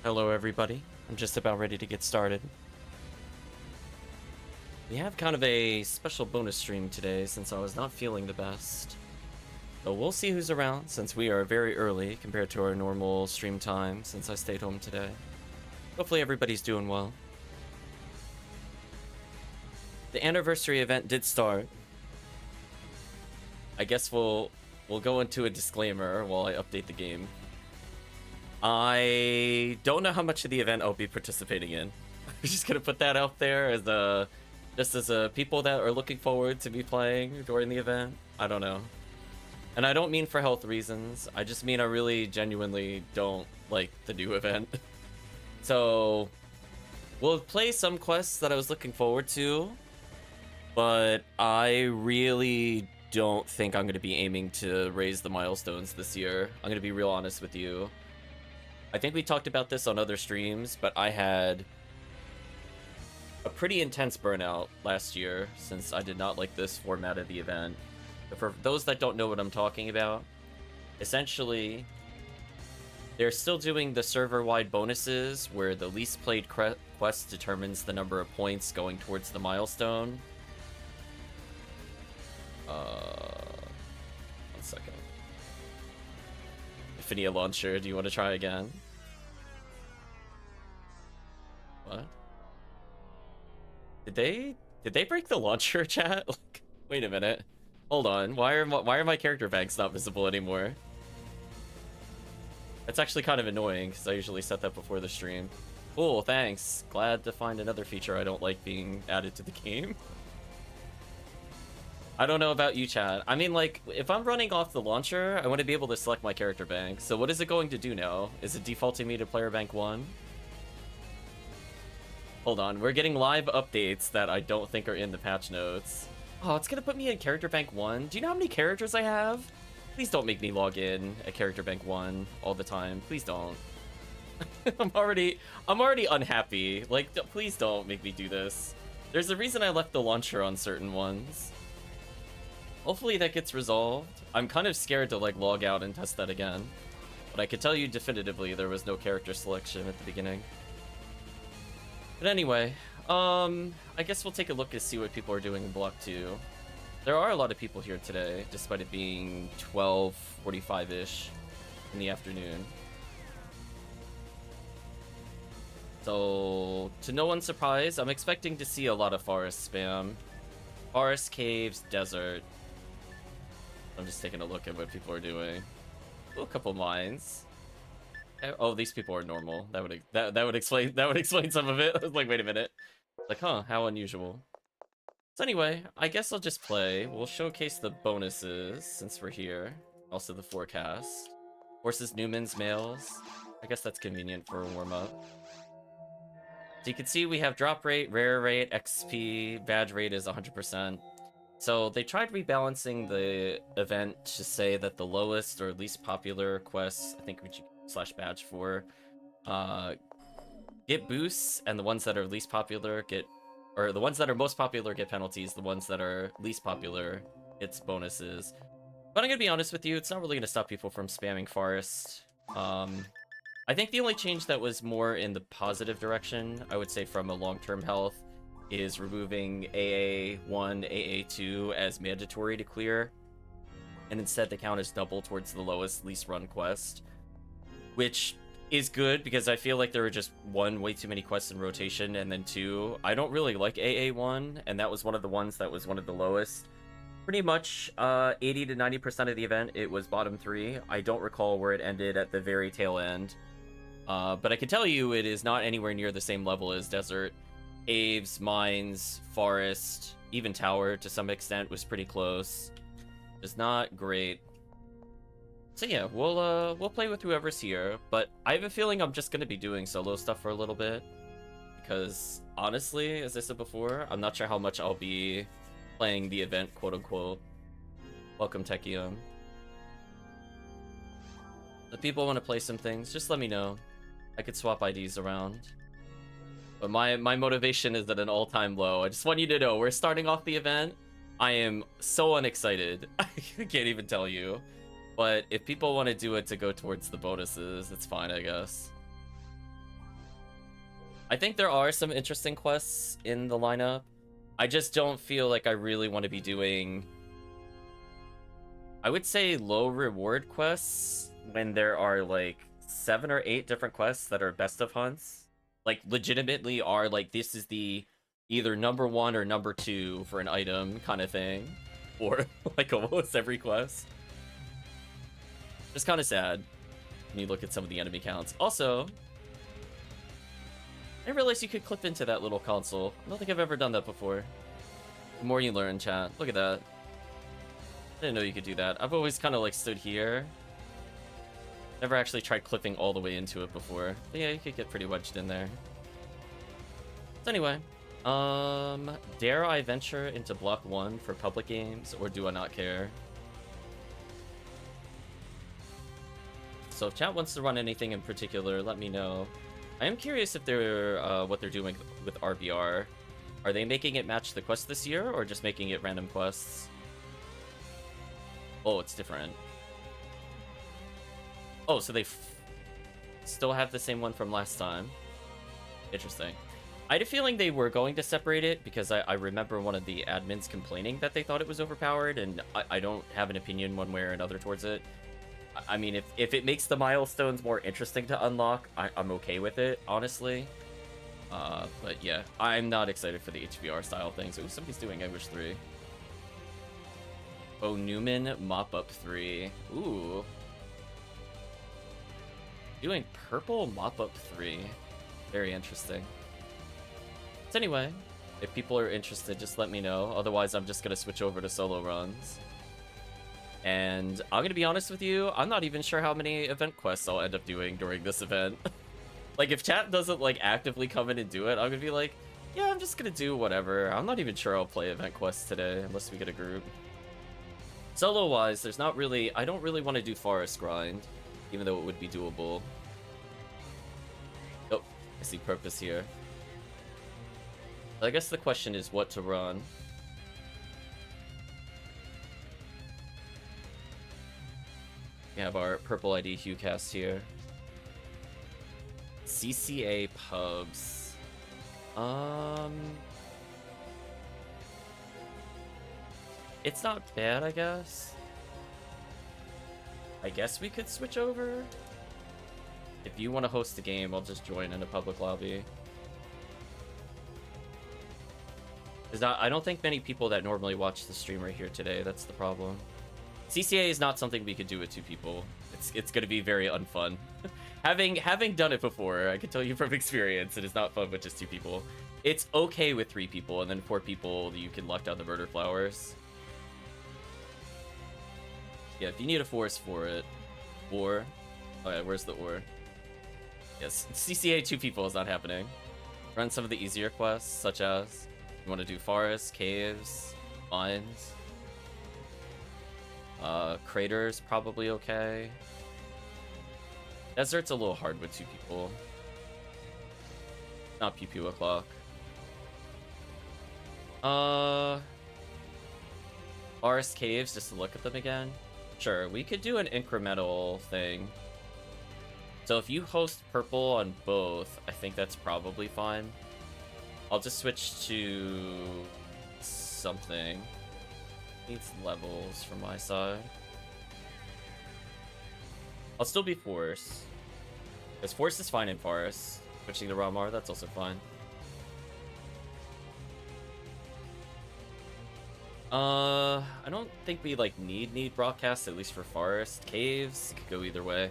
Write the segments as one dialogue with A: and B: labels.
A: Hello everybody, I'm just about ready to get started. We have kind of a special bonus stream today since I was not feeling the best. So we'll see who's around since we are very early compared to our normal stream time since I stayed home today. Hopefully everybody's doing well. The anniversary event did start. I guess we'll go into a disclaimer while I update the game. I don't know how much of the event I'll be participating in. I'm just gonna put that out there as people that are looking forward to me playing during the event. I don't know. And I don't mean for health reasons. I just mean I really genuinely don't like the new event. So we'll play some quests that I was looking forward to, but I really don't think I'm gonna be aiming to raise the milestones this year. I'm gonna be real honest with you. I think we talked about this on other streams, but I had a pretty intense burnout last year since I did not like this format of the event. But for those that don't know what I'm talking about, essentially, they're still doing the server-wide bonuses where the least played quest determines the number of points going towards the milestone. One second. Ephinea launcher, do you want to try again? What? Did they break the launcher, chat? Like, wait a minute. Hold on. Why are my character banks not visible anymore? That's actually kind of annoying because I usually set that before the stream. Cool, thanks. Glad to find another feature I don't like being added to the game. I don't know about you, chat. I mean, like, if I'm running off the launcher, I want to be able to select my character bank. So what is it going to do now? Is it defaulting me to player bank 1? Hold on, we're getting live updates that I don't think are in the patch notes. Oh, it's gonna put me in character bank 1. Do you know how many characters I have? Please don't make me log in at character bank 1 all the time. Please don't. I'm already unhappy. Like, please don't make me do this. There's a reason I left the launcher on certain ones. Hopefully that gets resolved. I'm kind of scared to like log out and test that again. But I can tell you definitively there was no character selection at the beginning. But anyway, I guess we'll take a look and see what people are doing in Block 2. There are a lot of people here today, despite it being 12:45-ish in the afternoon. So, to no one's surprise, I'm expecting to see a lot of forest spam. Forest, caves, desert. I'm just taking a look at what people are doing. Ooh, a couple mines. Oh, these people are normal. That would explain some of it. I was like, wait a minute. Like, huh, how unusual. So anyway, I guess I'll just play. We'll showcase the bonuses since we're here. Also the forecast. Horses, Newmans, males. I guess that's convenient for a warm-up. So you can see we have drop rate, rare rate, XP, badge rate is 100%. So they tried rebalancing the event to say that the lowest or least popular quests, I think which you /badge for, get boosts, and the ones that are least popular get, or the ones that are most popular get penalties, the ones that are least popular gets bonuses. But I'm gonna be honest with you, it's not really gonna stop people from spamming forest. I think the only change that was more in the positive direction, I would say from a long-term health, is removing AA1, AA2 as mandatory to clear, and instead the count is double towards the lowest least run quest, which is good because I feel like there were just way too many quests in rotation, and then 2, I don't really like AA1, and that was one of the ones that was one of the lowest. Pretty much 80 to 90% of the event, it was bottom 3. I don't recall where it ended at the very tail end. But I can tell you it is not anywhere near the same level as Desert. Caves, mines, forest, even tower to some extent was pretty close. It's not great. So yeah, we'll play with whoever's here, but I have a feeling I'm just gonna be doing solo stuff for a little bit. Because honestly, as I said before, I'm not sure how much I'll be playing the event, quote unquote. Welcome, Tekkium. If people want to play some things, just let me know. I could swap IDs around. But my motivation is at an all-time low. I just want you to know, we're starting off the event. I am so unexcited. I can't even tell you. But if people want to do it to go towards the bonuses, it's fine, I guess. I think there are some interesting quests in the lineup. I just don't feel like I really want to be doing, I would say, low reward quests when there are like 7 or 8 different quests that are best of hunts. Like legitimately are like, this is the either number 1 or number 2 for an item kind of thing. Or like almost every quest. It's kind of sad when you look at some of the enemy counts. Also, I didn't realize you could clip into that little console. I don't think I've ever done that before. The more you learn, chat. Look at that. I didn't know you could do that. I've always kind of like stood here. Never actually tried clipping all the way into it before. But yeah, you could get pretty wedged in there. So anyway, dare I venture into block 1 for public games, or do I not care? So if chat wants to run anything in particular, let me know. I am curious if they're what they're doing with RBR. Are they making it match the quest this year, or just making it random quests? Oh, it's different. Oh, so they still have the same one from last time. Interesting. I had a feeling they were going to separate it, because I remember one of the admins complaining that they thought it was overpowered, and I don't have an opinion one way or another towards it. I mean, if it makes the milestones more interesting to unlock, I'm okay with it, honestly. But yeah, I'm not excited for the HBR style things. Ooh, somebody's doing Anguish 3. Oh, Newman Mop-Up 3. Ooh. Doing purple Mop-Up 3. Very interesting. So anyway, if people are interested, just let me know. Otherwise, I'm just going to switch over to solo runs. And I'm going to be honest with you, I'm not even sure how many event quests I'll end up doing during this event. Like, if chat doesn't, like, actively come in and do it, I'm going to be like, yeah, I'm just going to do whatever. I'm not even sure I'll play event quests today, unless we get a group. Solo-wise, there's not really... I don't really want to do Forest Grind, even though it would be doable. Oh, I see purpose here. I guess the question is what to run. We have our purple ID HughCast here. CCA pubs. It's not bad, I guess. I guess we could switch over. If you want to host a game, I'll just join in a public lobby. I don't think many people that normally watch the stream are here today. That's the problem. CCA is not something we could do with 2 people. It's going to be very unfun. Having done it before, I can tell you from experience, it is not fun with just 2 people. It's okay with 3 people, and then 4 people, you can lock down the murder flowers. Yeah, if you need a force for it. Or... Okay, where's the or? Yes, CCA 2 people is not happening. Run some of the easier quests, such as... You want to do forests, caves, mines. Craters, probably okay. Desert's a little hard with 2 people. Not pew pew o'clock. Forest caves, just to look at them again. Sure, we could do an incremental thing. So if you host purple on both, I think that's probably fine. I'll just switch to something. Needs levels from my side. I'll still be force. Because force is fine in forest. Switching to Ramar, that's also fine. I don't think we like need broadcasts, at least for forest. Caves could go either way.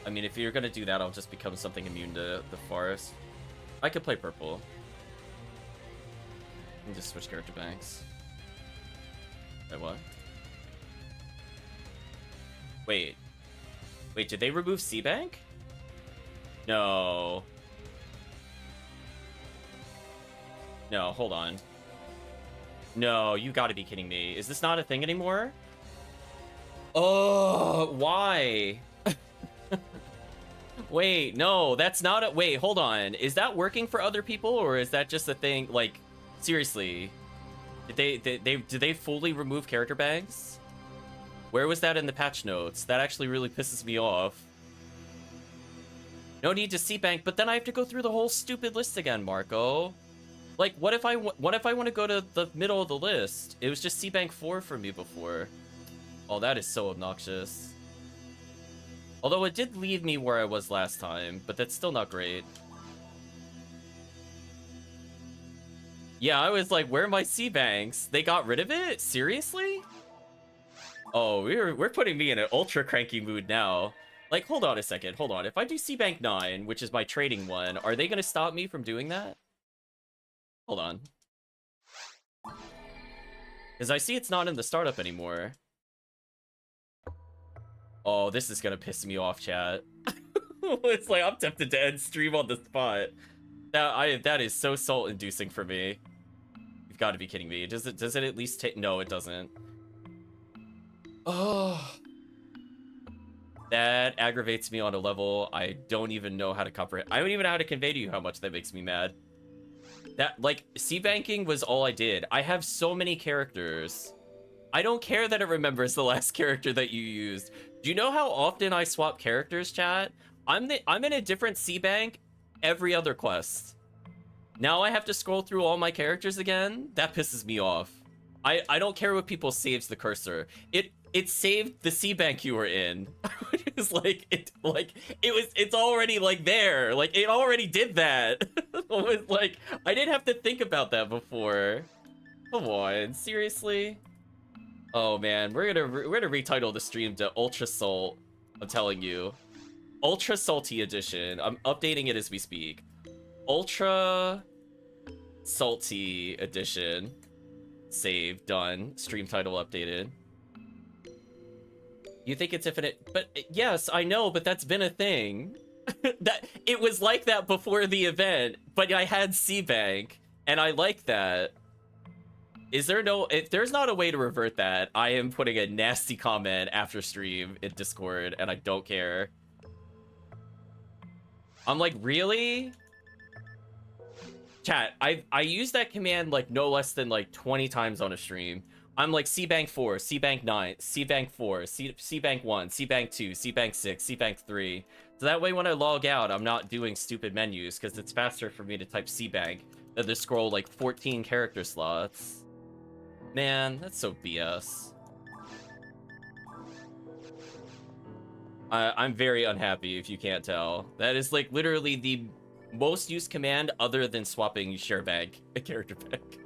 A: I mean, if you're gonna do that, I'll just become something immune to the forest. I could play purple. And just switch character banks. Wait, what? Wait, did they remove C-Bank? No. No, hold on. No, you gotta be kidding me. Is this not a thing anymore? Oh, why? Wait, no, that's not a... Wait, hold on. Is that working for other people, or is that just a thing? Like, seriously. Did they fully remove character bags? Where was that in the patch notes? That actually really pisses me off. No need to C-Bank, but then I have to go through the whole stupid list again, Marco. Like, what if I want to go to the middle of the list? It was just C-Bank 4 for me before. Oh, that is so obnoxious. Although it did leave me where I was last time, but that's still not great. Yeah, I was like, where are my C-Banks? They got rid of it? Seriously? Oh, we're putting me in an ultra cranky mood now. Like, hold on a second, hold on. If I do C-Bank 9, which is my trading one, are they gonna stop me from doing that? Hold on. Because I see it's not in the startup anymore. Oh, this is gonna piss me off, chat. It's like, I'm tempted to end stream on the spot. That is so salt-inducing for me. You've got to be kidding me. Does it at least take... No, it doesn't. Oh... That aggravates me on a level I don't even know how to comprehend. I don't even know how to convey to you how much that makes me mad. That, like, C-banking was all I did. I have so many characters. I don't care that it remembers the last character that you used. Do you know how often I swap characters, chat? I'm in a different C-bank every other quest. Now I have to scroll through all my characters again? That pisses me off. I don't care what people saves the cursor. It saved the C-bank you were in. It's like it's already like there. Like it already did that. It was like I didn't have to think about that before. Come on, seriously? Oh man, we're gonna retitle the stream to Ultra Salt. I'm telling you, Ultra Salty Edition. I'm updating it as we speak. Ultra Salty Edition. Save, done. Stream title updated. You think it's infinite? But yes, I know, but that's been a thing. That it was like that before the event, but I had C-Bank, and I like that. Is there no... If there's not a way to revert that, I am putting a nasty comment after stream in Discord, and I don't care. I'm like, really? Chat, I use that command like no less than like 20 times on a stream. I'm like C-Bank 4, C-Bank 9, C-Bank 4, C-Bank 1, C-Bank 2, C-Bank 6, C-Bank 3. So that way when I log out, I'm not doing stupid menus because it's faster for me to type C-Bank than to scroll like 14 character slots. Man, that's so BS. I'm very unhappy if you can't tell. That is like literally the most used command other than swapping share bank, a character bank.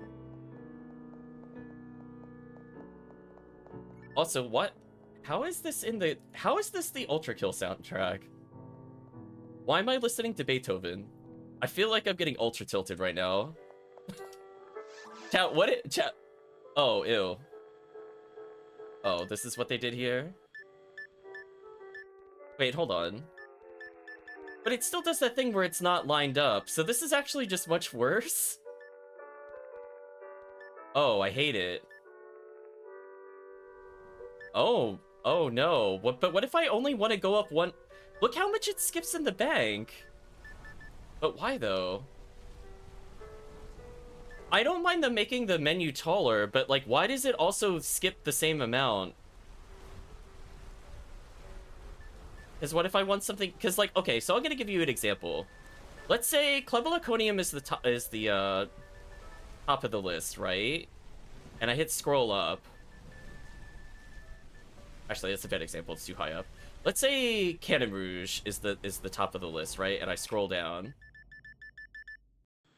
A: Also, what? How is this the Ultra Kill soundtrack? Why am I listening to Beethoven? I feel like I'm getting ultra tilted right now. Chat, oh, ew. Oh, this is what they did here? Wait, hold on. But it still does that thing where it's not lined up, so this is actually just much worse? Oh, I hate it. Oh no. But what if I only want to go up one? Look how much it skips in the bank. But why though? I don't mind them making the menu taller, but like, why does it also skip the same amount? Because what if I want something? Because like, okay, so I'm gonna give you an example. Let's say Clebolaconium is the top of the list, right? And I hit scroll up. Actually, that's a bad example. It's too high up. Let's say Cannon Rouge is the top of the list, right? And I scroll down,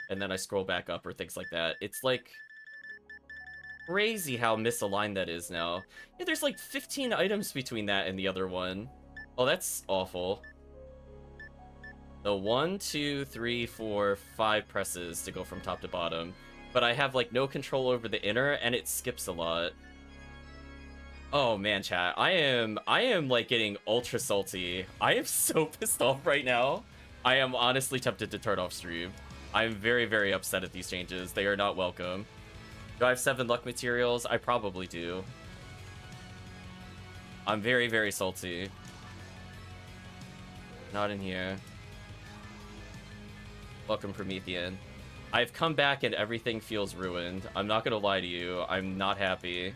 A: and then I scroll back up or things like that. It's like crazy how misaligned that is now. Yeah, there's like 15 items between that and the other one. Oh, that's awful. The 1, 2, 3, 4, 5 presses to go from top to bottom, but I have like no control over the inner, and it skips a lot. Oh man, chat, I am like getting ultra salty. I am so pissed off right now. I am honestly tempted to turn off stream. I'm very, very upset at these changes. They are not welcome. Do I have 7 luck materials? I probably do. I'm very, very salty. Not in here. Welcome, Promethean. I've come back and everything feels ruined. I'm not gonna lie to you. I'm not happy.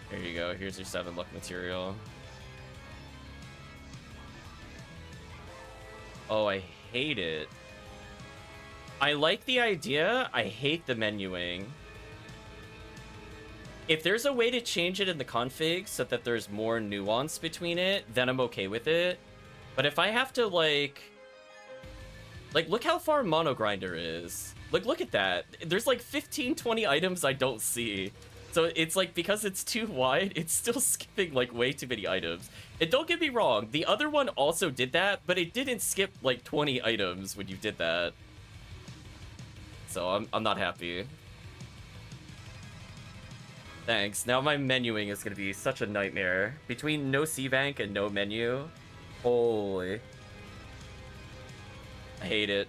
A: Here you go. Here's your 7 luck material. Oh, I hate it. I like the idea. I hate the menuing. If there's a way to change it in the config so that there's more nuance between it, then I'm okay with it. But if I have to, like, look how far Mono Grinder is. Look at that. There's like 15, 20 items I don't see. So it's like, because it's too wide, it's still skipping like way too many items. And don't get me wrong, the other one also did that, but it didn't skip like 20 items when you did that. So I'm not happy. Thanks. Now my menuing is gonna be such a nightmare. Between no CVank and no menu, holy. I hate it.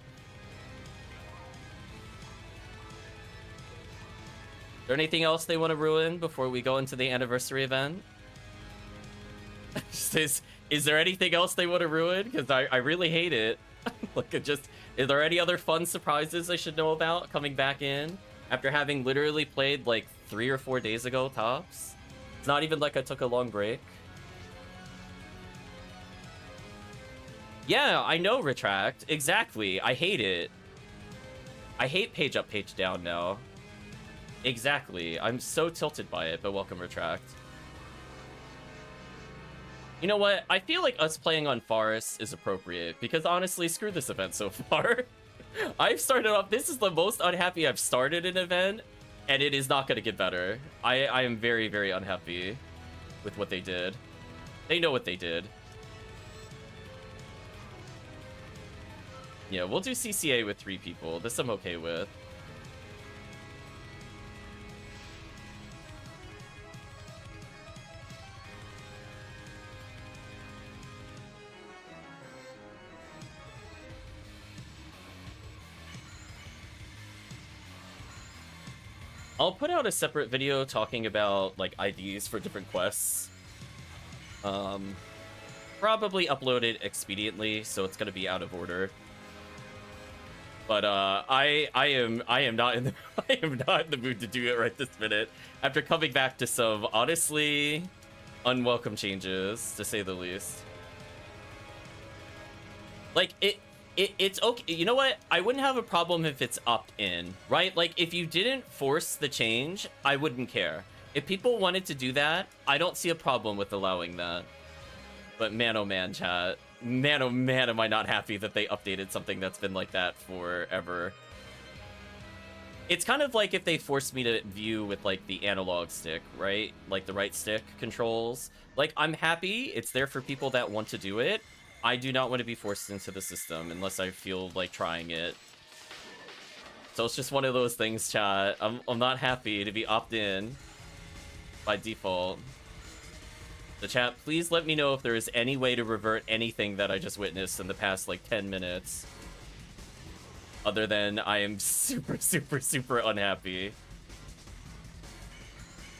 A: Is there anything else they want to ruin before we go into the anniversary event? Is there anything else they want to ruin? Because I really hate it. Look at just... Is there any other fun surprises I should know about coming back in? After having literally played like 3 or 4 days ago, tops? It's not even like I took a long break. Yeah, I know, Retract. Exactly. I hate it. I hate page up, page down now. Exactly. I'm so tilted by it, but welcome, Retract. You know what? I feel like us playing on Forest is appropriate, because honestly, screw this event so far. I've started off... This is the most unhappy I've started an event, and it is not going to get better. I am very, very unhappy with what they did. They know what they did. Yeah, we'll do CCA with 3 people. This I'm okay with. I'll put out a separate video talking about, like, IDs for different quests. Probably upload it expediently, so it's gonna be out of order. But I am not in the I am not in the mood to do it right this minute. After coming back to some honestly unwelcome changes, to say the least. Like it's okay. You know what? I wouldn't have a problem if it's opt-in, right? Like, if you didn't force the change, I wouldn't care. If people wanted to do that, I don't see a problem with allowing that. But man, oh man, chat. Man, oh man, am I not happy that they updated something that's been like that forever. It's kind of like if they forced me to view with, like, the analog stick, right? Like, the right stick controls. Like, I'm happy it's there for people that want to do it. I do not want to be forced into the system unless I feel like trying it. So it's just one of those things, chat. I'm not happy to be opt-in by default. The chat, please let me know if there is any way to revert anything that I just witnessed in the past, like, 10 minutes. Other than I am super, super, super unhappy.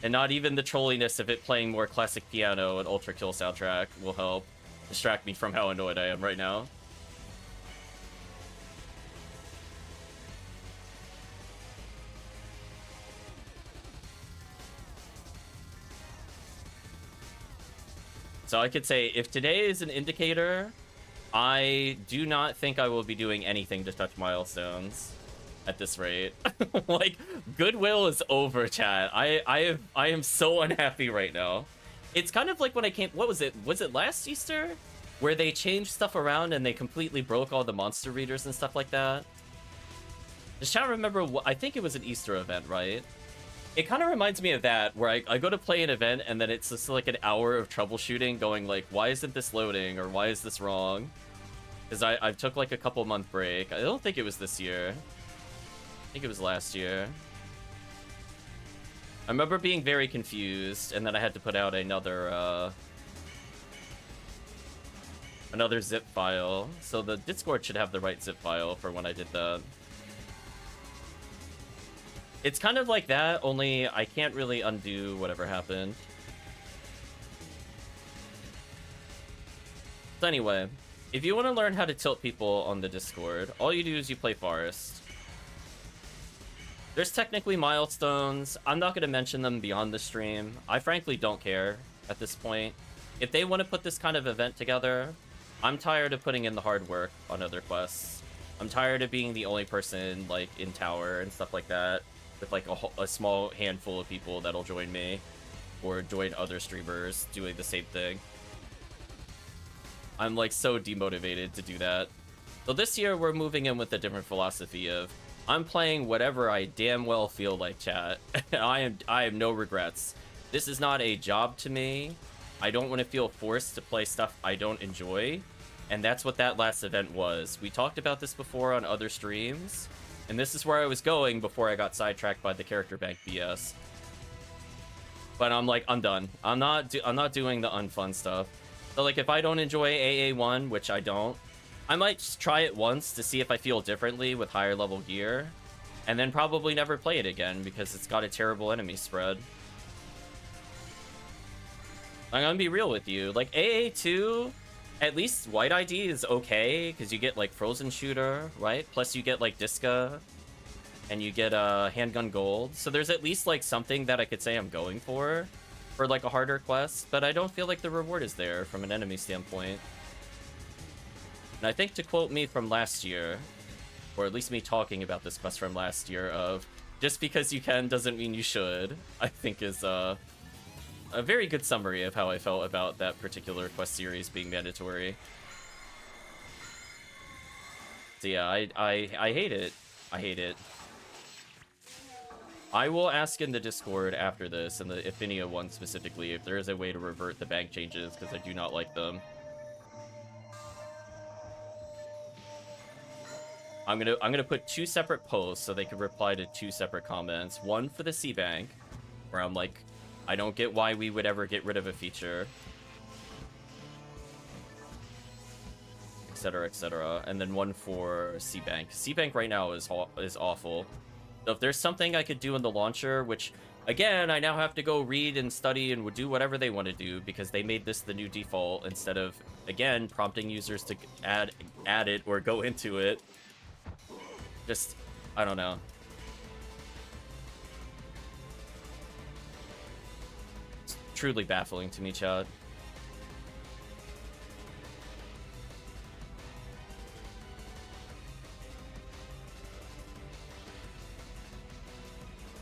A: And not even the trolliness of it playing more classic piano and Ultra Kill soundtrack will help distract me from how annoyed I am right now. So I could say, if today is an indicator, I do not think I will be doing anything to touch milestones at this rate. Like, goodwill is over, chat. I am so unhappy right now. It's kind of like when I came... What was it? Was it last Easter? Where they changed stuff around and they completely broke all the monster readers and stuff like that? Just trying to remember... I think it was an Easter event, right? It kind of reminds me of that, where I go to play an event and then it's just like an hour of troubleshooting going like, why isn't this loading? Or why is this wrong? Because I took like a couple month break. I don't think it was this year. I think it was last year. I remember being very confused, and then I had to put out another zip file. So the Discord should have the right zip file for when I did that. It's kind of like that, only I can't really undo whatever happened. So anyway, if you want to learn how to tilt people on the Discord, all you do is you play Forest. There's technically milestones. I'm not going to mention them beyond the stream. I frankly don't care at this point. If they want to put this kind of event together, I'm tired of putting in the hard work on other quests. I'm tired of being the only person, like, in tower and stuff like that, with, like, a small handful of people that'll join me, or join other streamers doing the same thing. I'm, like, so demotivated to do that. So this year, we're moving in with a different philosophy of, I'm playing whatever I damn well feel like, chat. I have no regrets. This is not a job to me. I don't want to feel forced to play stuff I don't enjoy. And that's what that last event was. We talked about this before on other streams. And this is where I was going before I got sidetracked by the character bank BS. But I'm like, I'm done. I'm not doing the unfun stuff. So like, if I don't enjoy AA1, which I don't, I might just try it once to see if I feel differently with higher level gear, and then probably never play it again because it's got a terrible enemy spread. I'm gonna be real with you. Like, AA2, at least White ID is okay, because you get, like, Frozen Shooter, right? Plus you get, like, Disca, and you get Handgun Gold. So there's at least, like, something that I could say I'm going for, like, a harder quest, but I don't feel like the reward is there from an enemy standpoint. And I think, to quote me from last year, or at least me talking about this quest from last year, of just because you can doesn't mean you should, I think is a very good summary of how I felt about that particular quest series being mandatory. So yeah, I hate it. I hate it. I will ask in the Discord after this, and the Ephinea one specifically, if there is a way to revert the bank changes, because I do not like them. I'm gonna put 2 separate posts so they can reply to 2 separate comments. One for the C bank, where I'm like, I don't get why we would ever get rid of a feature, etc., etc. And then one for C bank. C bank right now is awful. So if there's something I could do in the launcher, which again I now have to go read and study and do whatever they want to do because they made this the new default instead of again prompting users to add it or go into it. Just, I don't know. It's truly baffling to me, Chad.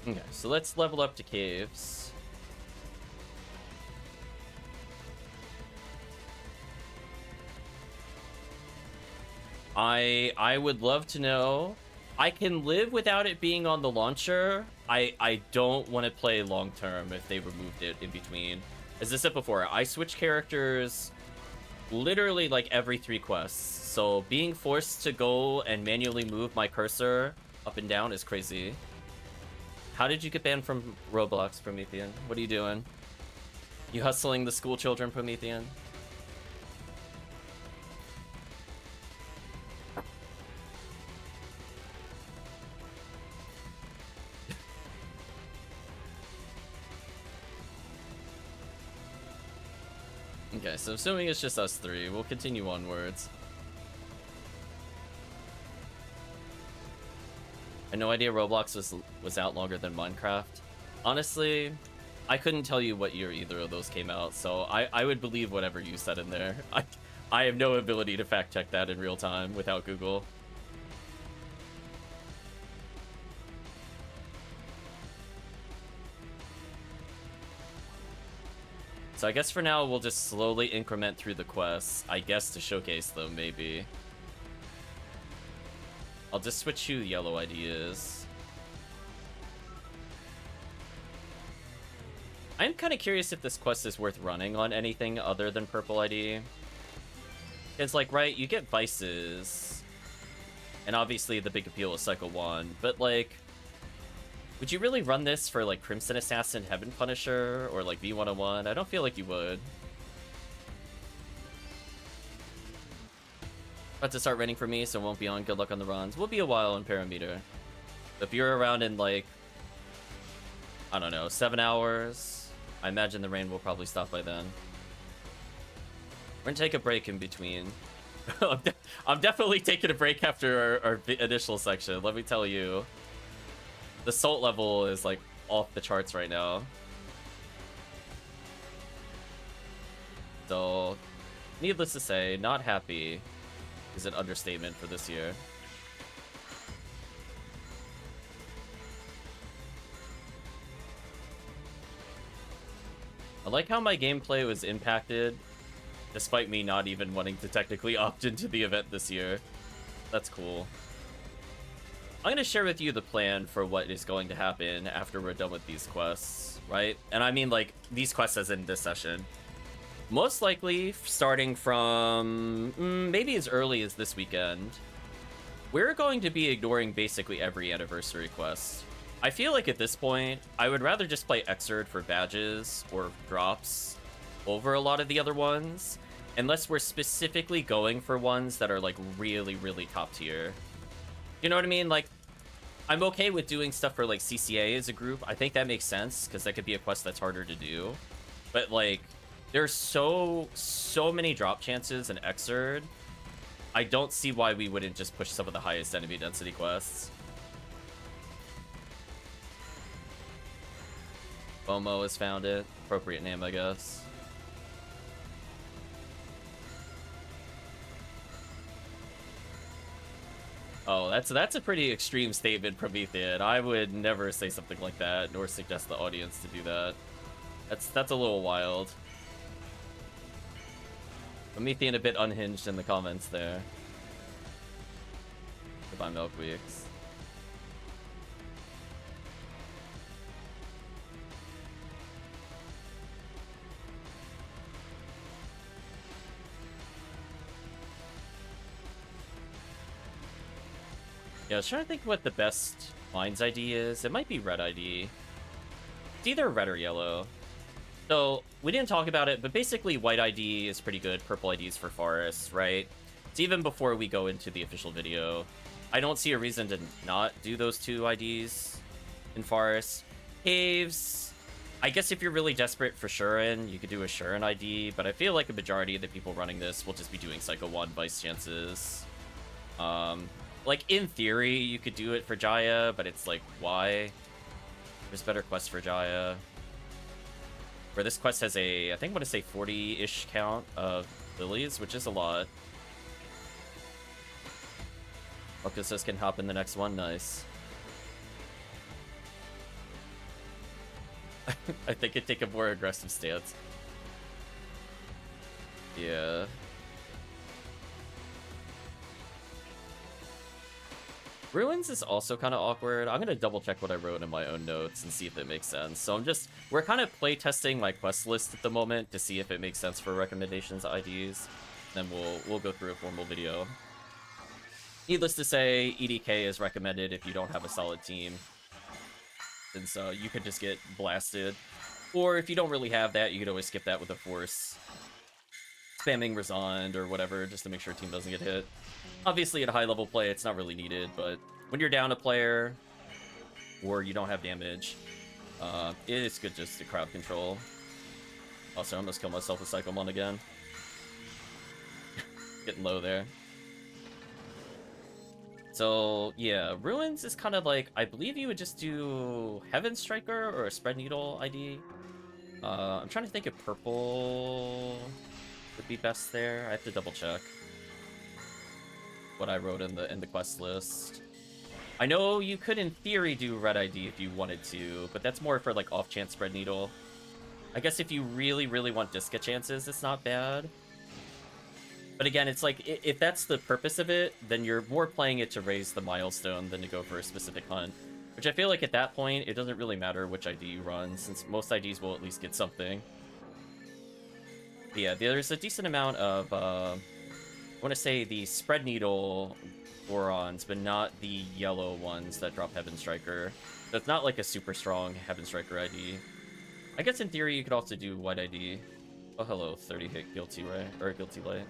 A: Okay, so let's level up to caves. I would love to know. I can live without it being on the launcher. I don't want to play long term if they removed it in between. As I said before, I switch characters literally like every 3 quests. So being forced to go and manually move my cursor up and down is crazy. How did you get banned from Roblox, Promethean? What are you doing? You hustling the school children, Promethean? Okay, so assuming it's just us 3, we'll continue onwards. I had no idea Roblox was out longer than Minecraft. Honestly, I couldn't tell you what year either of those came out, so I would believe whatever you said in there. I have no ability to fact check that in real time without Google. So I guess for now, we'll just slowly increment through the quests, I guess to showcase them, maybe. I'll just switch who yellow ID is. I'm kind of curious if this quest is worth running on anything other than purple ID. It's like, right, you get vices. And obviously the big appeal is Cycle 1, but like, would you really run this for, like, Crimson Assassin, Heaven Punisher, or, like, V101? I don't feel like you would. About to start raining for me, so it won't be on. Good luck on the runs. We'll be a while on Parameter. If you're around in, like, I don't know, 7 hours, I imagine the rain will probably stop by then. We're gonna take a break in between. I'm definitely taking a break after our initial section, let me tell you. The salt level is, like, off the charts right now. So, Needless to say, not happy is an understatement for this year. I like how my gameplay was impacted, despite me not even wanting to technically opt into the event this year. That's cool. I'm going to share with you the plan for what is going to happen after we're done with these quests, right? And I mean, like, these quests as in this session. Most likely, starting from maybe as early as this weekend, we're going to be ignoring basically every anniversary quest. I feel like at this point, I would rather just play Xrd for badges or drops over a lot of the other ones, unless we're specifically going for ones that are, like, really, really top tier. You know what I mean? Like, I'm okay with doing stuff for, like, CCA as a group. I think that makes sense, because that could be a quest that's harder to do. But, like, there's so many drop chances in Xrd. I don't see why we wouldn't just push some of the highest enemy density quests. Momo has found it. Appropriate name, I guess. Oh, that's a pretty extreme statement, Promethean. I would never say something like that, nor suggest the audience to do that. That's a little wild. Promethean a bit unhinged in the comments there. Goodbye, Milkweeks. Yeah, I was trying to think what the best Mines ID is. It might be Red ID. It's either red or yellow. So, we didn't talk about it, but basically White ID is pretty good. Purple ID is for Forests, right? It's even before we go into the official video. I don't see a reason to not do those two IDs in Forest. Caves, I guess if you're really desperate for Shurin, you could do a Shurin ID, but I feel like a majority of the people running this will just be doing Psycho 1 Vice Chances. Like, in theory, you could do it for Jaya, but it's like, why? There's better quests for Jaya. Where this quest has a, I think I'm going to say 40-ish count of lilies, which is a lot. Marcus can hop in the next one, nice. I think it'd take a more aggressive stance. Yeah. Ruins is also kind of awkward. I'm going to double check what I wrote in my own notes and see if it makes sense. So we're kind of playtesting my quest list at the moment to see if it makes sense for recommendations IDs. Then we'll go through a formal video. Needless to say, EDK is recommended if you don't have a solid team. And so you could just get blasted. Or if you don't really have that, you could always skip that with a force. Spamming Resigned or whatever, just to make sure a team doesn't get hit. Obviously, at high level play, it's not really needed, but when you're down a player, or you don't have damage, it's good just to crowd control. Also, I almost killed myself with Psychomon again. Getting low there. So, yeah, Ruins is kind of like, I believe you would just do Heaven Striker or a Spread Needle ID. I'm trying to think if Purple would be best there. I have to double check what I wrote in the quest list. I know you could, in theory, do Red ID if you wanted to, but that's more for, like, off-chance Spread Needle. I guess if you really, really want Disca chances, it's not bad. But again, it's like, if that's the purpose of it, then you're more playing it to raise the milestone than to go for a specific hunt. Which I feel like at that point, it doesn't really matter which ID you run, since most IDs will at least get something. But yeah, there's a decent amount of, I want to say the Spread Needle Gorons, but not the yellow ones that drop Heaven Striker. So it's not like a super strong Heaven Striker ID. I guess in theory you could also do White ID. Oh, hello, 30 hit Guilty Ray, or Guilty Light.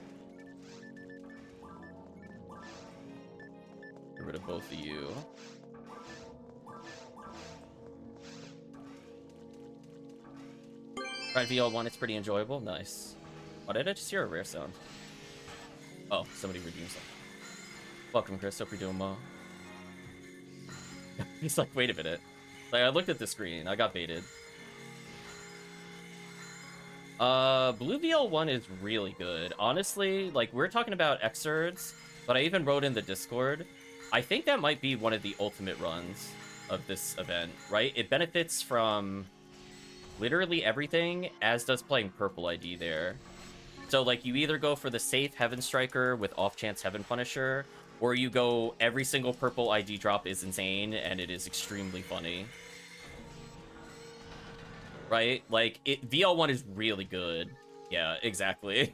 A: Get rid of both of you. Tried VL1, it's pretty enjoyable. Nice. Why did I just hear a rare sound? Oh, somebody redeemed something. Welcome, Chris. Hope you're doing well. He's like, wait a minute. Like, I looked at the screen. I got baited. Blue VL1 is really good. Honestly, like, we're talking about Xrds, but I even wrote in the Discord, I think that might be one of the ultimate runs of this event, right? It benefits from literally everything, as does playing Purple ID there. So, like, you either go for the safe Heaven Striker with off-chance Heaven Punisher, or you go every single Purple ID drop is insane, and it is extremely funny. Right? Like, VL1 is really good. Yeah, exactly.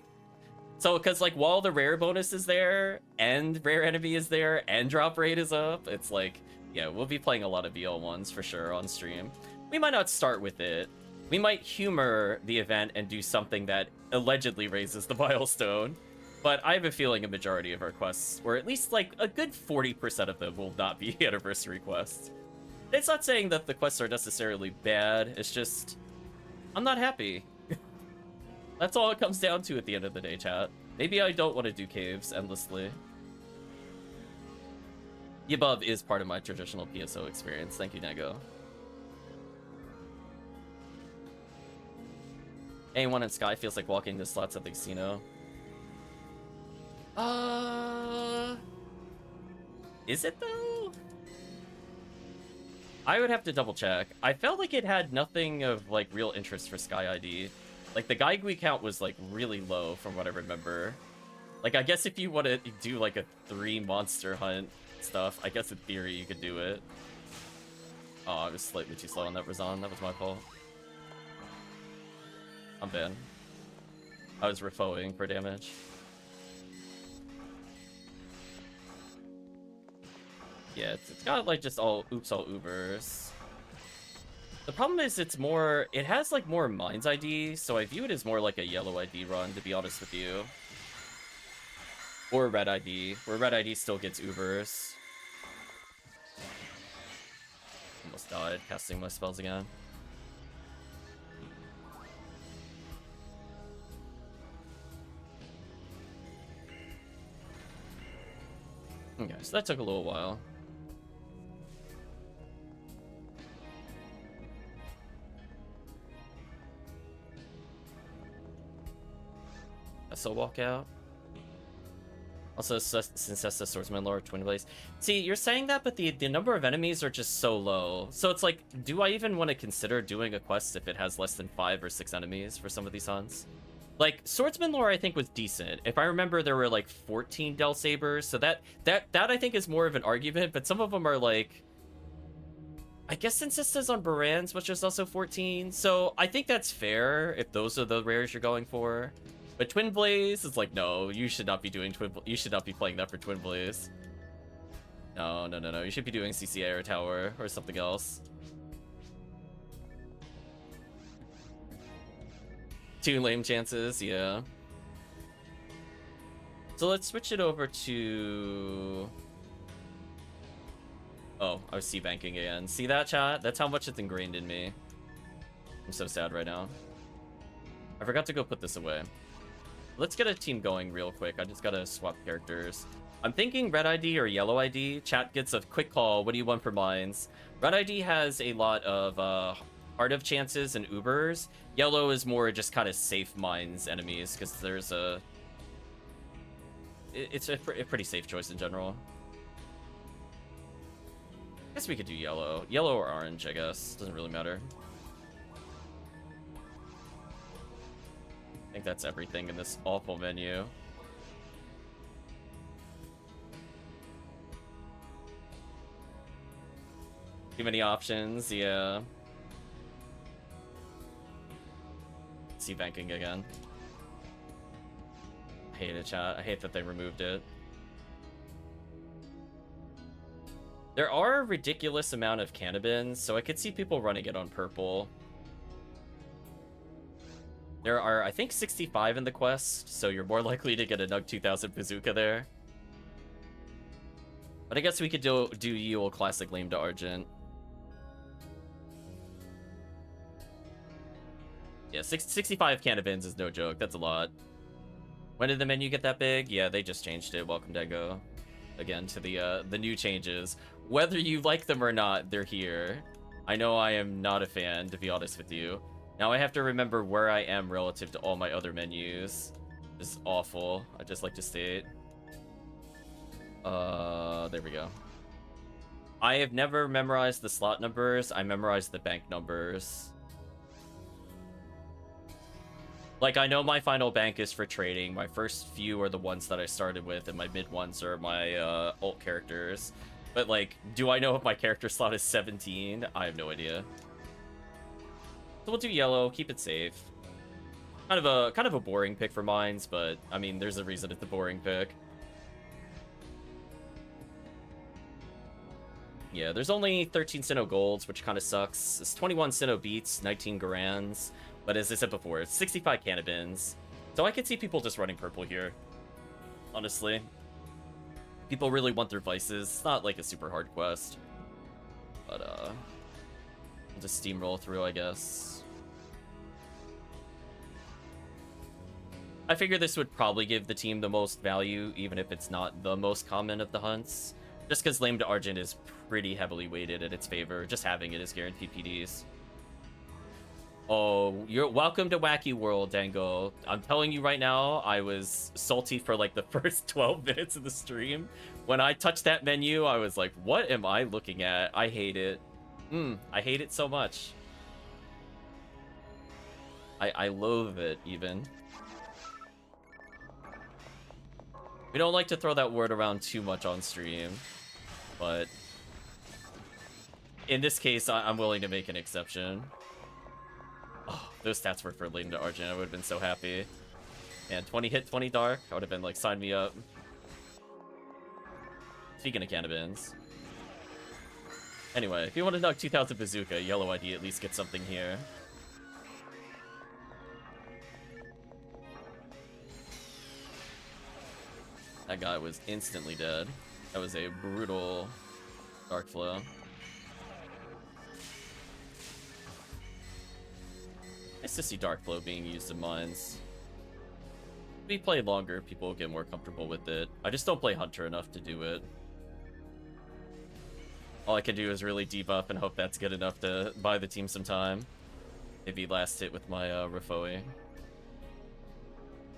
A: So, because, like, while the rare bonus is there, and rare enemy is there, and drop rate is up, it's like, yeah, we'll be playing a lot of VL1s for sure on stream. We might not start with it. We might humor the event and do something that allegedly raises the milestone. But I have a feeling a majority of our quests, or at least, like, a good 40% of them will not be anniversary quests. It's not saying that the quests are necessarily bad, it's just, I'm not happy. That's all it comes down to at the end of the day, chat. Maybe I don't want to do caves endlessly. The above is part of my traditional PSO experience. Thank you, Nego. A1 in Sky feels like walking the slots at the casino. Is it though? I would have to double check. I felt like it had nothing of like real interest for Sky ID. Like the Gaigui count was like really low from what I remember. Like I guess if you want to do like a 3 monster hunt stuff, I guess in theory you could do it. Oh, I was slightly too slow on that Razan. That was my fault. I'm bad. I was refoing for damage. Yeah, it's got like just all oops all Ubers. The problem is it has like more Mines ID, so I view it as more like a yellow ID run, to be honest with you. Or red ID, where red ID still gets Ubers. Almost died casting my spells again. Okay, so that took a little while. SO walkout. Also, Syncesta Swordsman lore, Twin Blaze. See, you're saying that, but the number of enemies are just so low. So it's like, do I even want to consider doing a quest if it has less than 5 or 6 enemies for some of these hunts? Like, Swordsman lore, I think, was decent. If I remember, there were, like, 14 Del Sabers, so that I think is more of an argument, but some of them are, like... I guess Syncesta's on Baran's, which is also 14, so I think that's fair if those are the rares you're going for. But Twin Blaze is like, no, you should not be doing you should not be playing that for Twin Blaze. No. You should be doing CC Air Tower or something else. 2 lame chances, yeah. So let's switch it over to... Oh, I was C-banking again. See that, chat? That's how much it's ingrained in me. I'm so sad right now. I forgot to go put this away. Let's get a team going real quick. I just gotta swap characters. I'm thinking red ID or yellow ID. Chat gets a quick call. What do you want for mines? Red ID has a lot of Heart of chances and Ubers. Yellow is more just kind of safe mines enemies because there's a... It's a pretty safe choice in general. I guess we could do yellow. Yellow or orange, I guess. Doesn't really matter. I think that's everything in this awful menu. Too many options, yeah. See banking again. I hate it, chat. I hate that they removed it. There are a ridiculous amount of cannabins, so I could see people running it on purple. There are, I think, 65 in the quest, so you're more likely to get a Nug 2000 bazooka there. But I guess we could do Yule Classic Lame to Argent. Yeah, 65 cannabins is no joke. That's a lot. When did the menu get that big? Yeah, they just changed it. Welcome, Dego. Again, to the new changes. Whether you like them or not, they're here. I know I am not a fan, to be honest with you. Now I have to remember where I am relative to all my other menus. This is awful. I just like to state. There we go. I have never memorized the slot numbers. I memorized the bank numbers. Like, I know my final bank is for trading. My first few are the ones that I started with, and my mid ones are my ult characters. But, like, do I know if my character slot is 17? I have no idea. So we'll do yellow, keep it safe. Kind of a boring pick for mines, but, I mean, there's a reason it's a boring pick. Yeah, there's only 13 Sinnoh golds, which kind of sucks. It's 21 Sinnoh beats, 19 Garans. But as I said before, it's 65 Cannabins. So I could see people just running purple here. Honestly. People really want their vices. It's not like a super hard quest. But, we'll just steamroll through, I guess. I figure this would probably give the team the most value, even if it's not the most common of the hunts. Just because Lame to Argent is pretty heavily weighted in its favor. Just having it is guaranteed PDs. Oh, you're welcome to Wacky World, Dango. I'm telling you right now, I was salty for like the first 12 minutes of the stream. When I touched that menu, I was like, what am I looking at? I hate it. I hate it so much. I loathe it, even. We don't like to throw that word around too much on stream, but in this case, I'm willing to make an exception. Oh, those stats were for Lame to Argent. I would have been so happy. And 20 hit, 20 dark. I would have been like, sign me up. Speaking of Cannabins. Anyway, if you want to knock 2000 Bazooka, yellow ID at least get something here. That guy was instantly dead. That was a brutal dark flow. Nice to see Dark Flow being used in mines. If we play longer, people will get more comfortable with it. I just don't play Hunter enough to do it. All I can do is really debuff and hope that's good enough to buy the team some time. Maybe last hit with my Rafoi.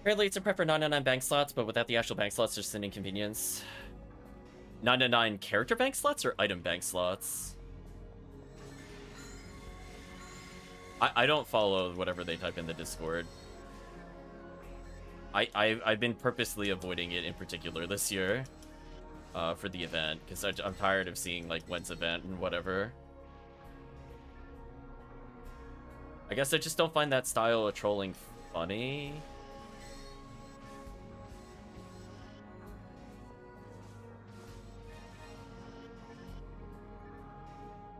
A: Apparently it's a prep for 999 bank slots, but without the actual bank slots, just an inconvenience. 999 character bank slots or item bank slots? I don't follow whatever they type in the Discord. I've been purposely avoiding it in particular this year for the event, because I'm tired of seeing like when's event and whatever. I guess I just don't find that style of trolling funny.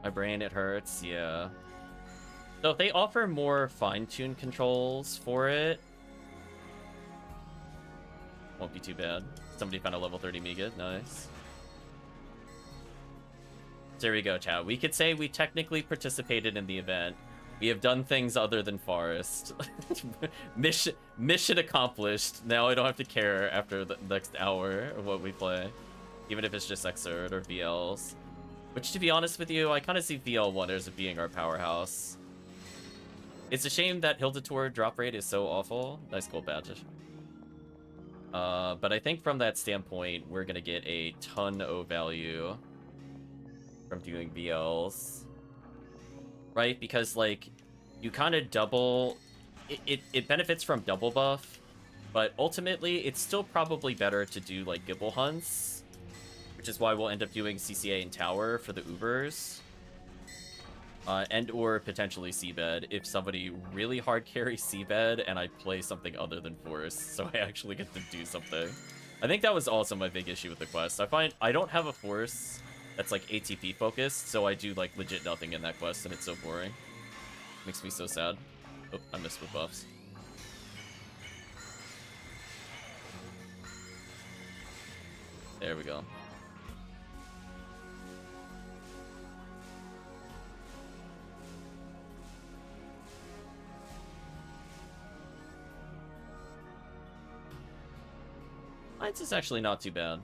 A: My brain, it hurts, yeah. So if they offer more fine-tuned controls for it, won't be too bad. Somebody found a level 30 Mega, nice. There we go, chat. We could say we technically participated in the event. We have done things other than Forest. Mission accomplished. Now I don't have to care after the next hour of what we play. Even if it's just Xrd or VLs. Which, to be honest with you, I kind of see VL1 as being our powerhouse. It's a shame that Hilda drop rate is so awful. Nice gold badge. But I think from that standpoint, we're going to get a ton of value from doing VLs. Right? Because, like, you kind of double... It benefits from double buff, but ultimately, it's still probably better to do, like, Gibble hunts, which is why we'll end up doing CCA and Tower for the Ubers. And or potentially Seabed if somebody really hard carries Seabed and I play something other than Forest, so I actually get to do something. I think that was also my big issue with the quest. I find I don't have a Force that's like ATP focused, so I do like legit nothing in that quest and it's so boring. Makes me so sad. Oh, I missed with buffs. There we go. Mines is actually not too bad.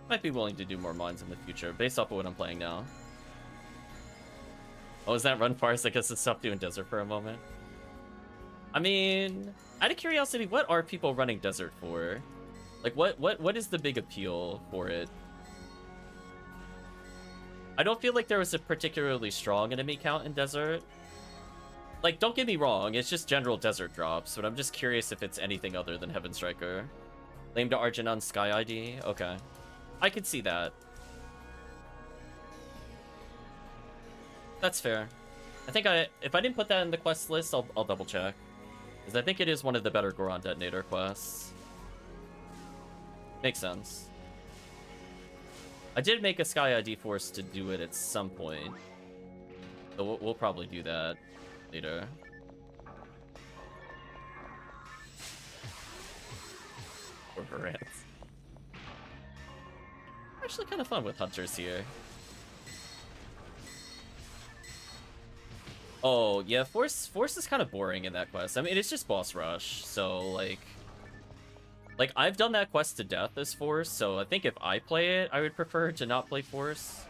A: Might be willing to do more mines in the future, based off of what I'm playing now. Oh, is that run Forest? I guess let's stop doing Desert for a moment. I mean, out of curiosity, what are people running Desert for? Like, what is the big appeal for it? I don't feel like there was a particularly strong enemy count in Desert. Like, don't get me wrong, it's just general Desert drops, but I'm just curious if it's anything other than Heaven Striker. Lame to Argent on Sky ID? Okay. I could see that. That's fair. I think if I didn't put that in the quest list, I'll double check. Because I think it is one of the better Goron Detonator quests. Makes sense. I did make a Sky ID Force to do it at some point. So we'll probably do that later. Rants. Actually kind of fun with hunters here. Oh, yeah, Force is kind of boring in that quest. I mean, it's just boss rush, so, like, I've done that quest to death as Force, so I think if I play it, I would prefer to not play Force.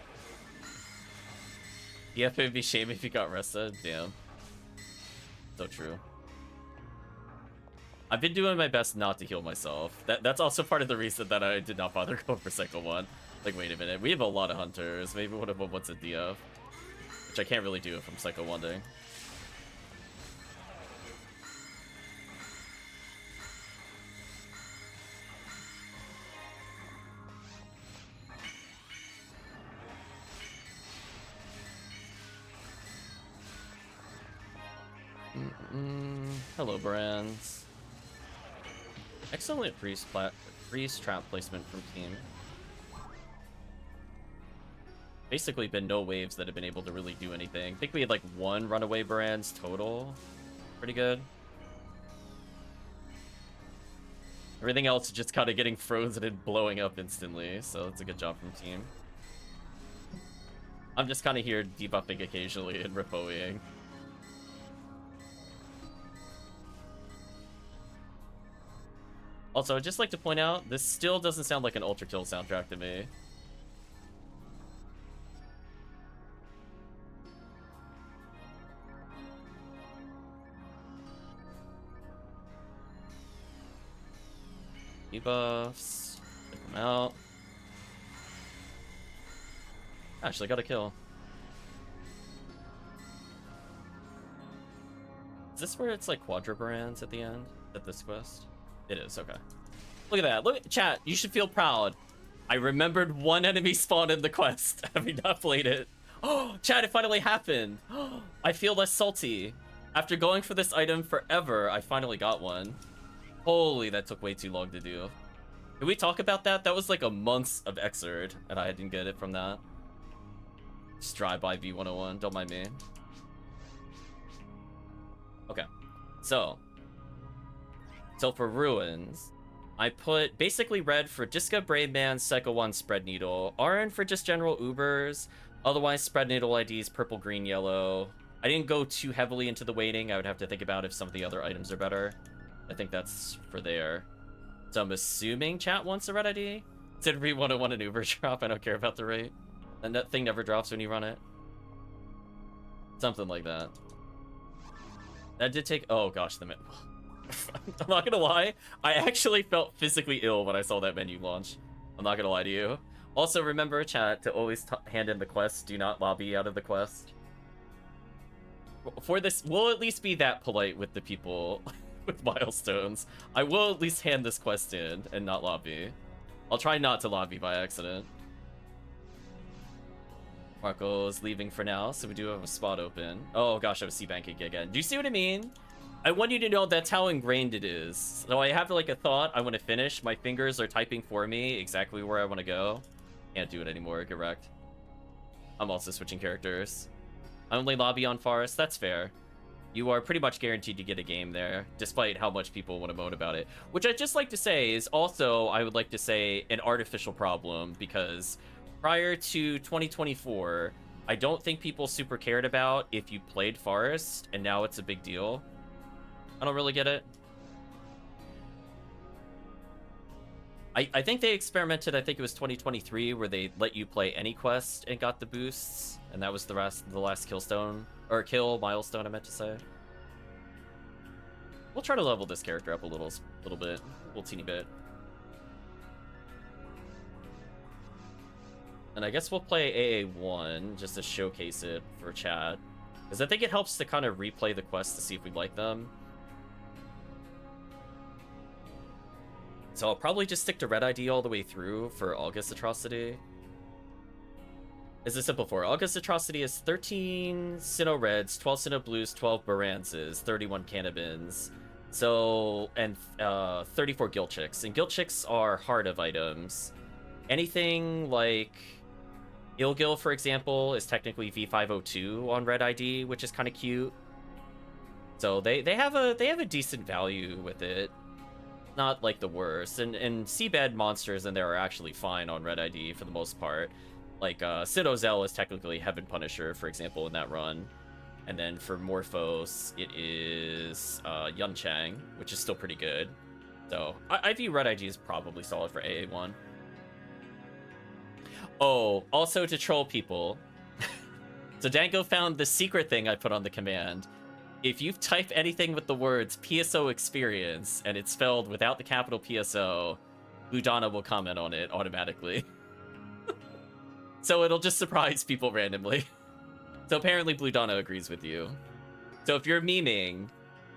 A: Yeah, it would be shame if you got rested. Damn. So true. I've been doing my best not to heal myself. That's also part of the reason that I did not bother going for Cycle 1. Like, wait a minute, we have a lot of hunters. Maybe one of them wants a DF. Which I can't really do if I'm Psycho 1-ing. Hello, brands. Excellent freeze trap placement from team. Basically been no waves that have been able to really do anything. I think we had like 1 runaway brands total. Pretty good. Everything else is just kind of getting frozen and blowing up instantly, so it's a good job from team. I'm just kind of here debuffing occasionally and repoing. Also, I'd just like to point out, this still doesn't sound like an Ultra Kill soundtrack to me. Debuffs. Take them out. Actually, got a kill. Is this where it's like Quadra brands at the end? At this quest? It is, okay. Look at that. Look at chat. You should feel proud. I remembered 1 enemy spawn in the quest, having not played it. Oh, chat, it finally happened. I feel less salty. After going for this item forever, I finally got one. Holy, that took way too long to do. Can we talk about that? That was like a month of Xrd, and I didn't get it from that. Just drive-by V101, don't mind me. Okay, so for Ruins, I put basically red for Jiska, Braveman, Psycho 1, Spread Needle, orange for just general Ubers, otherwise Spread Needle IDs, purple, green, yellow. I didn't go too heavily into the weighting. I would have to think about if some of the other items are better. I think that's for there. So I'm assuming chat wants a red ID? Did we want an Uber drop? I don't care about the rate. And that thing never drops when you run it. Something like that. That did take... Oh gosh, the menu. I'm not gonna lie. I actually felt physically ill when I saw that menu launch. I'm not gonna lie to you. Also, remember, chat, to always hand in the quest. Do not lobby out of the quest. For this, we'll at least be that polite with the people with milestones. I will at least hand this quest in and not lobby. I'll try not to lobby by accident. Marco's leaving for now, so we do have a spot open. Oh gosh, I was C-banking again. Do you see what I mean? I want you to know that's how ingrained it is. So I have like a thought I want to finish. My fingers are typing for me exactly where I want to go. Can't do it anymore, get wrecked. I'm also switching characters. I only lobby on Forest, that's fair. You are pretty much guaranteed to get a game there, despite how much people want to moan about it. Which I'd just like to say is also, I would like to say, an artificial problem, because prior to 2024, I don't think people super cared about if you played Forest, and now it's a big deal. I don't really get it. I think they experimented, I think it was 2023, where they let you play any quest and got the boosts, and that was the last killstone, or kill milestone, I meant to say. We'll try to level this character up a little bit, a little teeny bit. And I guess we'll play AA1 just to showcase it for chat. Because I think it helps to kind of replay the quests to see if we like them. So I'll probably just stick to Red ID all the way through for August Atrocity. It's a simple for August Atrocity is 13 Sinnoh Reds, 12 Sinnoh Blues, 12 Baranzas, 31 Cannabins. So, and 34 Guild Chicks. And Guild Chicks are Heart of items. Anything like Ilgil, for example, is technically V502 on Red ID, which is kind of cute. So they have a decent value with it. Not like the worst. And seabed monsters in there are actually fine on Red ID for the most part. Like Citozel is technically Heaven Punisher, for example, in that run. And then for Morphos, it is Yunchang, which is still pretty good. So I view Red IG as probably solid for AA1. Oh, also to troll people. So Dango found the secret thing I put on the command. If you type anything with the words PSO experience and it's spelled without the capital PSO, Ludana will comment on it automatically. So it'll just surprise people randomly. So apparently Ludana agrees with you. So if you're memeing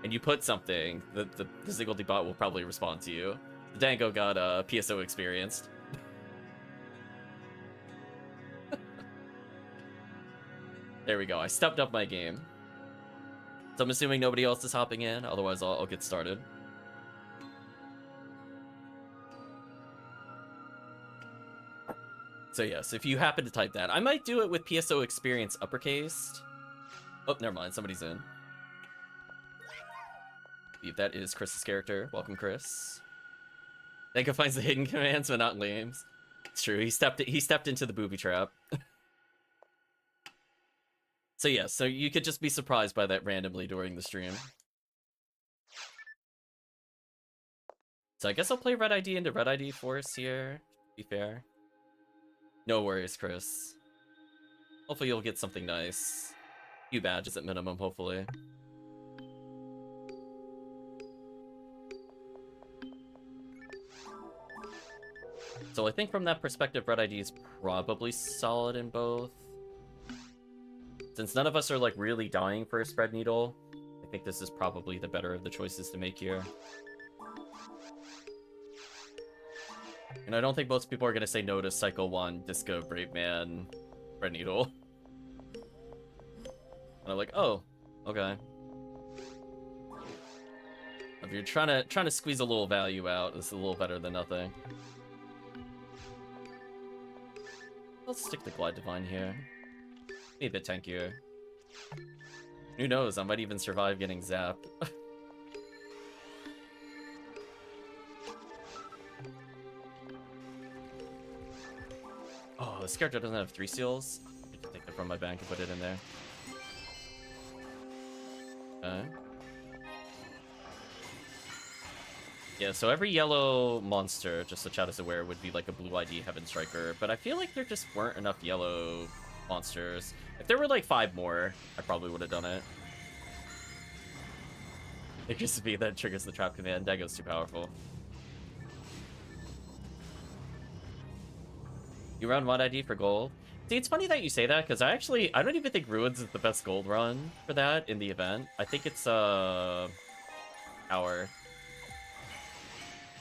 A: and you put something, the Ziggledy bot will probably respond to you. Dango got PSO experienced. There we go. I stepped up my game. So I'm assuming nobody else is hopping in. Otherwise, I'll get started. So yes, if you happen to type that, I might do it with PSO experience uppercased. Oh, never mind. Somebody's in. I believe that is Chris's character. Welcome, Chris. Dango finds the hidden commands, but not names. It's true. He stepped into the booby trap. So yeah, so you could just be surprised by that randomly during the stream. So I guess I'll play Red ID into Red ID Force here, to be fair. No worries, Chris. Hopefully you'll get something nice. A few badges at minimum, hopefully. So I think from that perspective, Red ID is probably solid in both. Since none of us are like really dying for a spread needle, I think this is probably the better of the choices to make here. And I don't think most people are going to say no to Cycle 1, Disco, Brave Man, spread needle. And I'm like, oh, okay. If you're trying to squeeze a little value out, this is a little better than nothing. Let's stick to Glide Divine here. Be a bit tankier. Who knows, I might even survive getting zapped. Oh, this character doesn't have 3 seals? I can take it from my bank and put it in there. Okay. Yeah, so every yellow monster, just so chat is aware, would be like a blue ID Heaven Striker, but I feel like there just weren't enough yellow monsters. If there were like 5 more, I probably would have done it. It used to be that triggers the trap command. Dago's too powerful. You run one ID for gold? See, it's funny that you say that, because I don't even think Ruins is the best gold run for that in the event. I think it's Power.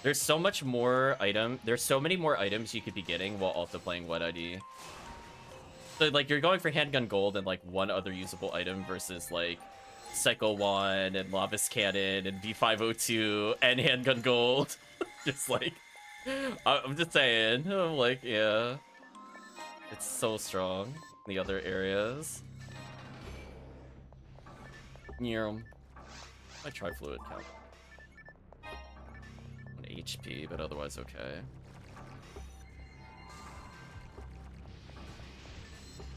A: There's so much more there's so many more items you could be getting while also playing Wet ID. So, like, you're going for Handgun Gold and, like, one other usable item versus, like, Cycle 1 and Lavis Cannon and V502 and Handgun Gold. Just, like, I'm just saying. I'm like, yeah. It's so strong in the other areas. Yeah. I try Fluid Count. 1 HP, but otherwise okay.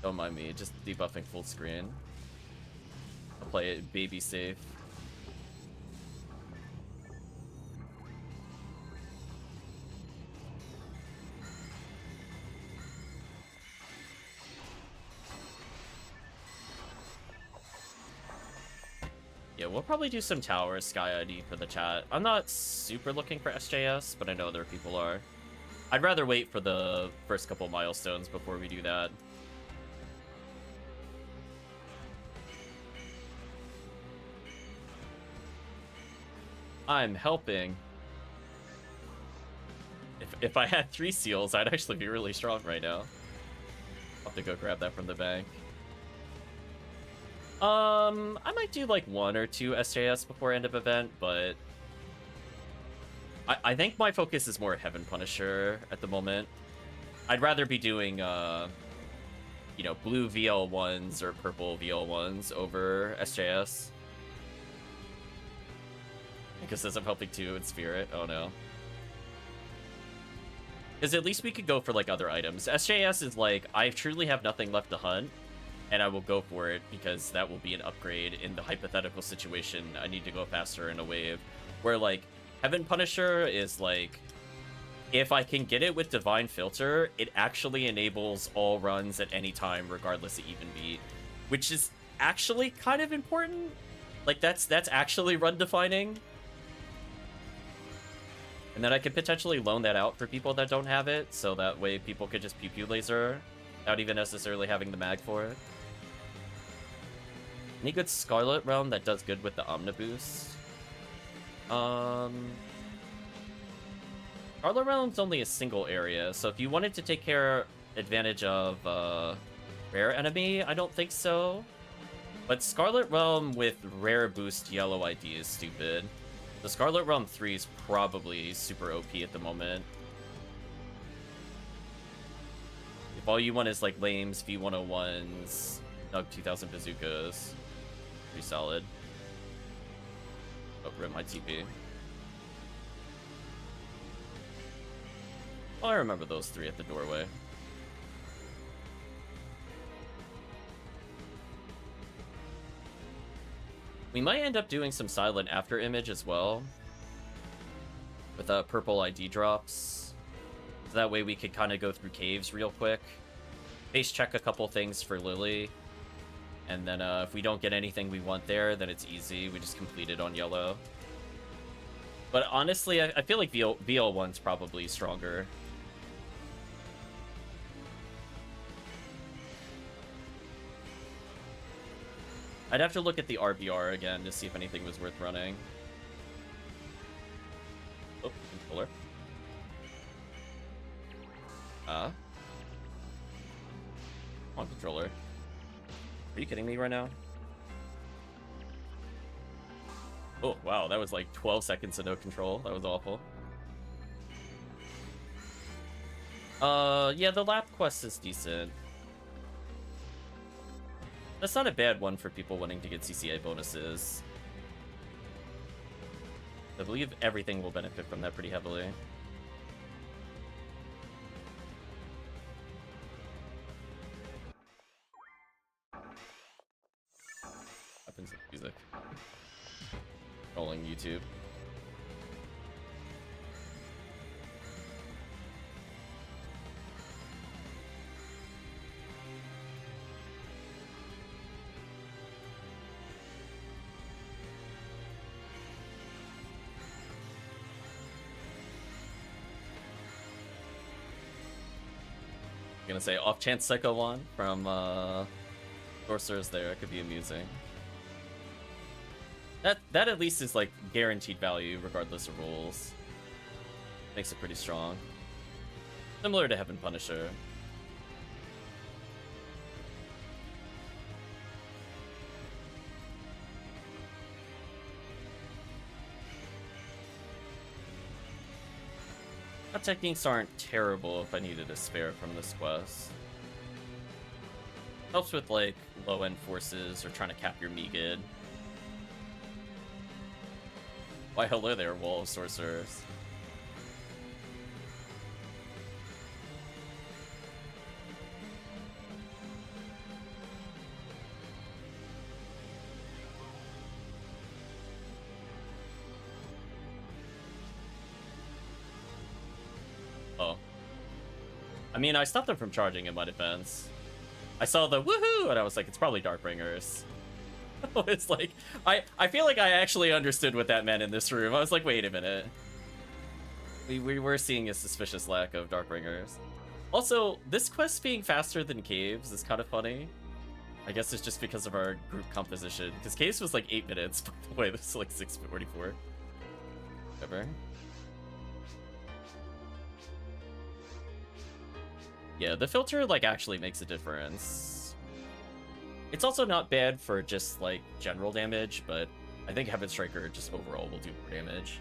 A: Don't mind me, just debuffing full screen. I'll play it baby safe. Yeah, Yeah, we'll probably do some tower Sky ID for the chat. I'm not super looking for SJS, but I know other people are. I'd rather wait for the first couple milestones before we do that. I'm helping. If I had 3 seals, I'd actually be really strong right now. I'll have to go grab that from the bank. I might do like 1 or 2 SJS before end of event, but I think my focus is more Heaven Punisher at the moment. I'd rather be doing, you know, blue VL1s or purple VL1s over SJS. Because says I'm helping too in Spirit. Oh no. Because at least we could go for like other items. SJS is like, I truly have nothing left to hunt, and I will go for it because that will be an upgrade in the hypothetical situation. I need to go faster in a wave. Where like, Heaven Punisher is like, if I can get it with Divine Filter, it actually enables all runs at any time, regardless of even beat. Which is actually kind of important. Like, that's actually run defining. And then I could potentially loan that out for people that don't have it, so that way people could just pew-pew laser without even necessarily having the mag for it. Any good Scarlet Realm that does good with the Omniboost? Scarlet Realm's only a single area, so if you wanted to take advantage of rare enemy, I don't think so. But Scarlet Realm with rare boost yellow ID is stupid. The Scarlet Realm 3 is probably super OP at the moment. If all you want is like lames, V101s, Nug 2000 bazookas, pretty solid. Oh, rip my TP. Oh, I remember those 3 at the doorway. We might end up doing some silent after image as well. With purple ID drops. So that way we could kind of go through caves real quick. Base check a couple things for Lily. And then if we don't get anything we want there, then it's easy. We just complete it on yellow. But honestly, I feel like VL1's probably stronger. I'd have to look at the RBR again to see if anything was worth running. Oh, controller. Come on, controller. Are you kidding me right now? Oh, wow, that was like 12 seconds of no control. That was awful. Yeah, the lap quest is decent. That's not a bad one for people wanting to get CCA bonuses. I believe everything will benefit from that pretty heavily. Happens with music. Rolling YouTube. Gonna say off chance Psycho 1 from Sorcerer's there. It could be amusing. That at least is like guaranteed value regardless of rules. Makes it pretty strong. Similar to Heaven Punisher. Techniques aren't terrible if I needed a spare from this quest. Helps with like low-end forces or trying to cap your Megid. Why hello there, Wall of Sorcerers. I mean, I stopped them from charging in my defense. I saw the woohoo, and I was like, it's probably Darkbringers. It's like, I feel like I actually understood what that meant in this room. I was like, wait a minute. We were seeing a suspicious lack of Darkbringers. Also, this quest being faster than Caves is kind of funny. I guess it's just because of our group composition. Because Caves was like 8 minutes, by the way, this is like 6:44. Whatever. Yeah, the filter like actually makes a difference. It's also not bad for just like general damage, but I think Heaven Striker just overall will do more damage.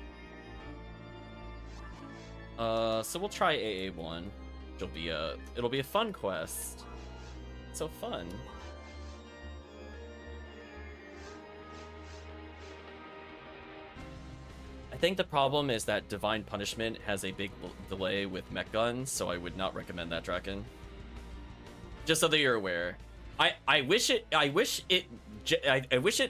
A: So we'll try AA1. It'll be a fun quest. So fun. I think the problem is that Divine Punishment has a big delay with mech guns, so I would not recommend that Draken. Just so that you're aware. I wish it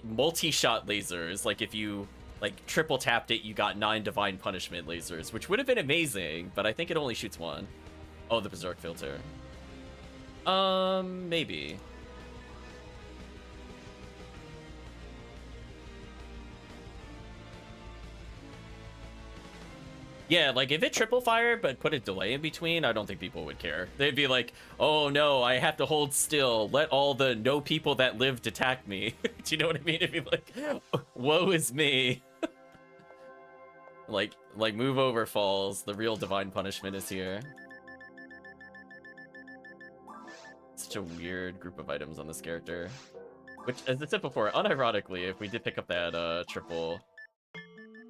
A: multi-shot lasers. Like if you like triple tapped it, you got 9 Divine Punishment lasers, which would have been amazing, but I think it only shoots 1. Oh, the Berserk filter. Maybe. Yeah, like if it triple fired but put a delay in between, I don't think people would care. They'd be like, oh no, I have to hold still. Let all the no people that lived attack me. Do you know what I mean? It'd be like, woe is me. like move over, Falls. The real Divine Punishment is here. Such a weird group of items on this character. Which, as I said before, unironically, if we did pick up that triple...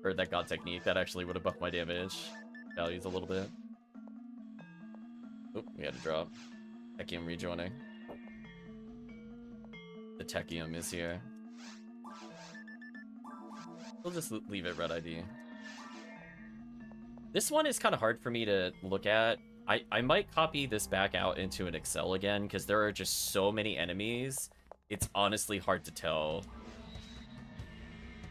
A: or that God Technique, that actually would have buffed my damage values a little bit. Oop, we had to drop. Tekkium rejoining. The Tekkium is here. We'll just leave it red ID. This one is kind of hard for me to look at. I might copy this back out into an Excel again, because there are just so many enemies. It's honestly hard to tell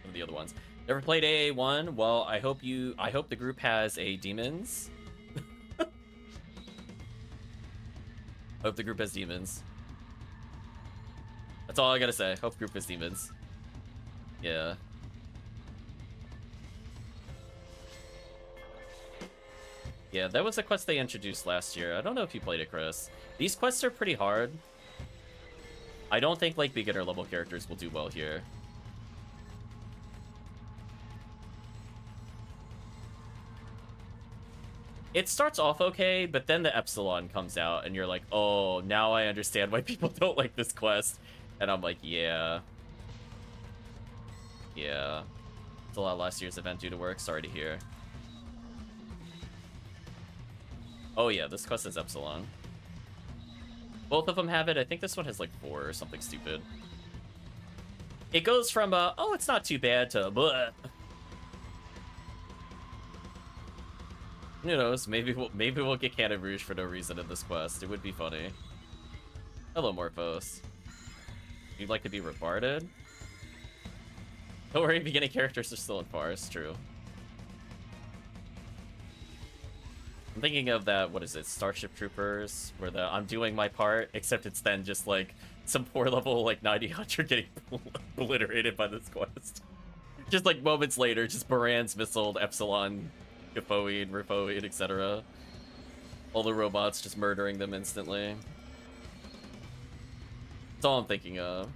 A: from the other ones. Never played AA1? Well, I hope the group has a demons. Hope the group has demons. That's all I gotta say. Hope group has demons. Yeah. Yeah, that was a quest they introduced last year. I don't know if you played it, Chris. These quests are pretty hard. I don't think like beginner level characters will do well here. It starts off okay, but then the Epsilon comes out, and you're like, oh, now I understand why people don't like this quest. And I'm like, yeah. Yeah. It's a lot of last year's event due to work. Sorry to hear. Oh yeah, this quest is Epsilon. Both of them have it. I think this one has like 4 or something stupid. It goes from, oh, it's not too bad to, bleh. Who knows? Maybe we'll get Cannon Rouge for no reason in this quest. It would be funny. Hello, Morphos. You'd like to be retarded? Don't worry, beginning characters are still in Forest. True. I'm thinking of that. What is it? Starship Troopers, where I'm doing my part, except it's then just like some poor level like 90 hunter getting obliterated by this quest. Just like moments later, just Baran's missiled Epsilon. Gafoid, Rifoid, etc. All the robots just murdering them instantly. That's all I'm thinking of.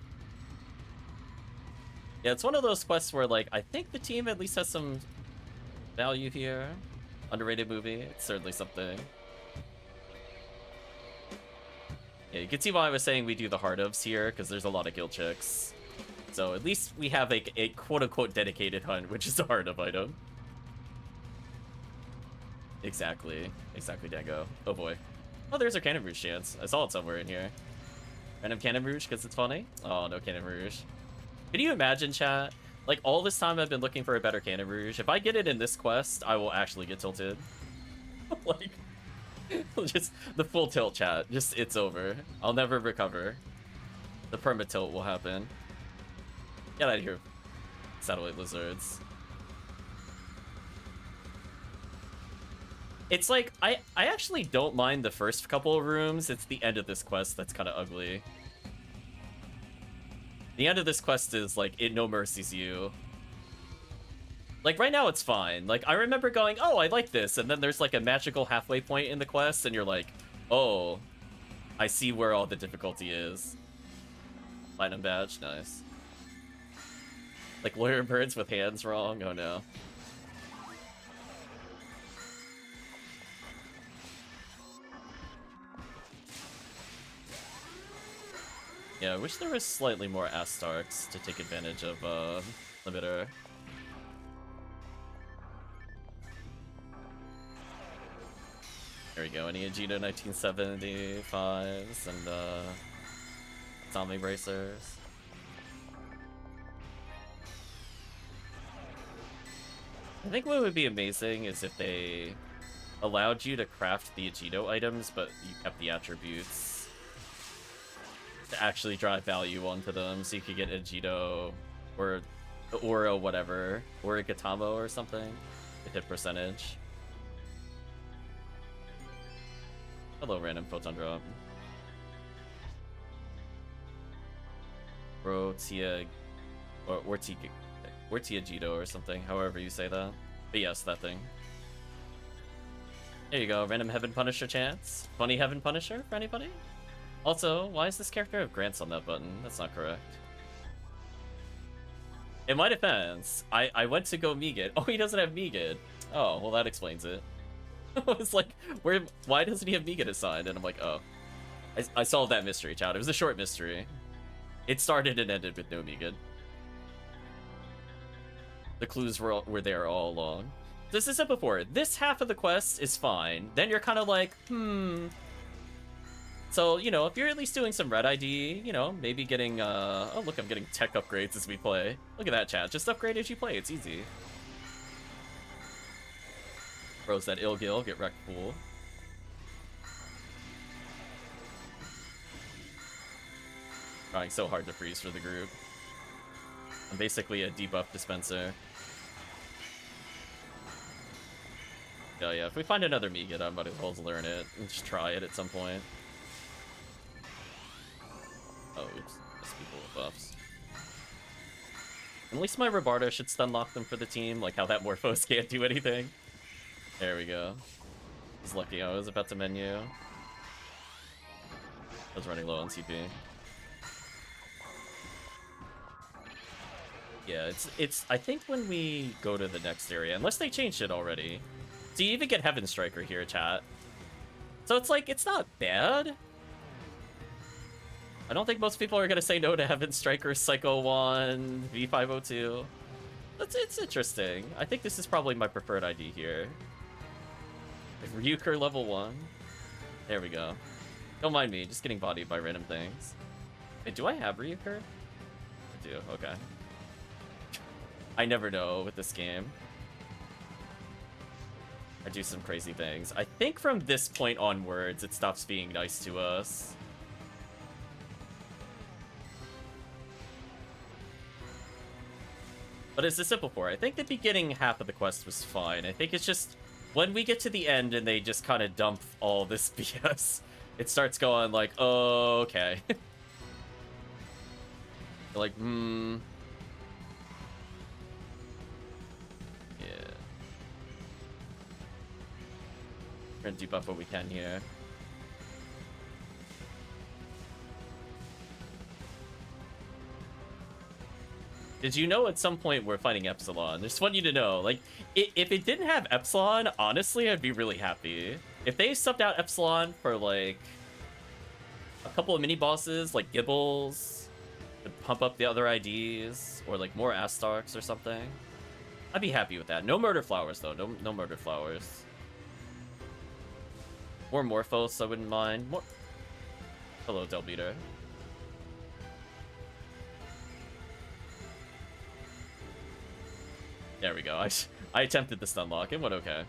A: Yeah, it's one of those quests where, like, I think the team at least has some value here. Underrated movie. It's certainly something. Yeah, you can see why I was saying we do the hard ofs here, because there's a lot of kill checks. So at least we have a quote-unquote dedicated hunt, which is a hard of item. Exactly, Dango. Oh boy. Oh, there's our Cannon Rouge chance. I saw it somewhere in here. Random Cannon Rouge because it's funny? Oh, no Cannon Rouge. Can you imagine, chat? Like, all this time I've been looking for a better Cannon Rouge. If I get it in this quest, I will actually get tilted. Like, just the full tilt, chat. Just, it's over. I'll never recover. The perma tilt will happen. Get out of here, satellite lizards. It's like, I actually don't mind the first couple of rooms. It's the end of this quest that's kind of ugly. The end of this quest is, like, it no mercies you. Like, right now it's fine. Like, I remember going, oh, I like this, and then there's, like, a magical halfway point in the quest, and you're like, oh, I see where all the difficulty is. Platinum badge, nice. Like, lawyer birds with hands wrong? Oh, no. Yeah, I wish there was slightly more Astarks to take advantage of, limiter. There we go, any Agito 1975s and, zombie bracers. I think what would be amazing is if they allowed you to craft the Agito items, but you kept the attributes to actually drive value onto them, so you could get Agito or Aura whatever, or a Gatamo or something, with hit percentage. Hello, random photon drop. Ortia Jito or something, however you say that. But yes, that thing. There you go, random Heaven Punisher chance. Funny Heaven Punisher for anybody? Also, why does this character have grants on that button? That's not correct. In my defense, I went to go Meagid. Oh, he doesn't have Meagid. Oh, well that explains it. I was like, why doesn't he have Meagid assigned? And I'm like, oh. I solved that mystery, chat. It was a short mystery. It started and ended with no Meagid. The clues were there all along. This is it before. This half of the quest is fine. Then you're kind of like, So, you know, if you're at least doing some red ID, you know, maybe getting, oh look, I'm getting tech upgrades as we play. Look at that, chat. Just upgrade as you play. It's easy. Bros that Ilgil, get wrecked fool. Trying so hard to freeze for the group. I'm basically a debuff dispenser. Oh yeah, if we find another Meagid, I might as well learn it and just try it at some point. Oh, oops. Just people with buffs. At least my Robardo should stun lock them for the team, like how that Morphos can't do anything. There we go. I was lucky, I was about to menu. I was running low on CP. Yeah, it's I think when we go to the next area, unless they changed it already. So you even get Heaven Striker here, chat. So it's like, it's not bad. I don't think most people are gonna say no to Heaven Striker, Psycho 1, V502. It's interesting. I think this is probably my preferred ID here. Like Ryuker level 1. There we go. Don't mind me, just getting bodied by random things. Wait, do I have Ryuker? I do, okay. I never know with this game. I do some crazy things. I think from this point onwards, it stops being nice to us. But as I said before, I think the beginning half of the quest was fine. I think it's just when we get to the end and they just kind of dump all this BS, it starts going like, oh, okay. Like, yeah. We're gonna debuff what we can here. Did you know at some point we're fighting Epsilon? I just want you to know, like, if it didn't have Epsilon, honestly, I'd be really happy. If they subbed out Epsilon for, like, a couple of mini-bosses, like Gibbles, to pump up the other IDs, or, like, more Astarks or something, I'd be happy with that. No Murder Flowers, though. No Murder Flowers. More Morphos, I wouldn't mind. More... Hello, Delbeater. There we go. I attempted the stun lock. It went okay.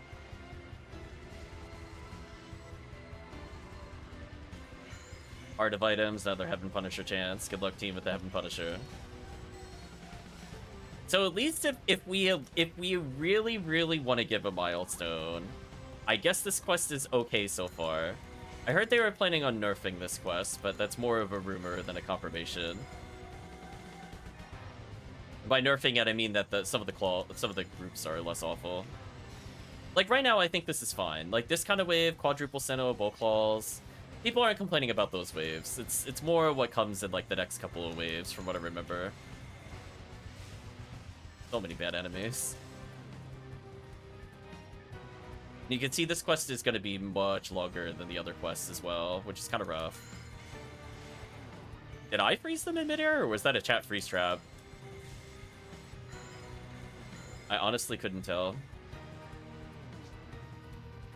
A: Art of items, another Heaven Punisher chance. Good luck, team, with the Heaven Punisher. So at least if we really, really want to give a milestone, I guess this quest is okay so far. I heard they were planning on nerfing this quest, but that's more of a rumor than a confirmation. By nerfing it, I mean that some of the groups are less awful. Like, right now, I think this is fine. Like, this kind of wave, quadruple Sinnoh, bow claws, people aren't complaining about those waves. It's more what comes in, like, the next couple of waves, from what I remember. So many bad enemies. You can see this quest is going to be much longer than the other quests as well, which is kind of rough. Did I freeze them in midair, or was that a chat freeze trap? I honestly couldn't tell.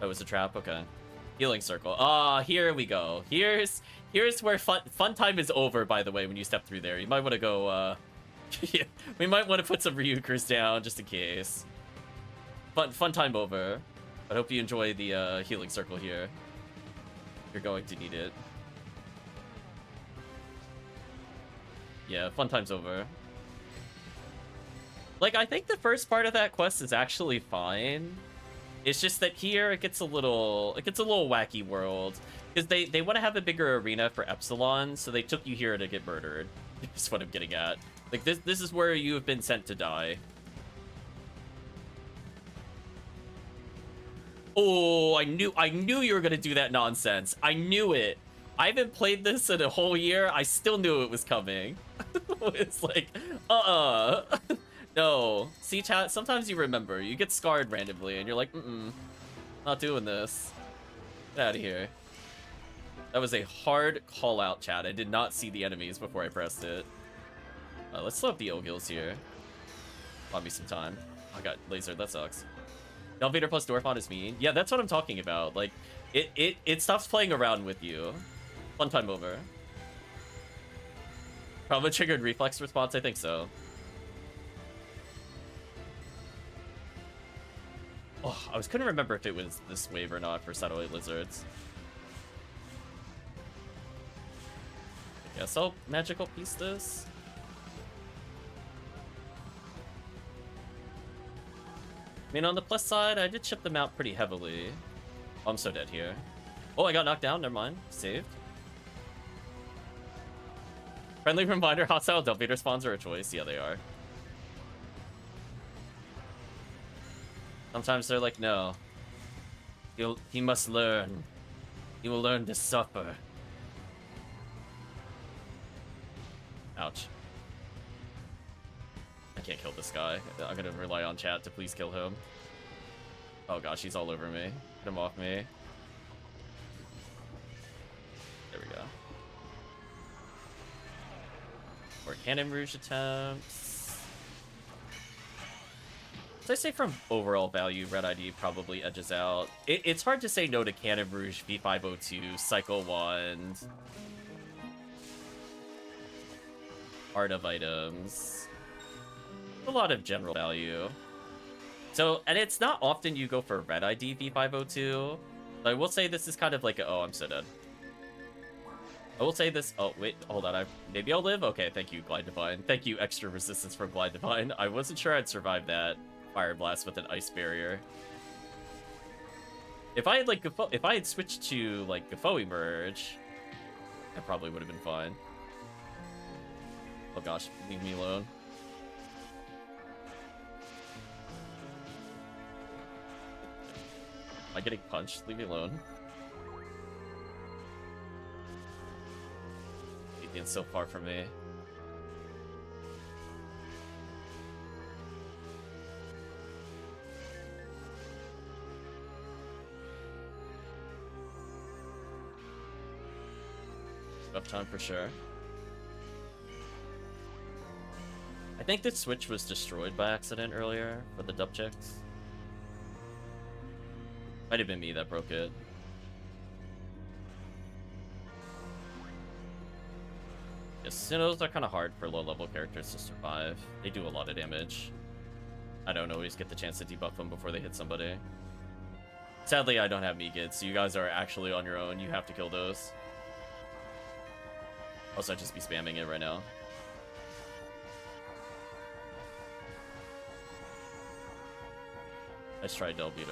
A: Oh, it was a trap? Okay. Healing circle. Ah, here we go. Here's where fun time is over, by the way, when you step through there. You might want to go, yeah, we might want to put some Ryukers down, just in case. Fun time over. I hope you enjoy the healing circle here. You're going to need it. Yeah, fun time's over. Like, I think the first part of that quest is actually fine. It's just that here it gets a little wacky world. Because they want to have a bigger arena for Epsilon, so they took you here to get murdered. That's what I'm getting at. Like, this is where you have been sent to die. Oh, I knew you were gonna do that nonsense. I knew it. I haven't played this in a whole year. I still knew it was coming. It's like, no. See, chat, sometimes you remember. You get scarred randomly, and you're like, not doing this. Get out of here. That was a hard call-out, chat. I did not see the enemies before I pressed it. Let's slow up the Ogils here. Bought me some time. I got lasered. That sucks. Velveater plus Dwarfon is mean. Yeah, that's what I'm talking about. Like, it stops playing around with you. Fun time over. Probably triggered reflex response, I think so. Oh, I couldn't remember if it was this wave or not for satellite lizards. I guess I'll magical piece this. I mean, on the plus side, I did chip them out pretty heavily. Oh, I'm so dead here. Oh, I got knocked down. Never mind. Saved. Friendly reminder, hostile Velveater spawns are a choice. Yeah, they are. Sometimes they're like, no. He must learn. He will learn to suffer. Ouch. I can't kill this guy. I'm gonna rely on chat to please kill him. Oh gosh, he's all over me. Get him off me. There we go. More Cannon Rouge attempts. So I say from overall value, Red ID probably edges out. It's hard to say no to Cannon Rouge, V502, Cycle Wand, Art of Items. A lot of general value. So, and it's not often you go for Red ID V502. But I will say this is kind of like a, oh, I'm so dead. I will say this, oh, wait, hold on, maybe I'll live? Okay, thank you, Glide Divine. Thank you, extra resistance from Glide Divine. I wasn't sure I'd survive that Fire Blast with an Ice Barrier. If I had, like, if I had switched to, like, Gafo Emerge, I probably would have been fine. Oh gosh, leave me alone. Am I getting punched? Leave me alone. It's so far from me. Rough time for sure. I think this switch was destroyed by accident earlier for the dub checks. Might have been me that broke it. Yeah, Sinnohs are kind of hard for low-level characters to survive. They do a lot of damage. I don't always get the chance to debuff them before they hit somebody. Sadly, I don't have Megid, so you guys are actually on your own. You have to kill those. Also, I'd just be spamming it right now. Let's try Del Beater.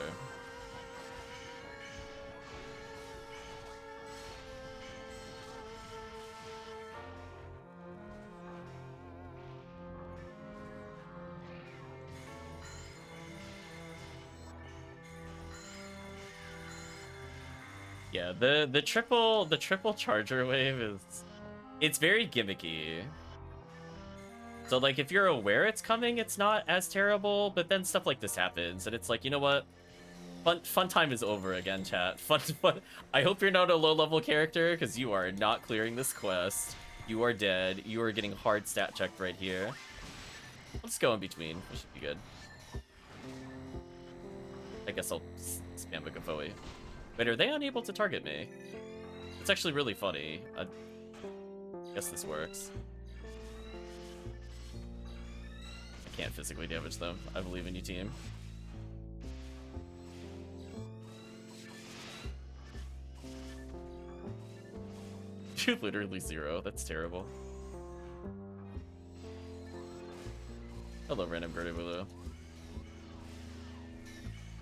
A: Yeah, the triple charger wave it's very gimmicky. So like if you're aware it's coming, it's not as terrible, but then stuff like this happens and it's like, you know what? Fun time is over again, chat. Fun. I hope you're not a low-level character, because you are not clearing this quest. You are dead. You are getting hard stat checked right here. Let's go in between. We should be good. I guess I'll spam a Gavoe. Wait, are they unable to target me? It's actually really funny. I guess this works. I can't physically damage them. I believe in you, team. Literally 0. That's terrible. Hello, random birdie blue. I'm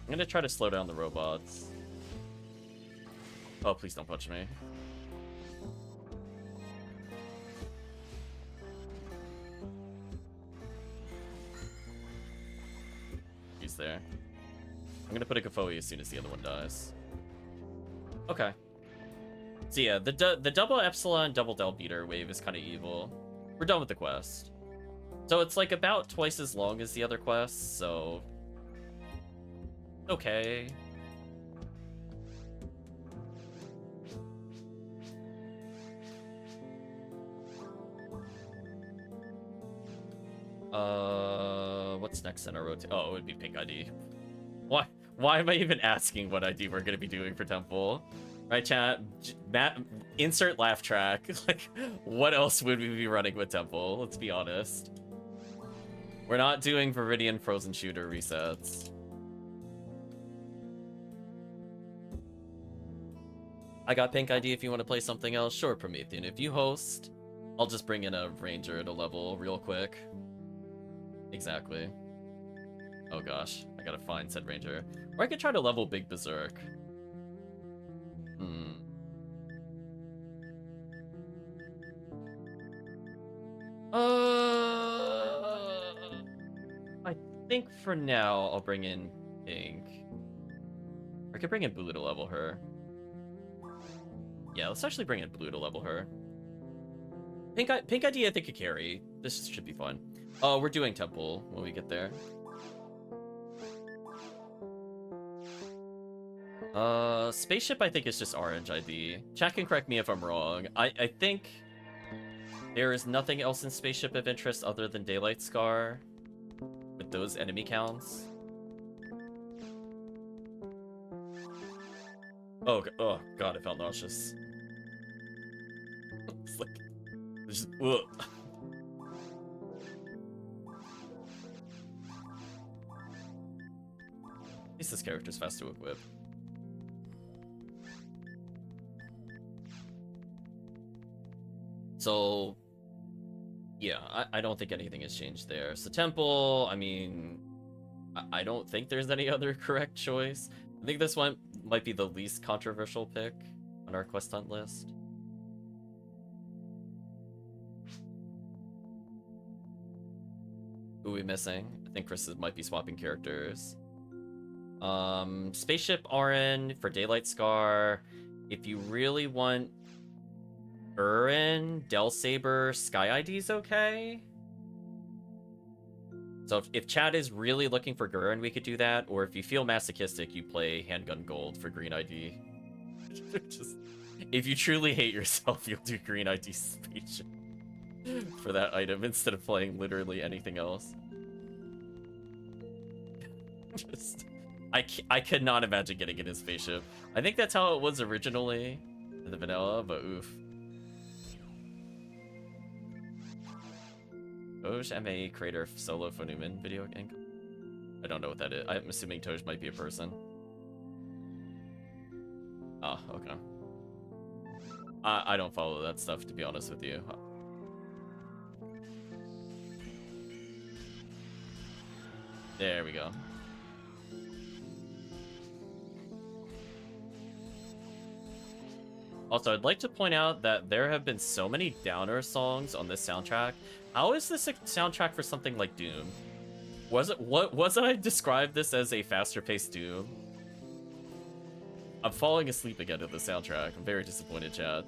A: gonna try to slow down the robots. Oh, please don't punch me. He's there. I'm gonna put a Gavoe as soon as the other one dies. Okay. So yeah, the double Epsilon, double Del beater wave is kind of evil. We're done with the quest. So it's like about twice as long as the other quests, so... okay. What's next in our rotation? Oh, it would be pink ID. Why am I even asking what ID we're gonna be doing for Temple? Right, chat? Matt, insert laugh track. Like, what else would we be running with Temple? Let's be honest. We're not doing Viridian Frozen Shooter resets. I got pink ID if you want to play something else. Sure, Promethean. If you host, I'll just bring in a ranger at a level real quick. Exactly. Oh gosh, I gotta find said ranger. Or I could try to level Big Berserk. I think for now I'll bring in pink. Or I could bring in blue to level her. Yeah, let's actually bring in blue to level her. Pink ID I think could carry. This should be fun. Oh, we're doing Temple when we get there. Spaceship I think is just orange ID. Chat can correct me if I'm wrong. I think there is nothing else in Spaceship of interest other than Daylight Scar with those enemy counts. Oh god, I felt nauseous. It's like, it's just, ugh. At least this character's fast to equip. So, yeah, I don't think anything has changed there. So Temple, I mean, I don't think there's any other correct choice. I think this one might be the least controversial pick on our quest hunt list. Who are we missing? I think Chris might be swapping characters. Spaceship RN for Daylight Scar. If you really want Urin, Del Saber, Sky ID's okay. So if chat is really looking for Gurren, we could do that. Or if you feel masochistic, you play Handgun Gold for Green ID. Just, if you truly hate yourself, you'll do Green ID Spaceship for that item instead of playing literally anything else. Just, I could not imagine getting in his spaceship. I think that's how it was originally in the vanilla, but oof. Toj MA creator solo for Newman video game. I don't know what that is. I'm assuming Toj might be a person. Oh, okay. I don't follow that stuff, to be honest with you. There we go. Also, I'd like to point out that there have been so many downer songs on this soundtrack. How is this a soundtrack for something like Doom? Wasn't I described this as a faster paced Doom? I'm falling asleep again to the soundtrack. I'm very disappointed, Chad.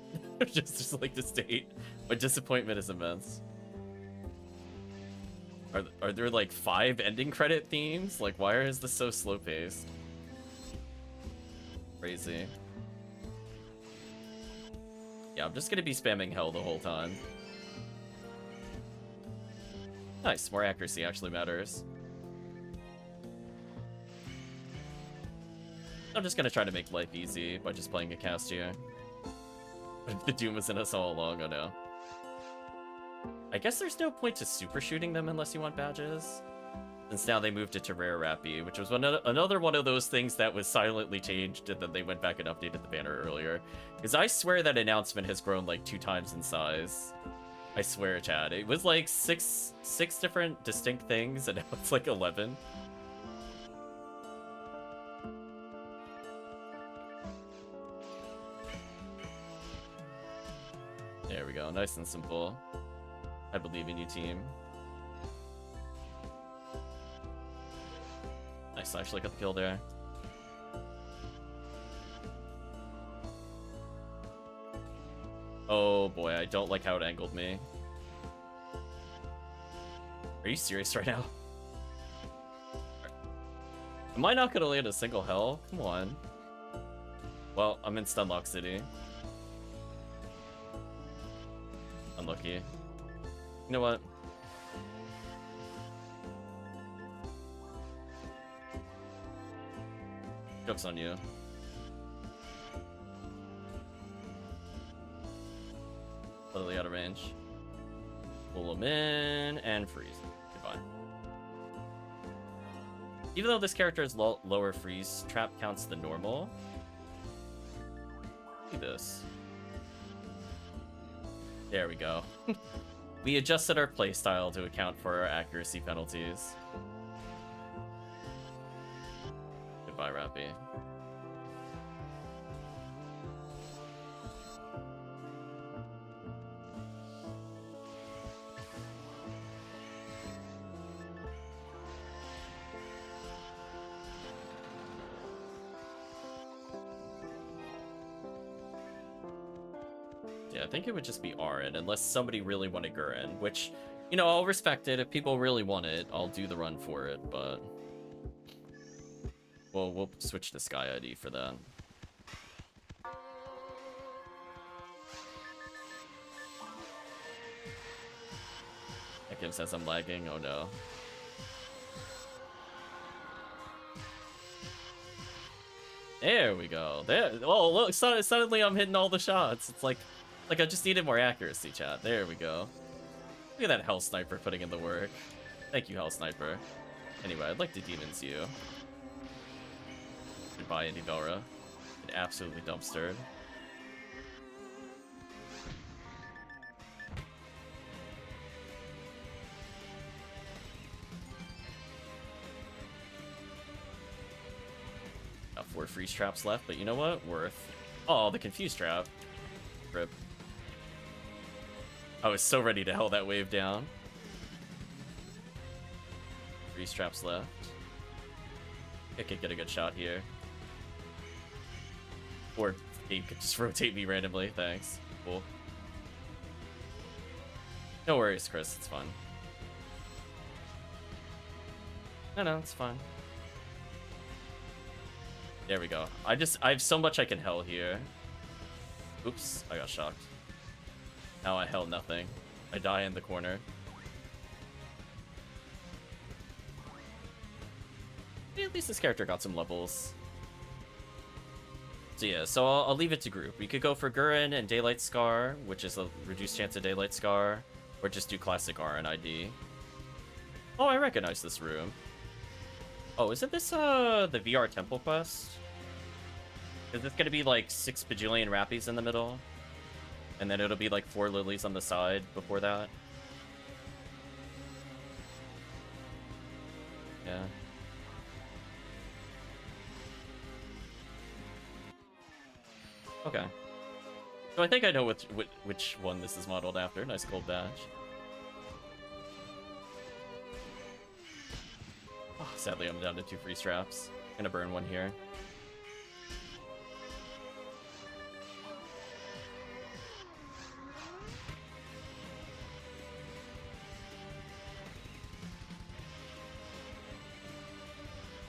A: just like the state. My disappointment is immense. Are there like 5 ending credit themes? Like, why is this so slow paced? Crazy. Yeah, I'm just gonna be spamming hell the whole time. Nice, more accuracy actually matters. I'm just gonna try to make life easy by just playing a cast here. But the Doom was in us all along, oh no. I guess there's no point to super shooting them unless you want badges. Since now they moved it to Rare Rappy, which was another one of those things that was silently changed and then they went back and updated the banner earlier. Because I swear that announcement has grown like 2 times in size. I swear, Chad. It was like six different distinct things and now it's like 11. There we go, nice and simple. I believe in you, team. Nice, I actually got the kill there. Oh boy, I don't like how it angled me. Are you serious right now? Am I not gonna land a single hell? Come on. Well, I'm in Stunlock City. Unlucky. You know what? Joke's on you. Totally out of range. Pull him in and freeze. Goodbye. Even though this character's lower freeze trap counts the normal. Look at this. There we go. We adjusted our playstyle to account for our accuracy penalties. Goodbye, Rappy. Yeah, I think it would just be Arin, unless somebody really wanted Gurren, which, you know, I'll respect it. If people really want it, I'll do the run for it, but... Well, we'll switch to Sky ID for that. Tekkium says I'm lagging, oh no. There we go. There. Oh, look, suddenly I'm hitting all the shots. It's like I just needed more accuracy, chat. There we go. Look at that Hell Sniper putting in the work. Thank you, Hell Sniper. Anyway, I'd like to Demons you. Goodbye, Indy Belra. It absolutely dumpstered. Got 4 freeze traps left, but you know what? Worth. Oh, the confused trap. Rip. I was so ready to hell that wave down. Freeze traps left. I could get a good shot here. Or Gabe could just rotate me randomly. Thanks. Cool. No worries, Chris. It's fun. No, it's fine. There we go. I have so much I can hell here. Oops, I got shocked. Now I hell nothing. I die in the corner. At least this character got some levels. So yeah, so I'll leave it to group. We could go for Gurren and Daylight Scar, which is a reduced chance of Daylight Scar, or just do classic RNID. Oh, I recognize this room. Oh, isn't this the VR temple quest? Is this gonna be like 6 bajillion Rappies in the middle? And then it'll be like 4 lilies on the side before that? Yeah. Okay. So I think I know which one this is modeled after. Nice gold badge. Oh, sadly, I'm down to 2 freeze traps. Gonna burn one here.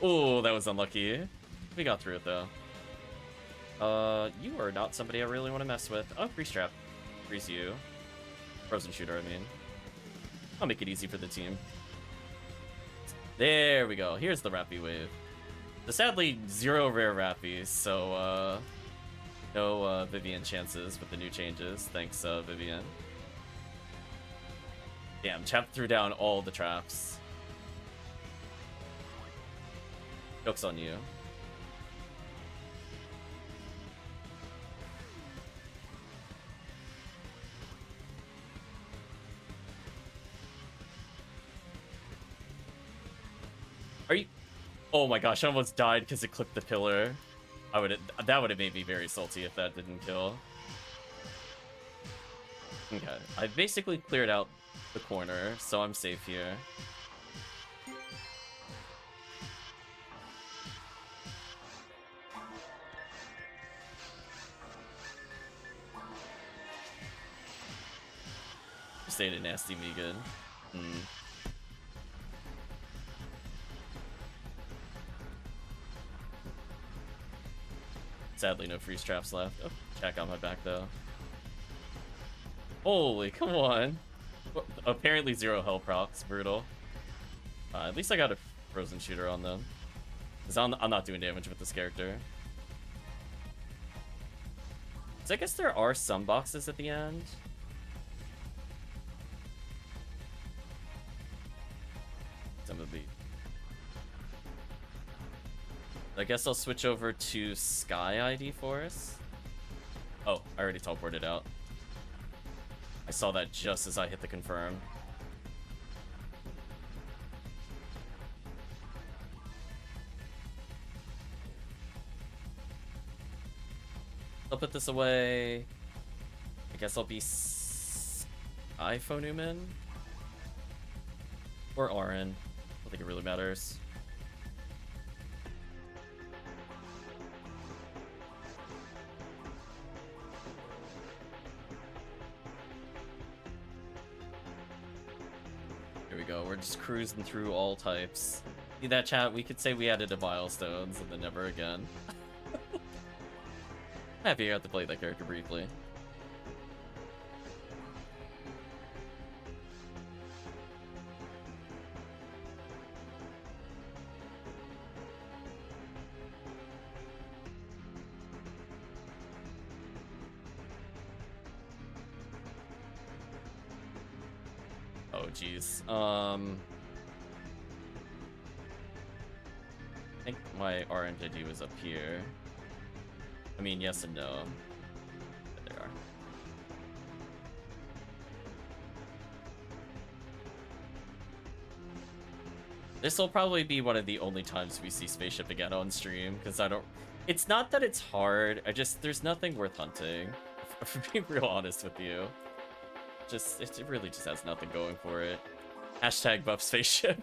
A: Oh, that was unlucky. We got through it, though. You are not somebody I really want to mess with. Oh, Grease Trap. Grease you. Frozen Shooter, I mean. I'll make it easy for the team. There we go. Here's the Rappy wave. So sadly, 0 rare Rappies, so, no, Vivian chances with the new changes. Thanks, Vivian. Damn, Chap threw down all the traps. Joke's on you. Are you... Oh my gosh, I almost died because it clipped the pillar. That would have made me very salty if that didn't kill. Okay, I basically cleared out the corner, so I'm safe here. Just ate a nasty vegan. Sadly, no freeze traps left. Oh, Jack on my back, though. Holy, come on. Well, apparently 0 hell procs. Brutal. At least I got a frozen shooter on them. Because I'm not doing damage with this character. So I guess there are some boxes at the end. Some of the... I guess I'll switch over to Sky ID Forest. Oh, I already teleported out. I saw that just as I hit the confirm. I'll put this away. I guess I'll be iPhone Newman or RN. I don't think it really matters. Here we go. We're just cruising through all types. See that, chat? We could say we added a milestones and then never again. I'm happy I got to play that character briefly. Oh, jeez. I think my RNJD was up here. I mean, yes and no. But there are. This will probably be one of the only times we see Spaceship again on stream, because I don't... It's not that it's hard, there's nothing worth hunting. For being real honest with you. It really just has nothing going for it. Hashtag buff Spaceship.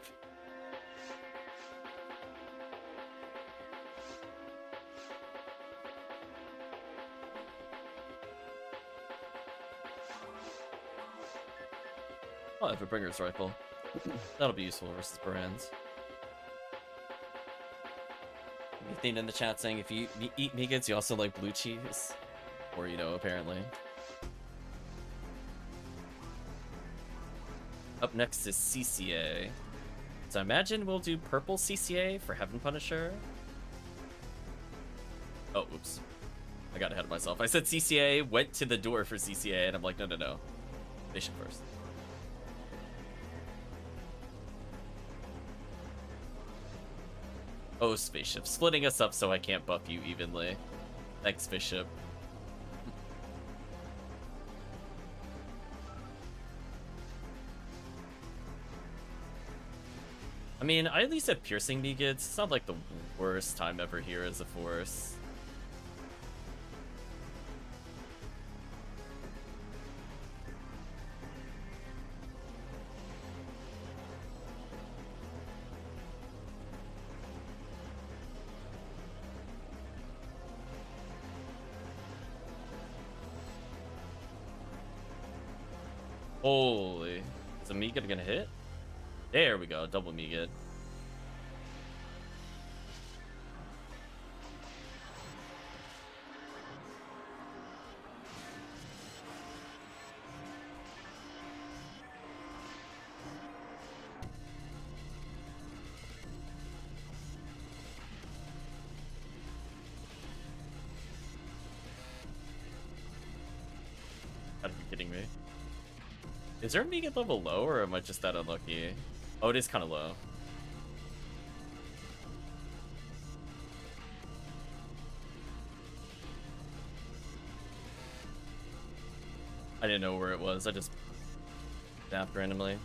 A: Oh, I have a Bringer's Rifle. That'll be useful versus brands. Anything in the chat saying if you eat Megans, you also like blue cheese? Or, you know, apparently. Up next is CCA. So I imagine we'll do purple CCA for Heaven Punisher. Oh, oops. I got ahead of myself. I said CCA, went to the door for CCA, and I'm like, no. Spaceship first. Oh, Spaceship. Splitting us up so I can't buff you evenly. Thanks, Spaceship. I mean, I at least have piercing Megans. It's not like the worst time ever here as a force. Holy. Is a Megan gonna hit? There we go, double Megan. kidding me? Is there a Megan level low, or am I just that unlucky? Oh, it is kind of low. I didn't know where it was. I just zapped randomly.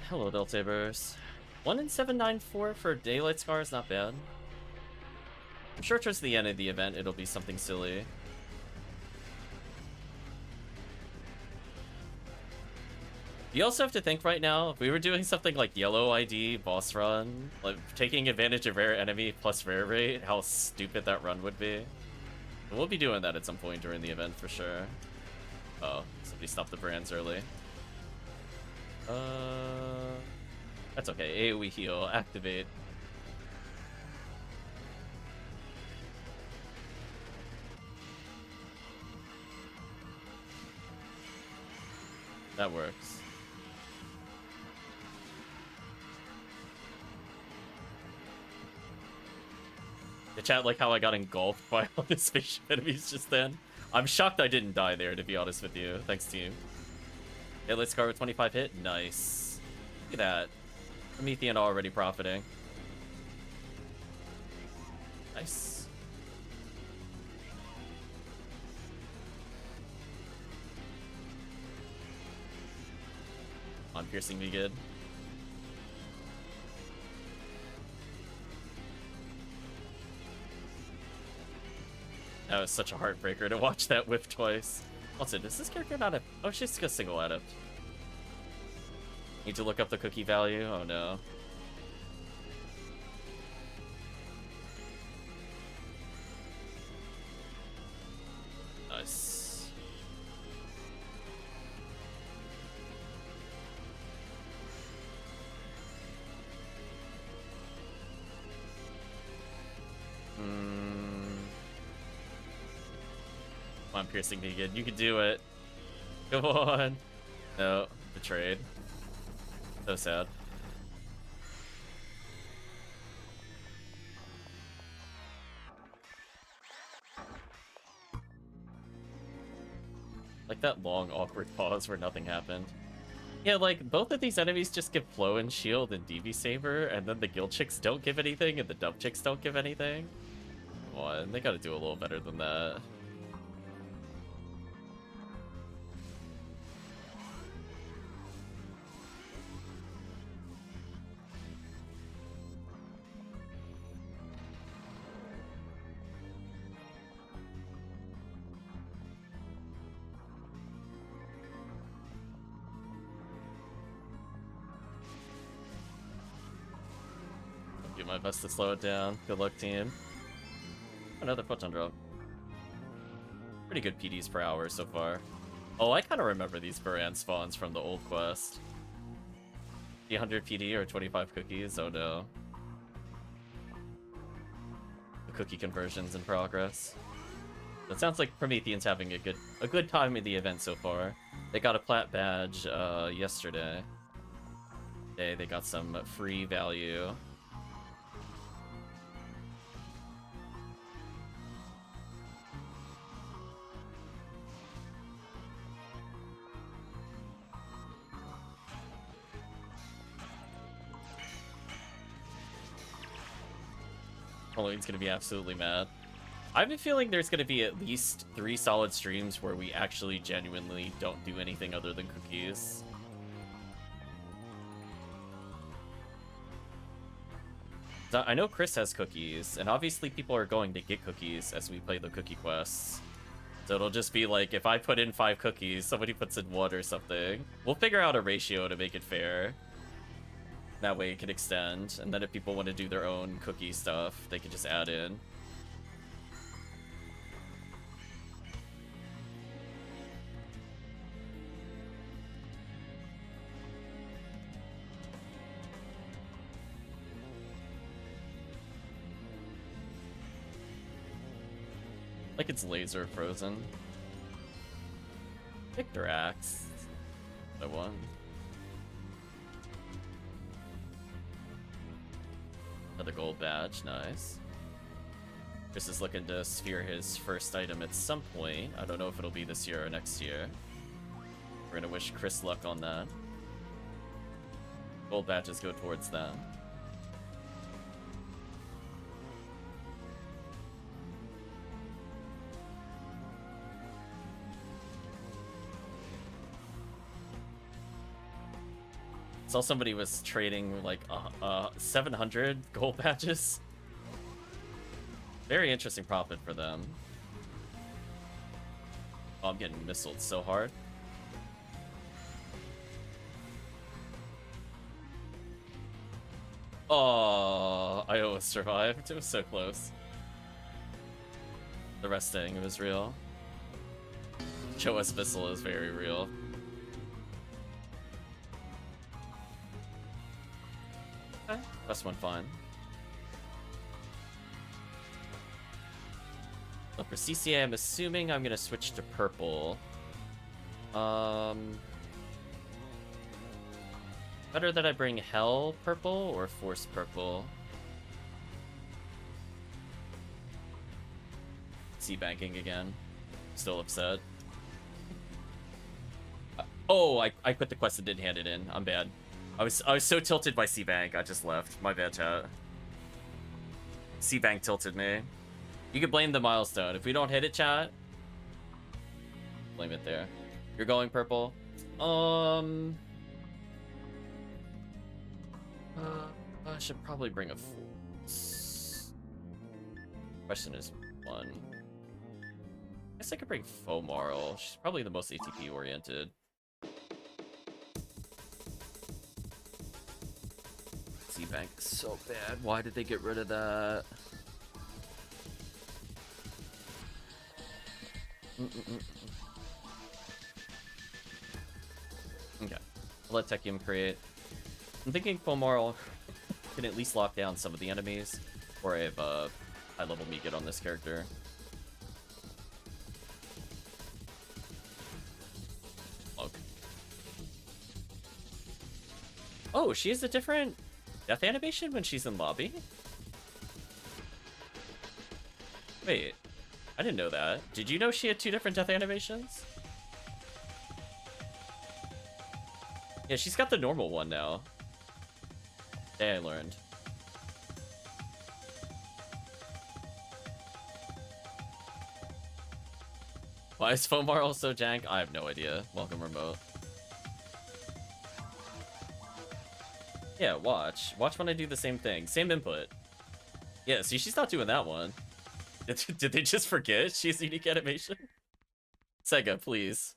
A: Hello, Deltabers. 1 in 794 for Daylight Scar is not bad. I'm sure towards the end of the event it'll be something silly. You also have to think right now, if we were doing something like Yellow ID, Boss Run, like taking advantage of rare enemy plus rare rate, how stupid that run would be. But we'll be doing that at some point during the event for sure. Oh, somebody stopped the brands early. That's okay. AoE heal, activate. That works. The chat like how I got engulfed by all the spaceship enemies just then. I'm shocked I didn't die there, to be honest with you. Thanks, team. Yeah, let's go with 25 hit. Nice. Look at that. Promethean already profiting. Nice. On piercing be good. That was such a heartbreaker to watch that whiff twice. Also, does this character not have... Oh, she's a single adept. Need to look up the cookie value? Oh no. Nice. Come on, piercing me again. You can do it. Come on. No, betrayed. So sad. Like that long, awkward pause where nothing happened. Yeah, like, both of these enemies just give Flow and Shield and DV Saber, and then the Guild Chicks don't give anything, and the Dub Chicks don't give anything. Come on, they gotta do a little better than that. Do my best to slow it down. Good luck, team. Another photon drop. Pretty good PDs per hour so far. Oh, I kind of remember these Baran spawns from the old quest. 300 PD or 25 cookies? Oh no. The cookie conversion's in progress. It sounds like Promethean's having a good time in the event so far. They got a plat badge yesterday. Today they got some free value. Halloween's gonna be absolutely mad. I have a feeling there's gonna be at least 3 solid streams where we actually genuinely don't do anything other than cookies. I know Chris has cookies, and obviously people are going to get cookies as we play the cookie quests. So it'll just be like, if I put in 5 cookies, somebody puts in 1 or something. We'll figure out a ratio to make it fair. That way it can extend, and then if people want to do their own cookie stuff, they can just add in. Like it's laser frozen. Victor Axe. I won. Another gold badge, nice. Chris is looking to sphere his first item at some point. I don't know if it'll be this year or next year. We're gonna wish Chris luck on that. Gold badges go towards them. Saw somebody was trading like 700 gold badges. Very interesting profit for them. Oh, I'm getting missiled so hard. Oh, I almost survived. It was so close. The resting was real. Show us missile is very real. Okay, that's one fine. So for CCA, I'm assuming I'm gonna switch to purple. Better that I bring Hell purple or Force purple. Sea banking again. Still upset. Oh, I quit the quest and didn't hand it in. I'm bad. I was so tilted by C-Bank, I just left. My bad, chat. C-Bank tilted me. You could blame the milestone. If we don't hit it, chat, blame it there. You're going purple. I should probably bring a force. Question is one. I guess I could bring Fomarl. She's probably the most ATP oriented. C-Bank is so bad. Why did they get rid of that? Okay. I'll let Tekkium create. I'm thinking Fomarl can at least lock down some of the enemies, or I have a high-level Megat on this character. Look. Oh, she has a different death animation when she's in lobby? Wait, I didn't know that. Did you know she had 2 different death animations? Yeah, she's got the normal one now. Today I learned. Why is Fomarl so jank? I have no idea. Welcome, Remote. Yeah, watch. Watch when I do the same thing. Same input. Yeah, see, she's not doing that one. Did they just forget she has unique animation? Sega, please.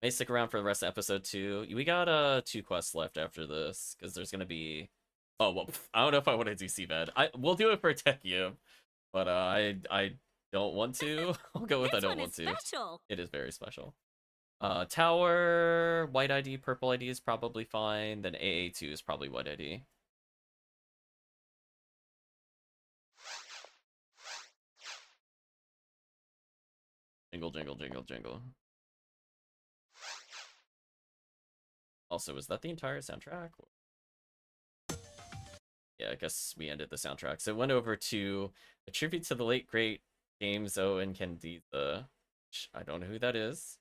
A: May stick around for the rest of episode 2. We got 2 quests left after this, because there's gonna be... Oh, well, I don't know if I want to do Seabed. We'll do it for Tekkium, but I don't want to. I'll go with I don't want to. Special. It is very special. Tower, white ID, purple ID is probably fine. Then AA2 is probably white ID. Jingle, jingle, jingle, jingle. Also, is that the entire soundtrack? Yeah, I guess we ended the soundtrack. So it went over to a tribute to the late great James Owen Candida. I don't know who that is.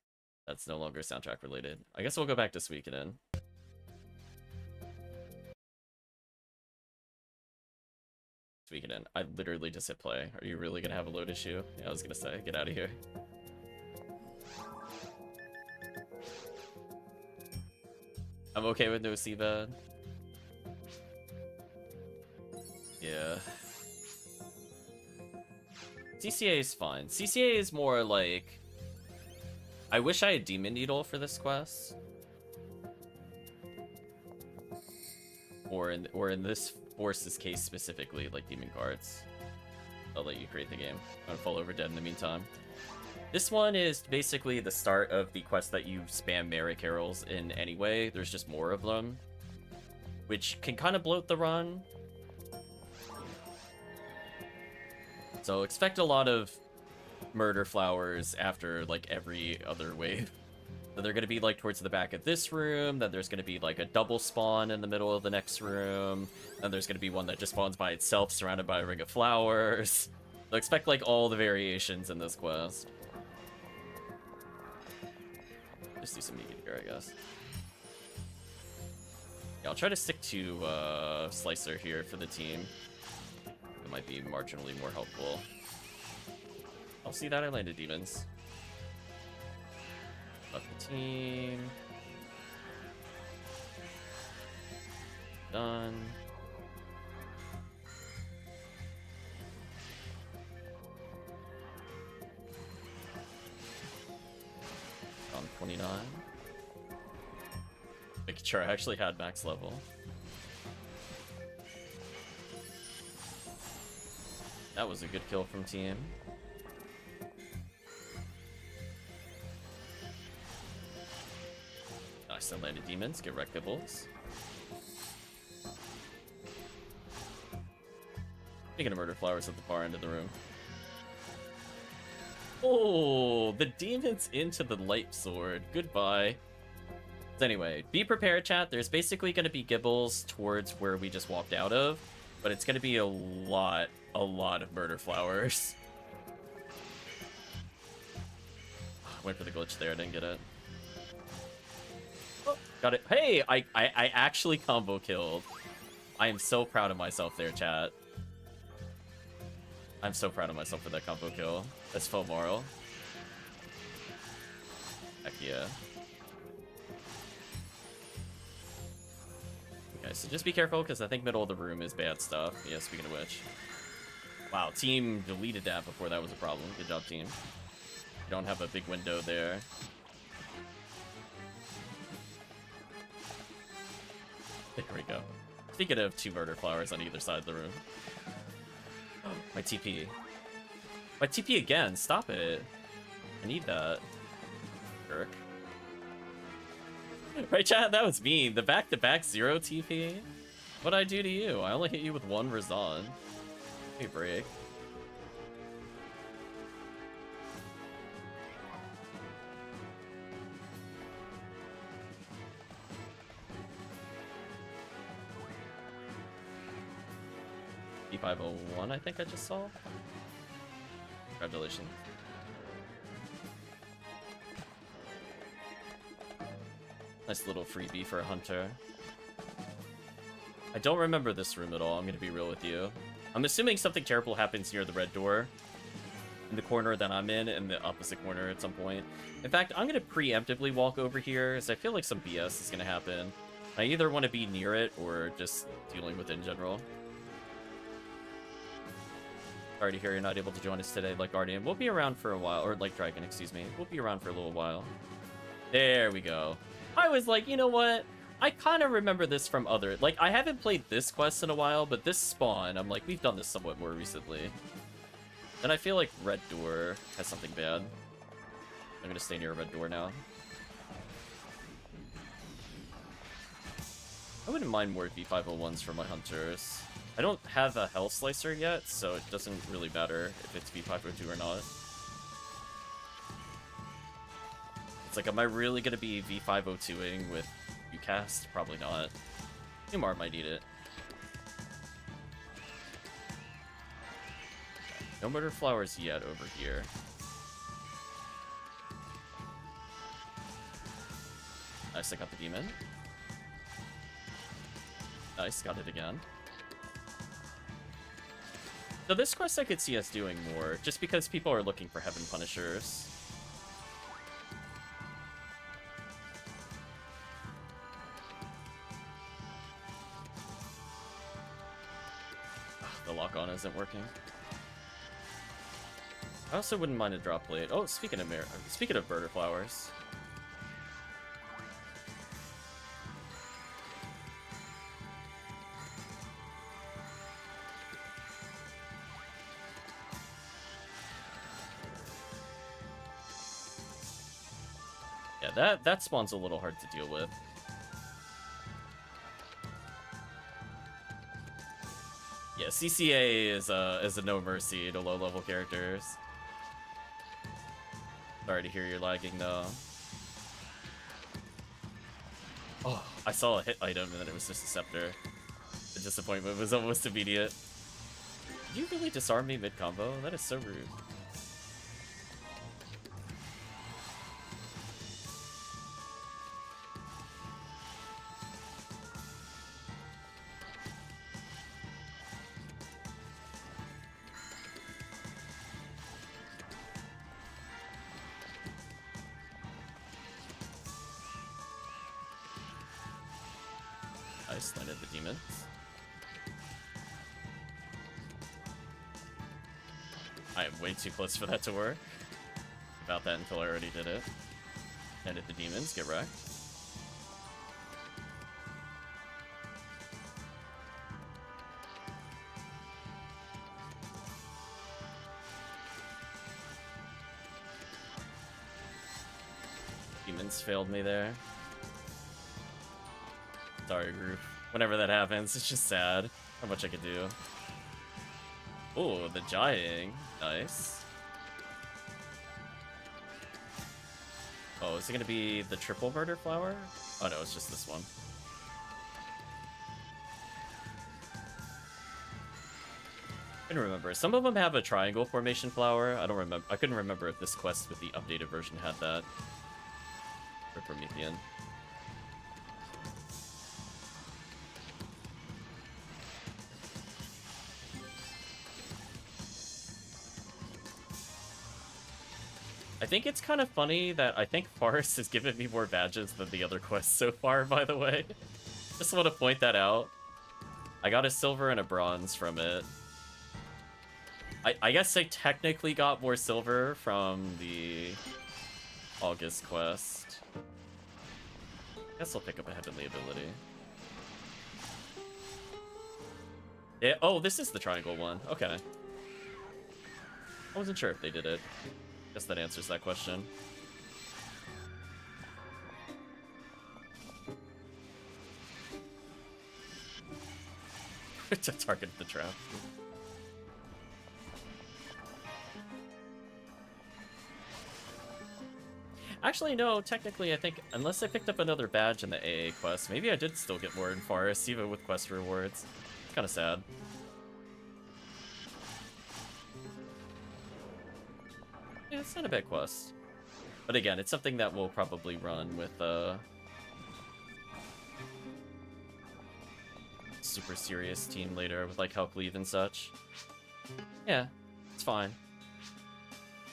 A: That's no longer soundtrack related. I guess we'll go back to Suikoden. Suikoden. I literally just hit play. Are you really gonna have a load issue? Yeah, I was gonna say, get out of here. I'm okay with no CVAD. Yeah. CCA is fine. CCA is more like... I wish I had Demon Needle for this quest. Or in this Force's case specifically, like Demon Cards. I'll let you create the game. I'm gonna fall over dead in the meantime. This one is basically the start of the quest that you spam Mary Carols in anyway. There's just more of them, which can kind of bloat the run. So expect a lot of murder flowers after like every other wave. Then they're going to be like towards the back of this room. Then there's going to be like a double spawn in the middle of the next room. Then there's going to be one that just spawns by itself surrounded by a ring of flowers. So expect like all the variations in this quest. Just do some medium here, I guess. Yeah, I'll try to stick to Slicer here for the team. It might be marginally more helpful. I'll see that I landed demons. Left the team. Done. On 29. Making sure I actually had max level. That was a good kill from team. Nice, I landed demons, get wreckables. Speaking of murder flowers at the far end of the room. Oh, the demons into the light sword. Goodbye. So anyway, be prepared, chat. There's basically going to be gibbles towards where we just walked out of, but it's going to be a lot of murder flowers. Went for the glitch there, I didn't get it. Oh, got it. Hey, I actually combo killed. I am so proud of myself there, chat. I'm so proud of myself for that combo kill. That's full moral. Heck yeah. Okay, so just be careful, because I think middle of the room is bad stuff. Yeah, speaking of which. Wow, team deleted that before that was a problem. Good job, team. You don't have a big window there. There we go. Speaking of two murder flowers on either side of the room. Oh, my TP. My TP again, stop it. I need that. Jerk. Right, chat? That was me. The back-to-back 0 TP? What'd I do to you? I only hit you with one Razan. Give me a break. B501, I think I just saw. Congratulations. Nice little freebie for a hunter. I don't remember this room at all, I'm gonna be real with you. I'm assuming something terrible happens near the red door. In the corner that I'm in the opposite corner at some point. In fact, I'm gonna preemptively walk over here, as I feel like some BS is gonna happen. I either want to be near it, or just dealing with it in general. Sorry to hear you're not able to join us today, like Guardian. We'll be around for a while, or like Dragon, excuse me. We'll be around for a little while. There we go. I was like, you know what? I kind of remember this from other... Like, I haven't played this quest in a while, but this spawn, I'm like, we've done this somewhat more recently. And I feel like red door has something bad. I'm gonna stay near a red door now. I wouldn't mind more V501s for my hunters. I don't have a Hell Slicer yet, so it doesn't really matter if it's V502 or not. It's like, am I really gonna be V502ing with UCast? Probably not. Umar might need it. No murder flowers yet over here. Nice, I got the demon. Nice, got it again. So this quest I could see us doing more, just because people are looking for Heaven Punishers. The lock-on isn't working. I also wouldn't mind a drop plate. Oh, speaking of murder flowers. Yeah, that spawn's a little hard to deal with. Yeah, CCA is a no mercy to low-level characters. Sorry to hear you're lagging, though. Oh, I saw a hit item and then it was just a scepter. The disappointment was almost immediate. Did you really disarm me mid-combo? That is so rude. Nice, landed the demons. I am way too close for that to work. About that until I already did it. Landed the demons, get wrecked. Demons failed me there. Sorry, group. Whenever that happens, it's just sad. How much I could do. Oh, the Jying. Nice. Oh, is it gonna be the triple murder flower? Oh no, it's just this one. I couldn't remember. Some of them have a triangle formation flower. I don't remember. I couldn't remember if this quest with the updated version had that. For Promethean. I think it's kind of funny that I think Forest has given me more badges than the other quests so far, by the way. Just want to point that out. I got a silver and a bronze from it. I guess I technically got more silver from the August quest. Guess I'll pick up a heavenly ability. Yeah, oh, this is the triangle one. Okay. I wasn't sure if they did it. Guess that answers that question. To target the trap. Actually, no, technically, I think, unless I picked up another badge in the AA quest, maybe I did still get more in Forest, even with quest rewards. It's kind of sad. Yeah, it's not a bad quest. But again, it's something that we'll probably run with super serious team later with like HellCleave and such. Yeah, it's fine.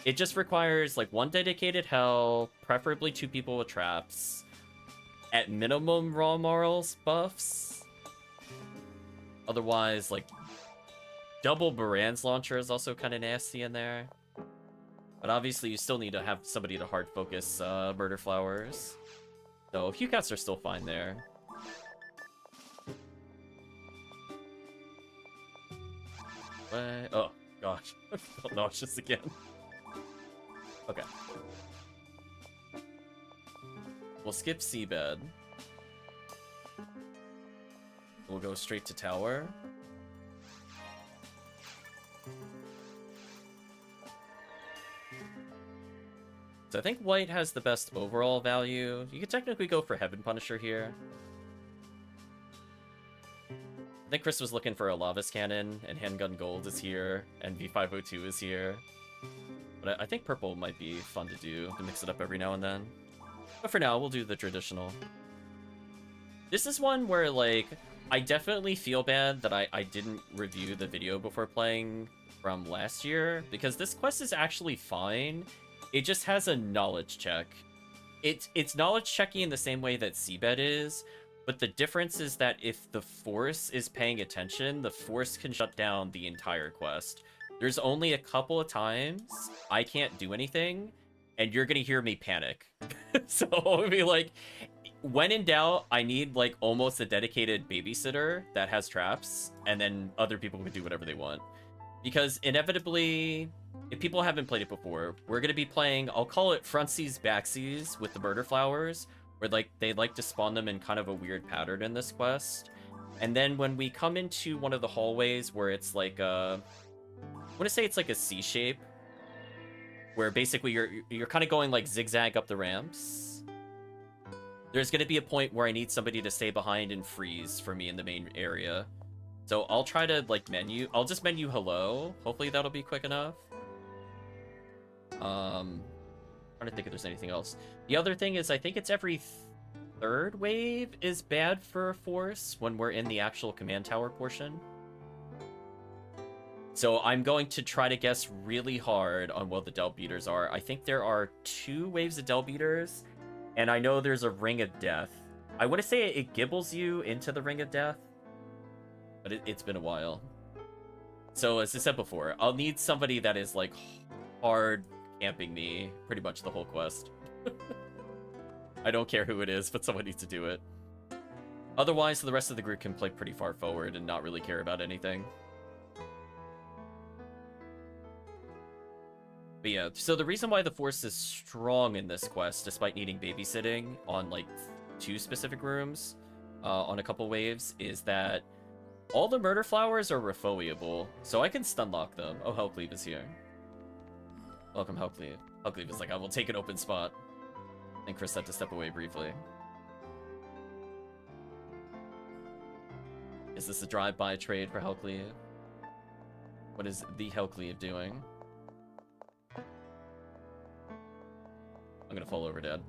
A: It just requires like one dedicated Hell, preferably 2 people with traps. At minimum raw morals buffs. Otherwise, like double Baran's launcher is also kind of nasty in there. But obviously you still need to have somebody to hard focus murder flowers. So Hewcats are still fine there. Oh, gosh. I felt nauseous again. Okay. We'll skip Seabed. We'll go straight to Tower. So I think White has the best overall value. You could technically go for Heaven Punisher here. I think Chris was looking for a Lavis Cannon, and Handgun Gold is here, and V502 is here. But I think Purple might be fun to do, to mix it up every now and then. But for now, we'll do the traditional. This is one where, like, I definitely feel bad that I didn't review the video before playing from last year, because this quest is actually fine. It just has a knowledge check. It's knowledge checking in the same way that Seabed is, but the difference is that if the Force is paying attention, the Force can shut down the entire quest. There's only a couple of times I can't do anything, and you're gonna hear me panic. So I'll be like, when in doubt, I need like almost a dedicated babysitter that has traps, and then other people can do whatever they want. Because inevitably, if people haven't played it before, we're gonna be playing, I'll call it frontsies, backsies with the murder flowers, where like they like to spawn them in kind of a weird pattern in this quest. And then when we come into one of the hallways where it's like I want to say it's like a C shape, where basically you're kind of going like zigzag up the ramps. there's going to be a point where I need somebody to stay behind and freeze for me in the main area. So I'll try to, like, menu. I'll just menu hello. Hopefully that'll be quick enough. Trying to think if there's anything else. The other thing is, I think it's every third wave is bad for force when we're in the actual command tower portion. So I'm going to try to guess really hard on what the Del Beaters are. I think there are 2 waves of Del Beaters, and I know there's a Ring of Death. I want to say it gibbles you into the Ring of Death, but it's been a while. So as I said before, I'll need somebody that is, like, hard camping me pretty much the whole quest. I don't care who it is, but someone needs to do it. Otherwise, the rest of the group can play pretty far forward and not really care about anything. But yeah, so the reason why the Force is strong in this quest, despite needing babysitting on, like, 2 specific rooms on a couple waves, is that all the Murder Flowers are refoeable, so I can stun lock them. Oh, HellCleave is here. Welcome, HellCleave. HellCleave is like, I will take an open spot. And Chris had to step away briefly. Is this a drive-by trade for HellCleave? What is the HellCleave doing? I'm gonna fall over dead.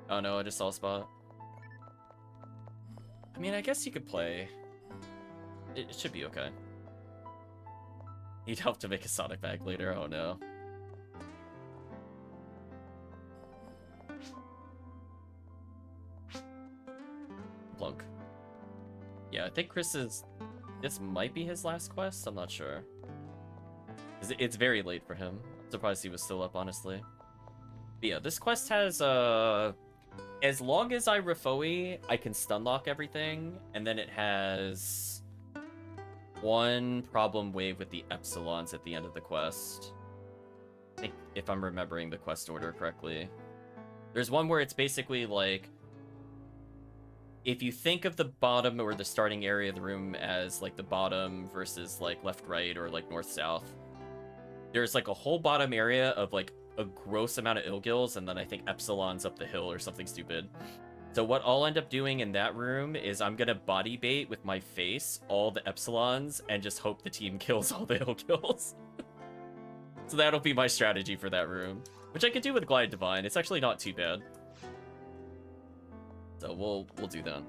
A: Oh no, I just saw a spot. I mean, I guess you could play. It should be okay. Need help to make a Sonic bag later, oh no. Plunk. Yeah, I think Chris is... This might be his last quest, I'm not sure. It's very late for him. I'm surprised he was still up, honestly. But yeah, this quest has, as long as I refoe, I can stun lock everything, and then it has 1 problem wave with the Epsilons at the end of the quest. I think, if I'm remembering the quest order correctly. There's one where it's basically like, if you think of the bottom or the starting area of the room as like the bottom versus like left, right, or like north, south, there's like a whole bottom area of like a gross amount of Ilgils, and then I think Epsilons up the hill or something stupid. So what I'll end up doing in that room is I'm gonna body bait with my face all the Epsilons and just hope the team kills all the Ilgils. So that'll be my strategy for that room, which I could do with Glide Divine. It's actually not too bad. So we'll do that.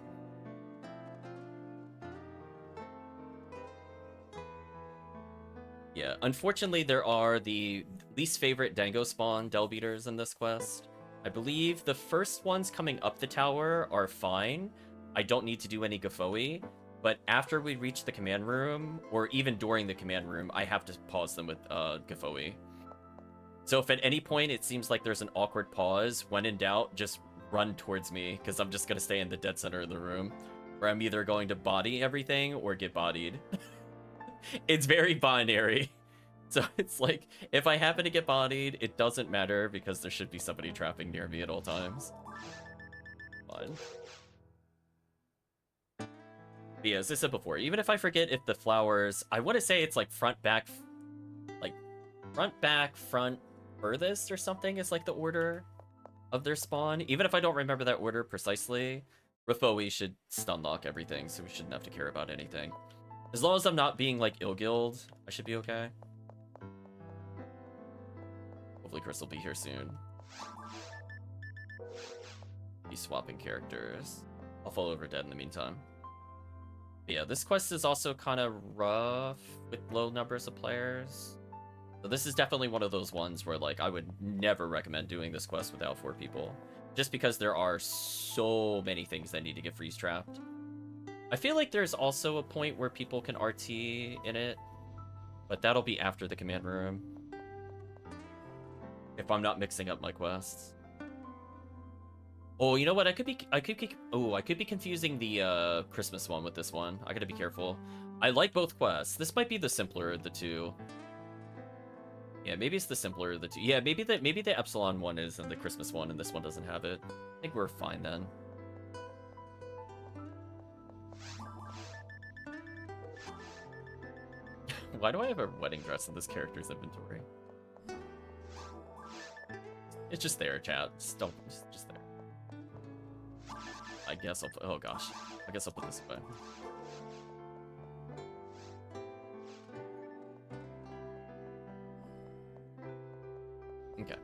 A: Yeah, unfortunately there are the least favorite Dango spawn Del Beaters in this quest. I believe the first ones coming up the tower are fine. I don't need to do any Gafoe, but after we reach the command room, or even during the command room, I have to pause them with Gafoe. So if at any point it seems like there's an awkward pause, when in doubt, just run towards me, because I'm just going to stay in the dead center of the room, where I'm either going to body everything or get bodied. It's very binary. So it's like, if I happen to get bodied, it doesn't matter, because there should be somebody trapping near me at all times. Fine. But yeah, as I said before, even if I forget if the flowers... I want to say it's like front, back... Like, front, back, front, furthest or something is like the order of their spawn. Even if I don't remember that order precisely, Refoe should stun lock everything, so we shouldn't have to care about anything. As long as I'm not being, like, ill-guild, I should be okay. Hopefully Chris will be here soon. He's swapping characters. I'll fall over dead in the meantime. But yeah, this quest is also kind of rough with low numbers of players. So this is definitely one of those ones where, like, I would never recommend doing this quest without 4 people. Just because there are so many things that need to get freeze-trapped. I feel like there's also a point where people can RT in it, but that'll be after the command room. If I'm not mixing up my quests. Oh, you know what? I could be confusing the Christmas one with this one. I gotta be careful. I like both quests. This might be the simpler of the two. Yeah, maybe it's the simpler of the two. Yeah, maybe the Epsilon one is and the Christmas one, and this one doesn't have it. I think we're fine then. Why do I have a wedding dress in this character's inventory? It's just there, chat. Just there. I guess I'll put, oh gosh. I guess I'll put this away. Okay.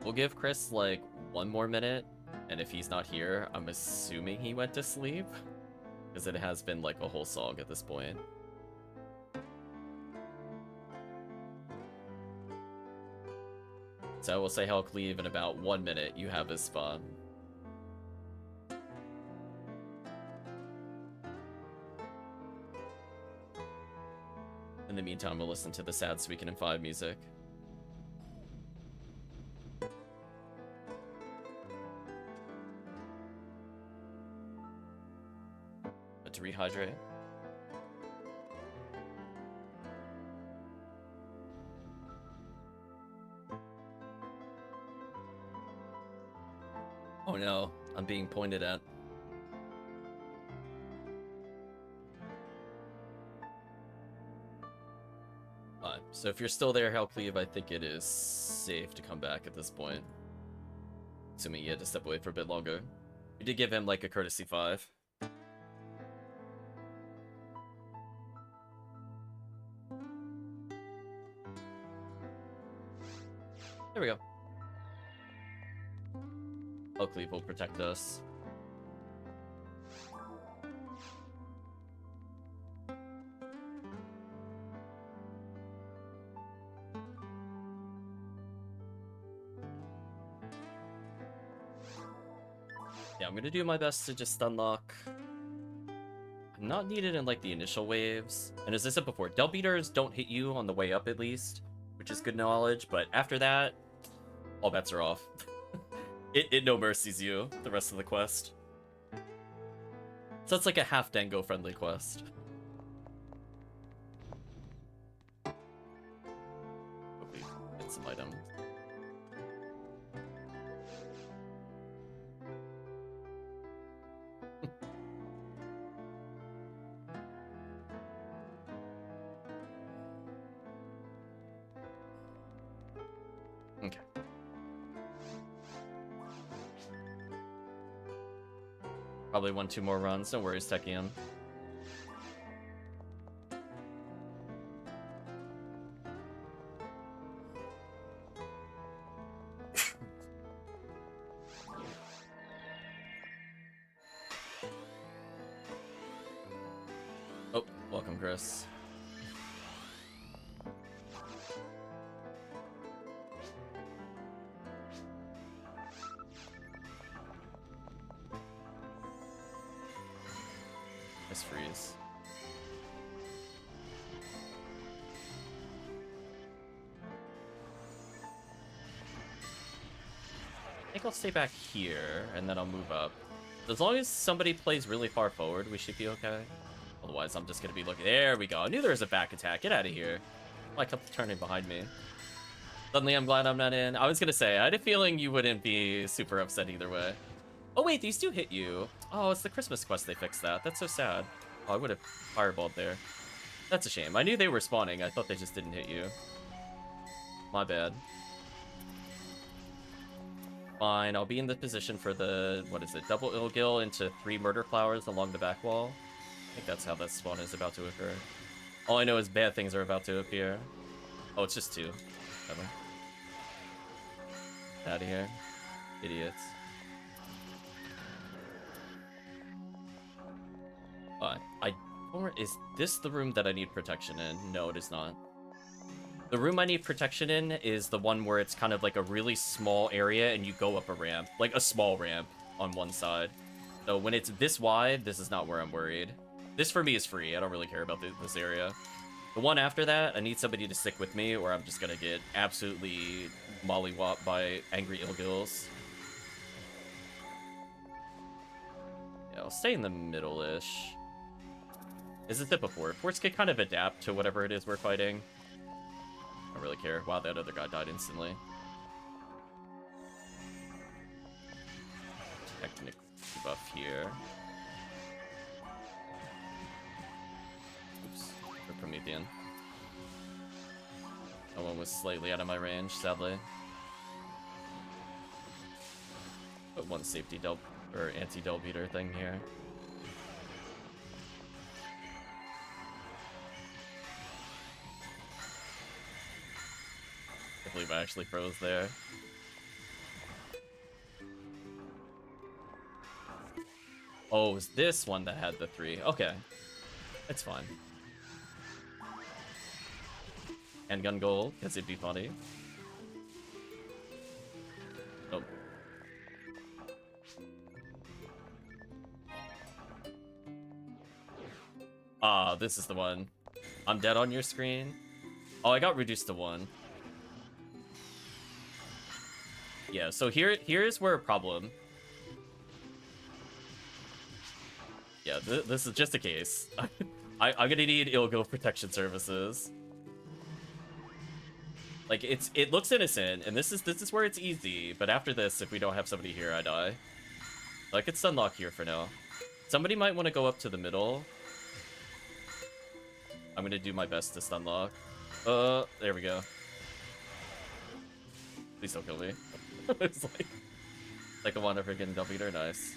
A: We'll give Chris, like, 1 more minute, and if he's not here, I'm assuming he went to sleep. Because it has been, like, a whole song at this point. So we'll say HellCleave in about 1 minute. You have his spot. In the meantime, we'll listen to the sad Speaking in 5 music. But to rehydrate. Oh no, I'm being pointed at. So if you're still there, HellCleave, I think it is safe to come back at this point. Assuming you had to step away for a bit longer. We did give him, like, a courtesy 5. There we go. HellCleave will protect us. Yeah, I'm gonna do my best to just unlock. I'm not needed in, like, the initial waves. And as I said before, Del Beaters don't hit you on the way up, at least, which is good knowledge, but after that, all bets are off. It no mercies you the rest of the quest. So it's like a half Dango friendly quest. Hopefully get some items. Okay. Probably 1-2 more runs. No worries, Tekkium. Oh, welcome, Chris. Freeze. I think I'll stay back here, and then I'll move up. As long as somebody plays really far forward, we should be okay. Otherwise, I'm just gonna be looking. There we go. I knew there was a back attack. Get out of here. Why kept turning behind me? Suddenly, I'm glad I'm not in. I was gonna say, I had a feeling you wouldn't be super upset either way. Oh wait, these do hit you. Oh, it's the Christmas quest they fixed that. That's so sad. Oh, I would have fireballed there. That's a shame. I knew they were spawning. I thought they just didn't hit you. My bad. Fine, I'll be in the position for the, what is it, double Ilgil into 3 murder flowers along the back wall. I think that's how that spawn is about to occur. All I know is bad things are about to appear. Oh, it's just 2. Whatever. Out of here. Idiots. Is this the room that I need protection in? No, it is not. The room I need protection in is the one where it's kind of like a really small area and you go up a ramp. Like a small ramp on one side. So when it's this wide, this is not where I'm worried. This for me is free. I don't really care about this area. The one after that, I need somebody to stick with me or I'm just gonna get absolutely mollywopped by angry Ilgils. Yeah, I'll stay in the middle-ish. As I said before, forts can kind of adapt to whatever it is we're fighting. I don't really care. Wow, that other guy died instantly. Technic buff here. Oops, for Promethean. That one was slightly out of my range, sadly. Put one safety del or anti-del beater thing here. I believe I actually froze there. Oh, it was this one that had the 3. Okay. It's fine. Handgun gold, because it'd be funny. Oh. Ah, this is the one. I'm dead on your screen. Oh, I got reduced to 1. Yeah, so here's where a problem. Yeah, this is just a case. I'm gonna need ill-go protection services. Like, it looks innocent, and this is where it's easy, but after this, if we don't have somebody here, I die. I could stunlock here for now. Somebody might want to go up to the middle. I'm gonna do my best to stunlock. There we go. Please don't kill me. It's like a one freaking del beater, nice.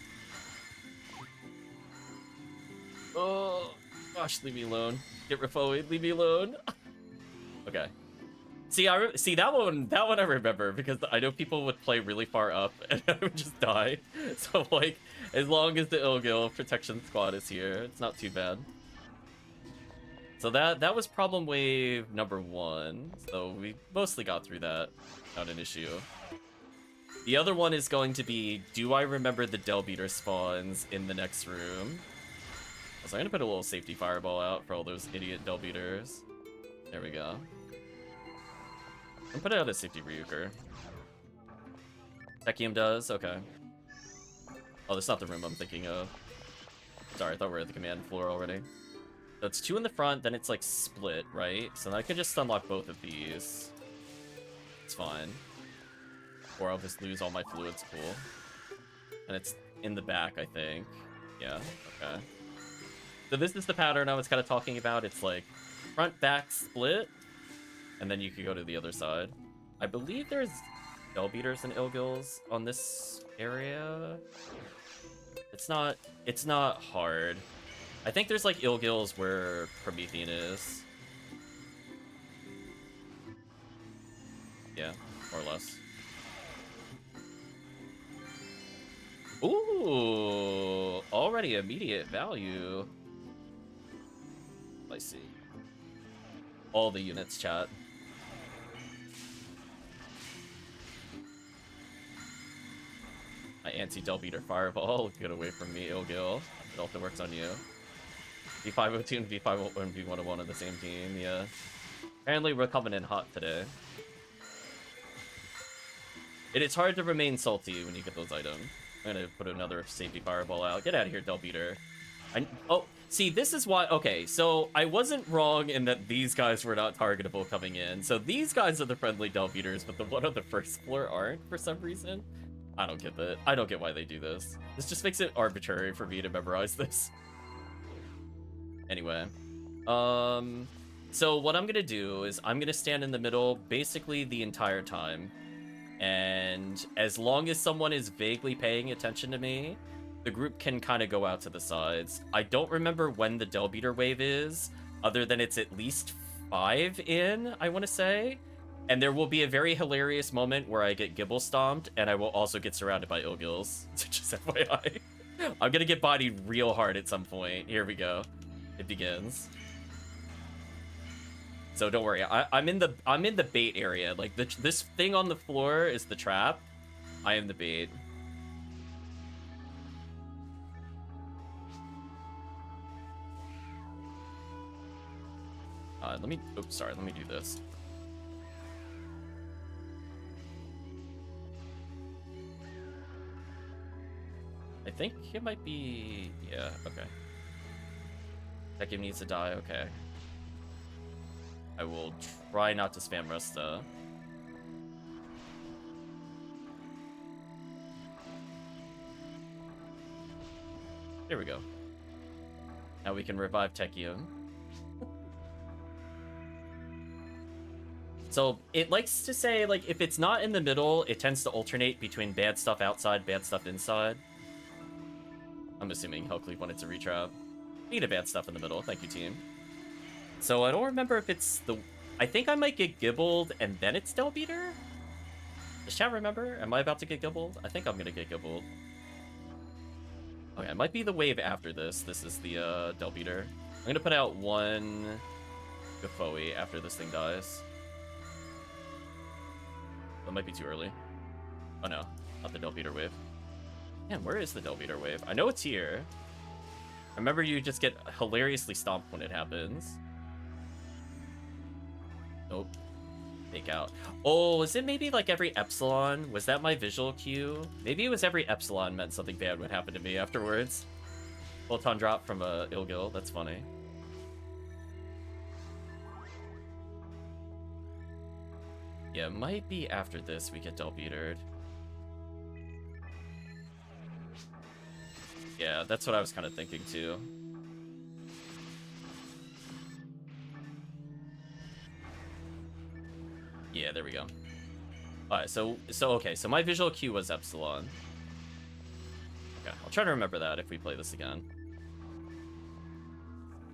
A: Oh gosh, leave me alone. Get refoed, leave me alone. Okay. See, see that one I remember because I know people would play really far up and I would just die. So like, as long as the Ilgil protection squad is here, it's not too bad. So that was problem wave number 1. So we mostly got through that without an issue. The other one is going to be, do I remember the del beater spawns in the next room? So I'm gonna put a little safety fireball out for all those idiot del beaters. There we go. I'm putting out a safety Ryuker. Tekkium does? Okay. Oh, that's not the room I'm thinking of. Sorry, I thought we were at the command floor already. So it's 2 in the front, then it's like split, right? So then I could just unlock both of these. It's fine. Or I'll just lose all my fluids pool. And it's in the back, I think. Yeah, okay. So this is the pattern I was kind of talking about. It's like front, back, split. And then you could go to the other side. I believe there's del beaters and Ilgils on this area. It's not hard. I think there's like Ilgils where Promethean is. Yeah, more or less. Ooh, already immediate value. I see. All the units, chat. My anti-del beater fireball. Get away from me, Ilgil. It also works on you. V502 and V501 and V101 on the same team, yeah. Apparently we're coming in hot today. It is hard to remain salty when you get those items. I'm gonna put another safety fireball out. Get out of here, del beater. Oh, see, this is why... Okay, so I wasn't wrong in that these guys were not targetable coming in. So these guys are the friendly del beaters, but the one on the first floor aren't for some reason. I don't get that. I don't get why they do this. This just makes it arbitrary for me to memorize this. Anyway. So what I'm gonna do is I'm gonna stand in the middle basically the entire time. And as long as someone is vaguely paying attention to me, the group can kind of go out to the sides. I don't remember when the del beater wave is, other than it's at least 5 in, I want to say. And there will be a very hilarious moment where I get gibble stomped, and I will also get surrounded by Ilgils. Just FYI. I'm gonna get bodied real hard at some point. Here we go. It begins. So don't worry. I'm in the bait area. Like this thing on the floor is the trap. I am the bait. Let me. Oops, sorry. Let me do this. I think it might be... Yeah, okay. Tekkium needs to die, okay. I will try not to spam Resta. There we go. Now we can revive Tekkium. So it likes to say, like, if it's not in the middle, it tends to alternate between bad stuff outside, bad stuff inside. I'm assuming HellCleave wanted to retrap. Need a bad stuff in the middle. Thank you, team. So I don't remember if it's the... I think I might get gibbled and then it's Del Beater? Does chat remember? Am I about to get gibbled? I think I'm gonna get gibbled. Okay, it might be the wave after this. This is the Del Beater. I'm gonna put out one Gafoe after this thing dies. That might be too early. Oh no, not the Del Beater wave. Man, where is the Del Beater wave? I know it's here. Remember, you just get hilariously stomped when it happens. Nope. Fake out. Oh, is it maybe like every Epsilon? Was that my visual cue? Maybe it was every Epsilon meant something bad would happen to me afterwards. Photon drop from a Ilgil. That's funny. Yeah, it might be after this we get Del Beatered. Yeah, that's what I was kind of thinking too. Yeah, there we go. Alright, so okay, so my visual cue was Epsilon. Okay, I'll try to remember that if we play this again.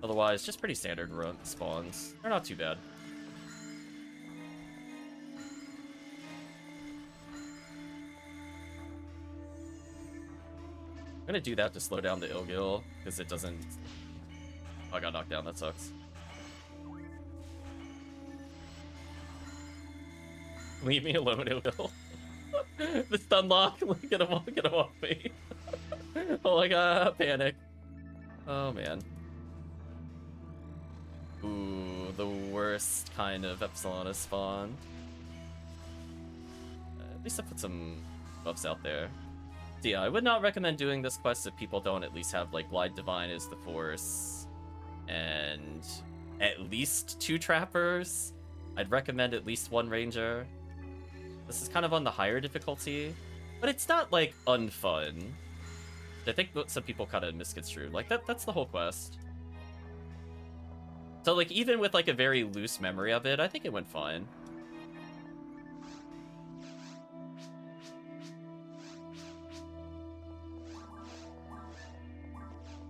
A: Otherwise, just pretty standard run spawns. They're not too bad. I'm gonna do that to slow down the Ilgil, because it doesn't... Oh, I got knocked down, that sucks. Leave me alone, Ilgil. The stun lock, get him off me. Oh my god, panic. Oh man. Ooh, the worst kind of Epsilon is spawned. At least I put some buffs out there. So yeah, I would not recommend doing this quest if people don't at least have like Glide Divine as the force and at least 2 trappers. I'd recommend at least 1 ranger. This is kind of on the higher difficulty, but it's not like unfun. I think some people kind of misconstrued. Like that's the whole quest. So like even with like a very loose memory of it, I think it went fine.